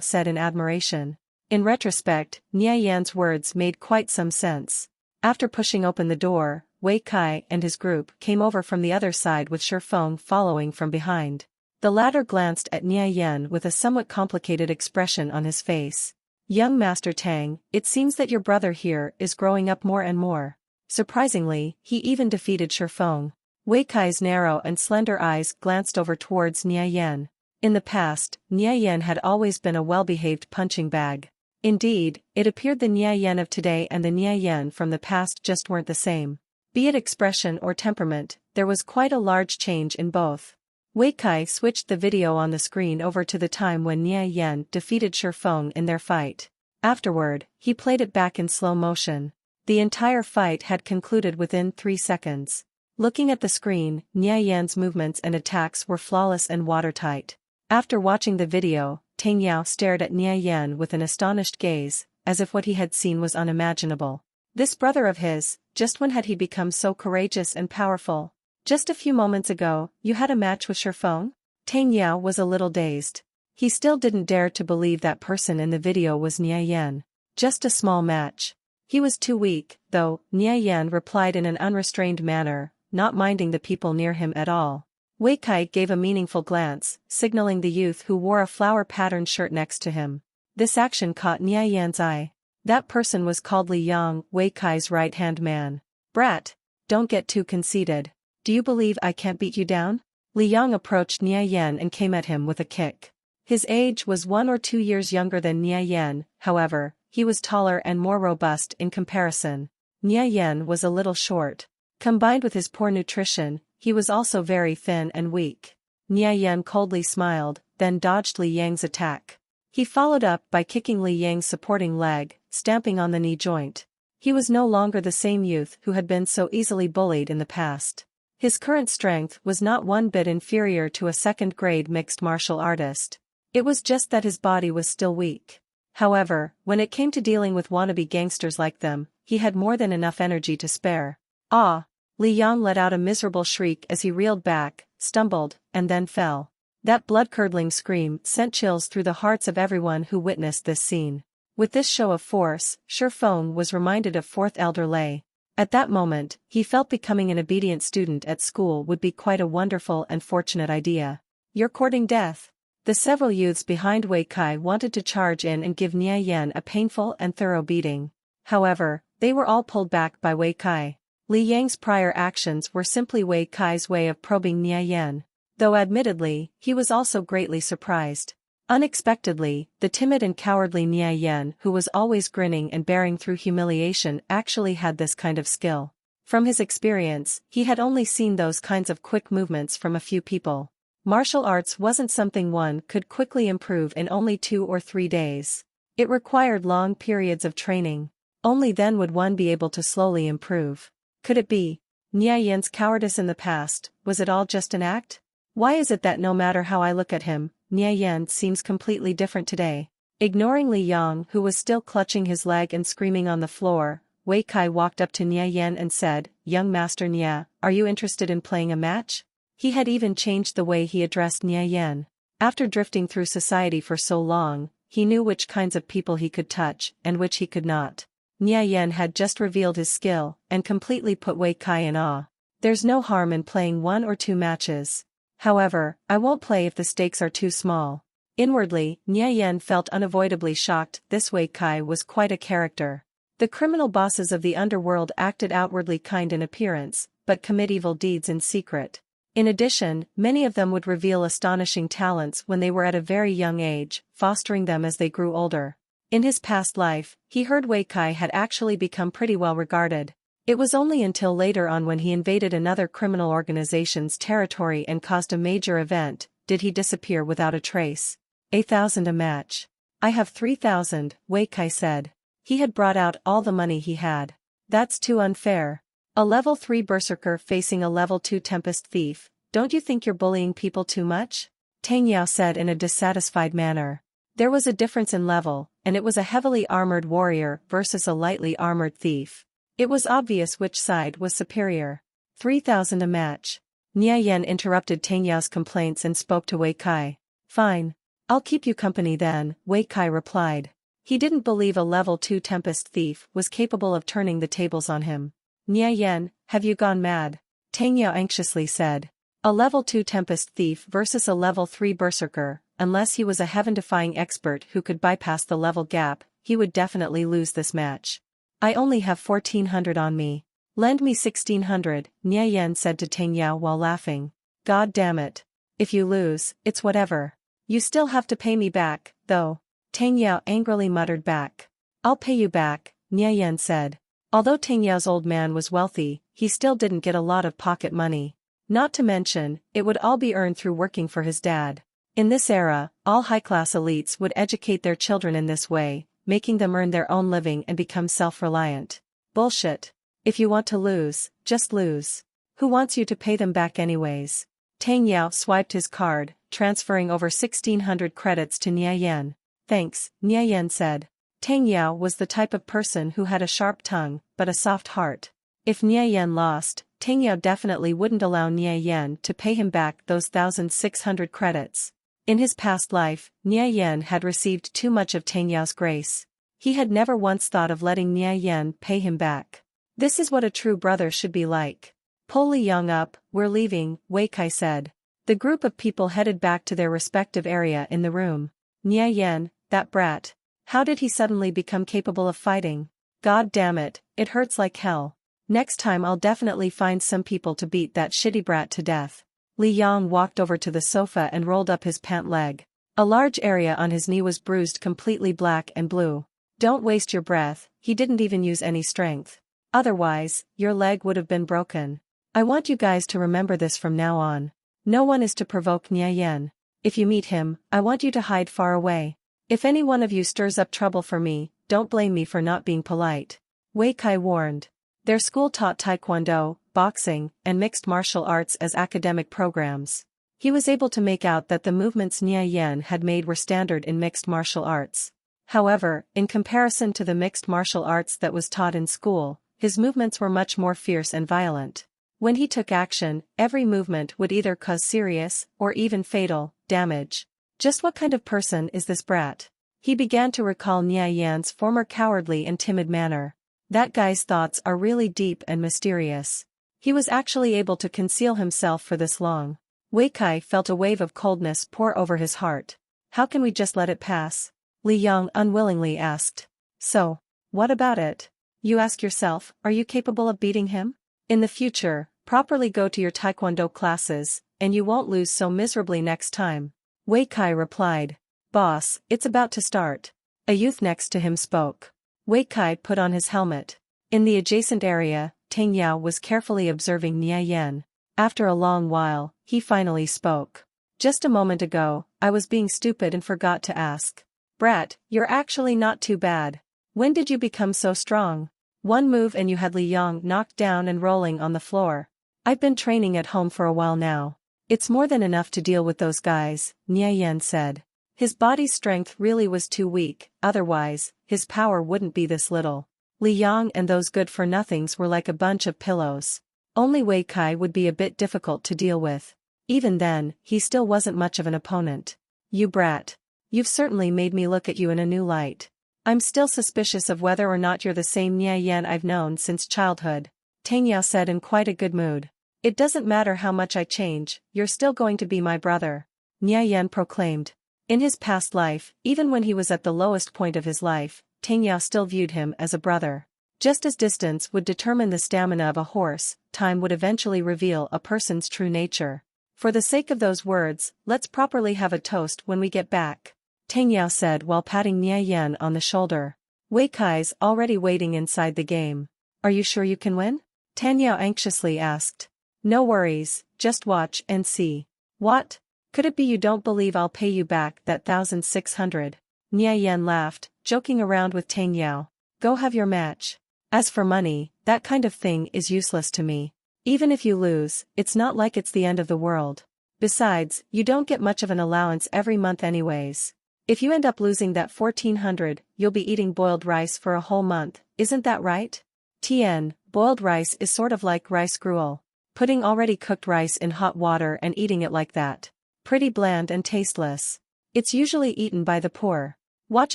[SPEAKER 1] said in admiration. In retrospect, Nie Yan's words made quite some sense. After pushing open the door, Wei Kai and his group came over from the other side with Shi Feng following from behind. The latter glanced at Nie Yan with a somewhat complicated expression on his face. Young Master Tang, it seems that your brother here is growing up more and more. Surprisingly, he even defeated Shi Feng. Wei Kai's narrow and slender eyes glanced over towards Nie Yan. In the past, Nie Yan had always been a well-behaved punching bag. Indeed, it appeared the Nie Yan of today and the Nie Yan from the past just weren't the same. Be it expression or temperament, there was quite a large change in both. Wei Kai switched the video on the screen over to the time when Nie Yan defeated Shi Feng in their fight. Afterward, he played it back in slow motion. The entire fight had concluded within 3 seconds. Looking at the screen, Nie Yan's movements and attacks were flawless and watertight. After watching the video, Ting Yao stared at Nie Yan with an astonished gaze, as if what he had seen was unimaginable. This brother of his, just when had he become so courageous and powerful? Just a few moments ago, you had a match with Shi Feng? Ting Yao was a little dazed. He still didn't dare to believe that person in the video was Nie Yan. Just a small match. He was too weak, though, Nie Yan replied in an unrestrained manner, not minding the people near him at all. Wei Kai gave a meaningful glance, signaling the youth who wore a flower-patterned shirt next to him. This action caught Nie Yan's eye. That person was called Li Yang, Wei Kai's right-hand man. Brat, don't get too conceited. Do you believe I can't beat you down? Li Yang approached Nie Yan and came at him with a kick. His age was 1 or 2 years younger than Nie Yan, however, he was taller and more robust in comparison. Nie Yan was a little short. Combined with his poor nutrition, he was also very thin and weak. Nie Yan coldly smiled, then dodged Li Yang's attack. He followed up by kicking Li Yang's supporting leg, stamping on the knee joint. He was no longer the same youth who had been so easily bullied in the past. His current strength was not one bit inferior to a second-grade mixed martial artist. It was just that his body was still weak. However, when it came to dealing with wannabe gangsters like them, he had more than enough energy to spare. Ah! Li Yang let out a miserable shriek as he reeled back, stumbled, and then fell. That blood-curdling scream sent chills through the hearts of everyone who witnessed this scene. With this show of force, Shi Feng was reminded of Fourth Elder Lei. At that moment, he felt becoming an obedient student at school would be quite a wonderful and fortunate idea. You're courting death. The several youths behind Wei Kai wanted to charge in and give Nie Yan a painful and thorough beating. However, they were all pulled back by Wei Kai. Li Yang's prior actions were simply Wei Kai's way of probing Nie Yan. Though admittedly, he was also greatly surprised. Unexpectedly, the timid and cowardly Nie Yan, who was always grinning and bearing through humiliation, actually had this kind of skill. From his experience, he had only seen those kinds of quick movements from a few people. Martial arts wasn't something one could quickly improve in only 2 or 3 days. It required long periods of training. Only then would one be able to slowly improve. Could it be? Nie Yan's cowardice in the past, was it all just an act? Why is it that no matter how I look at him, Nie Yan seems completely different today? Ignoring Li Yang, who was still clutching his leg and screaming on the floor, Wei Kai walked up to Nie Yan and said, "Young Master Nie, are you interested in playing a match?" He had even changed the way he addressed Nie Yan. After drifting through society for so long, he knew which kinds of people he could touch and which he could not. Nie Yan had just revealed his skill and completely put Wei Kai in awe. There's no harm in playing 1 or 2 matches. However, I won't play if the stakes are too small. Inwardly, Nie Yan felt unavoidably shocked. This Wei Kai was quite a character. The criminal bosses of the underworld acted outwardly kind in appearance, but commit evil deeds in secret. In addition, many of them would reveal astonishing talents when they were at a very young age, fostering them as they grew older. In his past life, he heard Wei Kai had actually become pretty well regarded. It was only until later on when he invaded another criminal organization's territory and caused a major event, did he disappear without a trace. 1,000 a match. I have 3,000, Wei Kai said. He had brought out all the money he had. That's too unfair. A level 3 berserker facing a level 2 tempest thief, don't you think you're bullying people too much? Ting Yao said in a dissatisfied manner. There was a difference in level, and it was a heavily armored warrior versus a lightly armored thief. It was obvious which side was superior. 3,000 a match. Nia Yan interrupted Tang Yao's complaints and spoke to Wei Kai. Fine. I'll keep you company then, Wei Kai replied. He didn't believe a level 2 Tempest thief was capable of turning the tables on him. Nia Yan, have you gone mad? Tang Yao anxiously said. A level 2 Tempest thief versus a level 3 Berserker, unless he was a heaven-defying expert who could bypass the level gap, he would definitely lose this match. I only have 1,400 on me. Lend me 1,600, Nia Yan said to Tang Yao while laughing. God damn it. If you lose, it's whatever. You still have to pay me back, though. Tang Yao angrily muttered back. I'll pay you back, Nia Yan said. Although Tang Yao's old man was wealthy, he still didn't get a lot of pocket money. Not to mention, it would all be earned through working for his dad. In this era, all high-class elites would educate their children in this way, making them earn their own living and become self-reliant. Bullshit. If you want to lose, just lose. Who wants you to pay them back anyways? Tang Yao swiped his card, transferring over 1,600 credits to Nia Yan. Thanks, Nia Yan said. Tang Yao was the type of person who had a sharp tongue, but a soft heart. If Nia Yan lost, Tang Yao definitely wouldn't allow Nia Yan to pay him back those 1,600 credits. In his past life, Nia Yan had received too much of Tang Yao's grace. He had never once thought of letting Nia Yan pay him back. This is what a true brother should be like. Pull Li Yang up, we're leaving, Wei Kai said. The group of people headed back to their respective area in the room. Nia Yan, that brat. How did he suddenly become capable of fighting? God damn it, it hurts like hell. Next time I'll definitely find some people to beat that shitty brat to death. Li Yang walked over to the sofa and rolled up his pant leg. A large area on his knee was bruised completely black and blue. Don't waste your breath, he didn't even use any strength. Otherwise, your leg would have been broken. I want you guys to remember this from now on. No one is to provoke Nia Yan. If you meet him, I want you to hide far away. If any one of you stirs up trouble for me, don't blame me for not being polite. Wei Kai warned. Their school taught taekwondo, boxing, and mixed martial arts as academic programs. He was able to make out that the movements Nia Yan had made were standard in mixed martial arts. However, in comparison to the mixed martial arts that was taught in school, his movements were much more fierce and violent. When he took action, every movement would either cause serious, or even fatal, damage. Just what kind of person is this brat? He began to recall Nia Yan's former cowardly and timid manner. That guy's thoughts are really deep and mysterious. He was actually able to conceal himself for this long. Wei Kai felt a wave of coldness pour over his heart. How can we just let it pass? Li Yang unwillingly asked. So, what about it? You ask yourself, are you capable of beating him? In the future, properly go to your taekwondo classes, and you won't lose so miserably next time. Wei Kai replied. Boss, it's about to start. A youth next to him spoke. Wei Kai put on his helmet. In the adjacent area, Tang Yao was carefully observing Nia Yan. After a long while, he finally spoke. Just a moment ago, I was being stupid and forgot to ask. Brat, you're actually not too bad. When did you become so strong? One move and you had Li Yang knocked down and rolling on the floor. I've been training at home for a while now. It's more than enough to deal with those guys, Nia Yan said. His body's strength really was too weak, otherwise, his power wouldn't be this little. Li Yang and those good-for-nothings were like a bunch of pillows. Only Wei Kai would be a bit difficult to deal with. Even then, he still wasn't much of an opponent. You brat. You've certainly made me look at you in a new light. I'm still suspicious of whether or not you're the same Nia Yan I've known since childhood, Tang Yao said in quite a good mood. It doesn't matter how much I change, you're still going to be my brother, Nia Yan proclaimed. In his past life, even when he was at the lowest point of his life, Tang Yao still viewed him as a brother. Just as distance would determine the stamina of a horse, time would eventually reveal a person's true nature. For the sake of those words, let's properly have a toast when we get back, Tang Yao said while patting Nia Yan on the shoulder. Wei Kai's already waiting inside the game. Are you sure you can win? Tang Yao anxiously asked. No worries, just watch and see. What? Could it be you don't believe I'll pay you back that 1,600? Nia Yan laughed, joking around with Tang Yao. Go have your match. As for money, that kind of thing is useless to me. Even if you lose, it's not like it's the end of the world. Besides, you don't get much of an allowance every month anyways. If you end up losing that 1,400, you'll be eating boiled rice for a whole month, isn't that right? Tien, boiled rice is sort of like rice gruel. Putting already cooked rice in hot water and eating it like that. Pretty bland and tasteless. It's usually eaten by the poor. Watch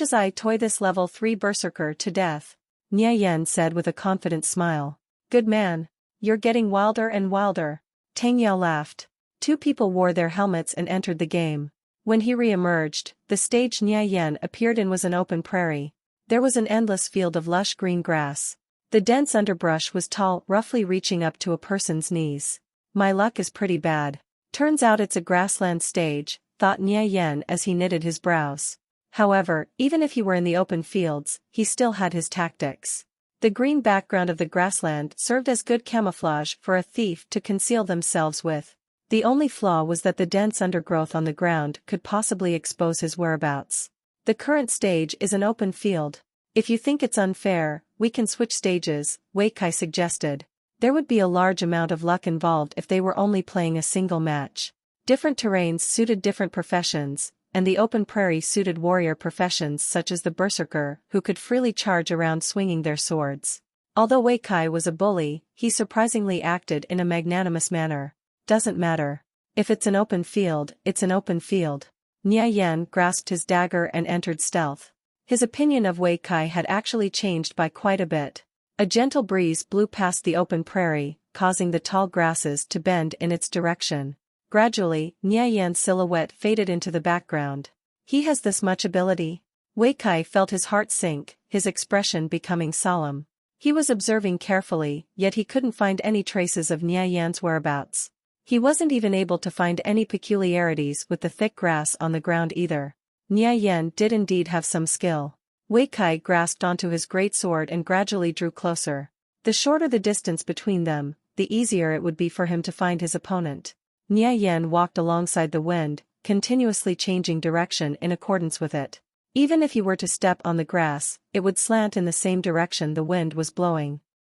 [SPEAKER 1] as I toy this level 3 berserker to death. Nia Yen said with a confident smile. Good man. You're getting wilder and wilder. Tang Yao laughed. Two people wore their helmets and entered the game. When he re-emerged, the stage Nia Yen appeared in was an open prairie. There was an endless field of lush green grass. The dense underbrush was tall, roughly reaching up to a person's knees. My luck is pretty bad. Turns out it's a grassland stage, thought Nia Yen as he knitted his brows. However, even if he were in the open fields, he still had his tactics. The green background of the grassland served as good camouflage for a thief to conceal themselves with. The only flaw was that the dense undergrowth on the ground could possibly expose his whereabouts. The current stage is an open field. If you think it's unfair, we can switch stages, Wei Kai suggested. There would be a large amount of luck involved if they were only playing a single match. Different terrains suited different professions, and the open prairie suited warrior professions such as the berserker, who could freely charge around swinging their swords. Although Wei Kai was a bully, he surprisingly acted in a magnanimous manner. Doesn't matter. If it's an open field, it's an open field. Nia Yen grasped his dagger and entered stealth. His opinion of Wei Kai had actually changed by quite a bit. A gentle breeze blew past the open prairie, causing the tall grasses to bend in its direction. Gradually, Nia Yan's silhouette faded into the background. He has this much ability? Wei Kai felt his heart sink, his expression becoming solemn. He was observing carefully, yet he couldn't find any traces of Nia Yan's whereabouts. He wasn't even able to find any peculiarities with the thick grass on the ground either. Nia Yan did indeed have some skill. Wei Kai grasped onto his great sword and gradually drew closer. The shorter the distance between them, the easier it would be for him to find his opponent. Nia Yan walked alongside the wind, continuously changing direction in accordance with it. Even if he were to step on the grass, it would slant in the same direction the wind was blowing.